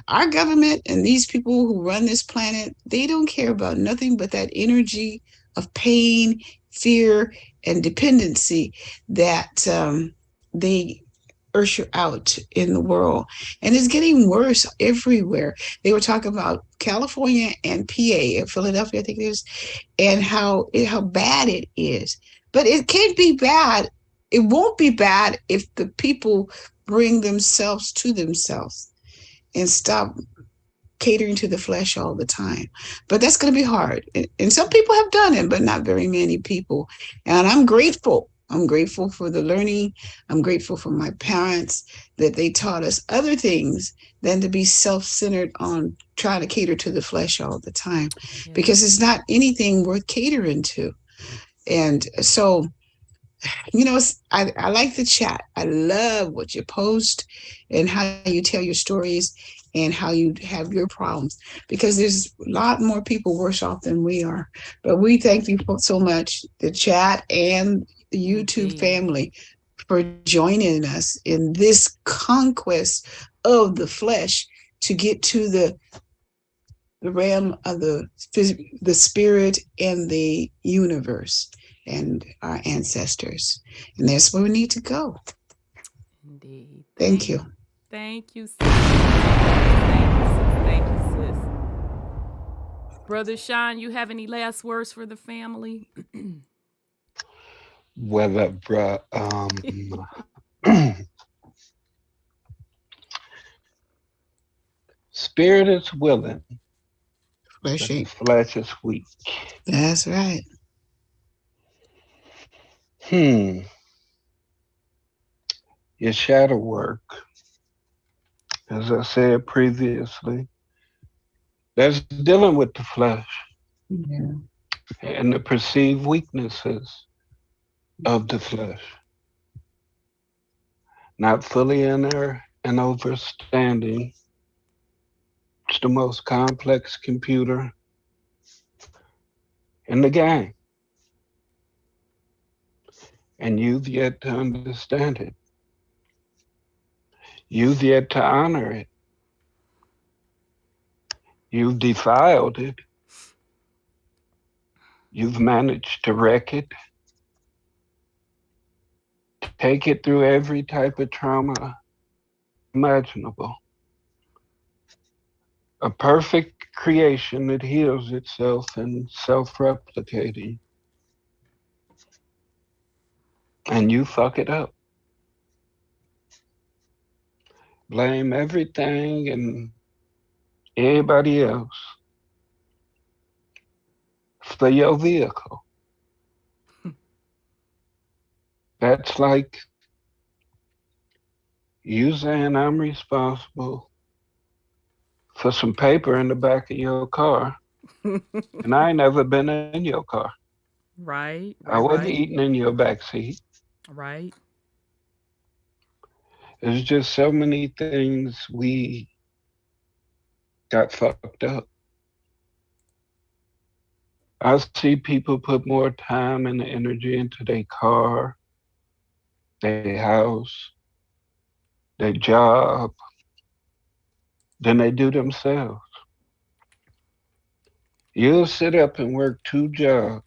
our government and these people who run this planet, they don't care about nothing but that energy of pain, fear, and dependency that they usher out in the world. And it's getting worse everywhere. They were talking about California and PA, Philadelphia, I think it is, and how bad it is. But it can't be bad. It won't be bad if the people bring themselves to themselves and stop catering to the flesh all the time. But that's going to be hard. And some people have done it, but not very many people. And I'm grateful. I'm grateful for the learning. I'm grateful for my parents that they taught us other things than to be self-centered on trying to cater to the flesh all the time, because it's not anything worth catering to. And so, I like the chat. I love what you post and how you tell your stories and how you have your problems, because there's a lot more people worse off than we are. But we thank you so much, the chat and the YouTube family, for joining us in this conquest of the flesh to get to the realm of the spirit and the universe and our ancestors. And that's where we need to go. Indeed. Thank you. Thank you, sis. Thank you, sis. Brother Sean, you have any last words for the family? Well, spirit is willing, flesh is weak. That's right. Your shadow work, as I said previously, that's dealing with the flesh and the perceived weaknesses of the flesh. Not fully inner and overstanding. It's the most complex computer in the game. And you've yet to understand it. You've yet to honor it. You've defiled it. You've managed to wreck it. Take it through every type of trauma imaginable. A perfect creation that heals itself and self-replicating. And you fuck it up. Blame everything and everybody else for your vehicle. That's like you saying I'm responsible for some paper in the back of your car, and I ain't never been in your car. Right. I wasn't eating in your back seat. Right. There's just so many things we got fucked up. I see people put more time and energy into their car, their house, their job, than they do themselves. You'll sit up and work 2 jobs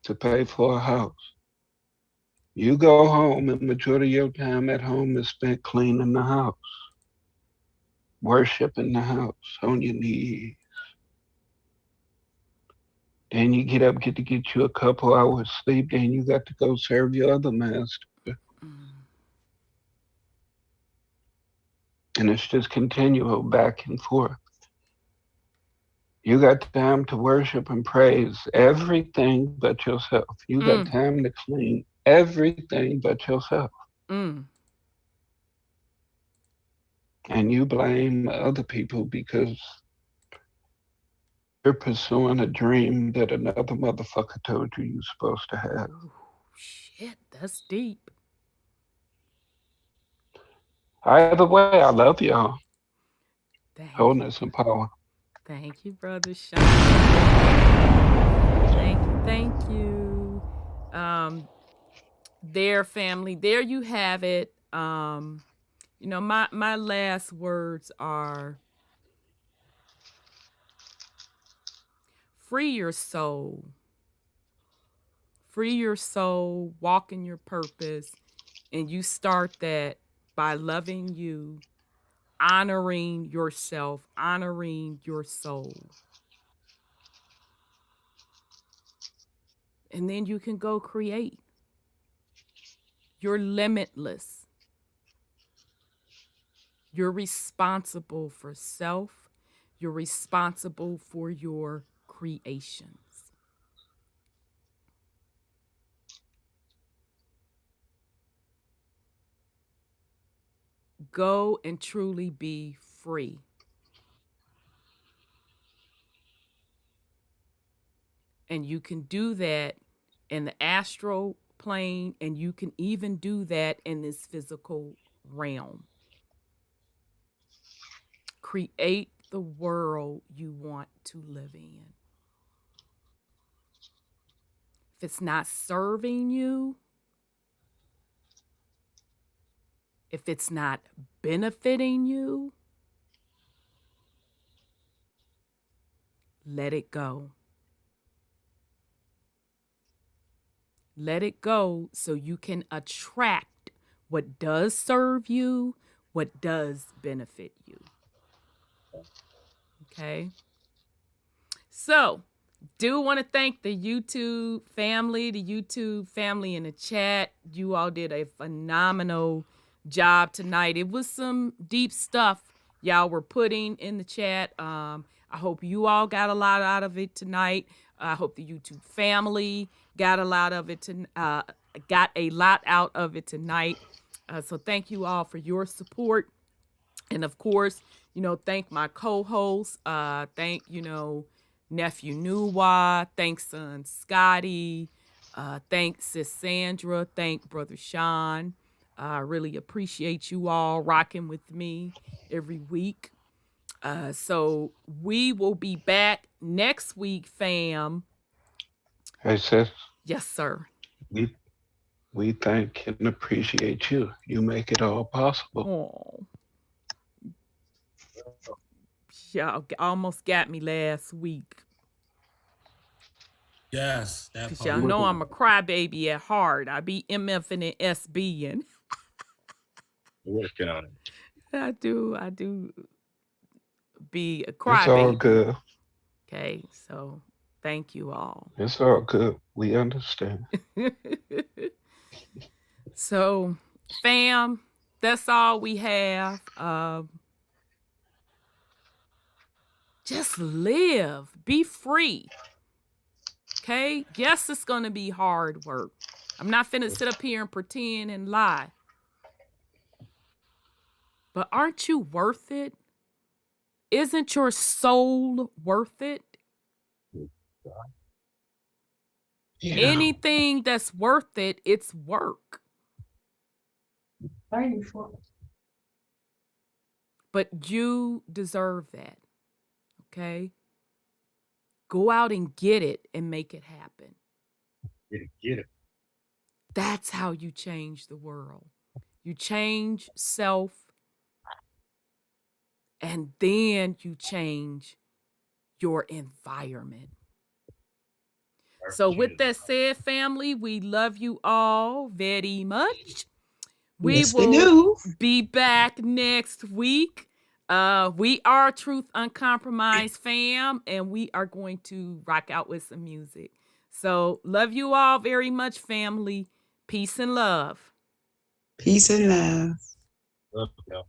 to pay for a house. You go home and majority of your time at home is spent cleaning the house, worshiping the house on your knees. Then you get up, get you a couple hours sleep, then you got to go serve your other master. And it's just continual back and forth. You got time to worship and praise everything but yourself. You got time to clean everything but yourself. And you blame other people because you're pursuing a dream that another motherfucker told you you're supposed to have. Oh, shit, that's deep. Either way, I love y'all. Wholeness and power. Thank you, Brother Sean. Thank you. There, family. There you have it. You know, my last words are free your soul. Free your soul, walk in your purpose, and you start that by loving you, honoring yourself, honoring your soul. And then you can go create. You're limitless. You're responsible for self. You're responsible for your creations. Go and truly be free. And you can do that in the astral plane, and you can even do that in this physical realm. Create the world you want to live in. If it's not serving you, if it's not benefiting you, let it go. Let it go so you can attract what does serve you, what does benefit you. Okay? So, do want to thank the YouTube family in the chat. You all did a phenomenal job tonight. It was some deep stuff y'all were putting in the chat. I hope you all got a lot out of it tonight. I hope the YouTube family got a lot of it tonight. So thank you all for your support. And of course, you know, thank my co-hosts. Thank, you know, nephew Nuwa. Thanks son Scotty. Thanks sis Sandra. Thank brother Sean. I really appreciate you all rocking with me every week. So we will be back next week, fam. Hey, sis. Yes, sir. We thank and appreciate you. You make it all possible. Oh. Y'all almost got me last week. Yes. Because y'all know I'm a crybaby at heart. I be MFing and SBing. Working on it. I do be a It's all crybaby. good. Okay, so thank you all. It's all good. We understand. So, fam, that's all we have. Just live. Be free. Okay? Yes, it's going to be hard work. I'm not finna sit up here and pretend and lie. But aren't you worth it? Isn't your soul worth it? Yeah. Anything that's worth it, it's work. But you deserve that. Okay? Go out and get it and make it happen. Get it. That's how you change the world. You change self, and then you change your environment. So with that said, family, we love you all very much. We Yes, will we do. be back next week. We are Truth Uncompromised fam, and we are going to rock out with some music. So love you all very much, family. Peace and love. Peace and love. Love y'all.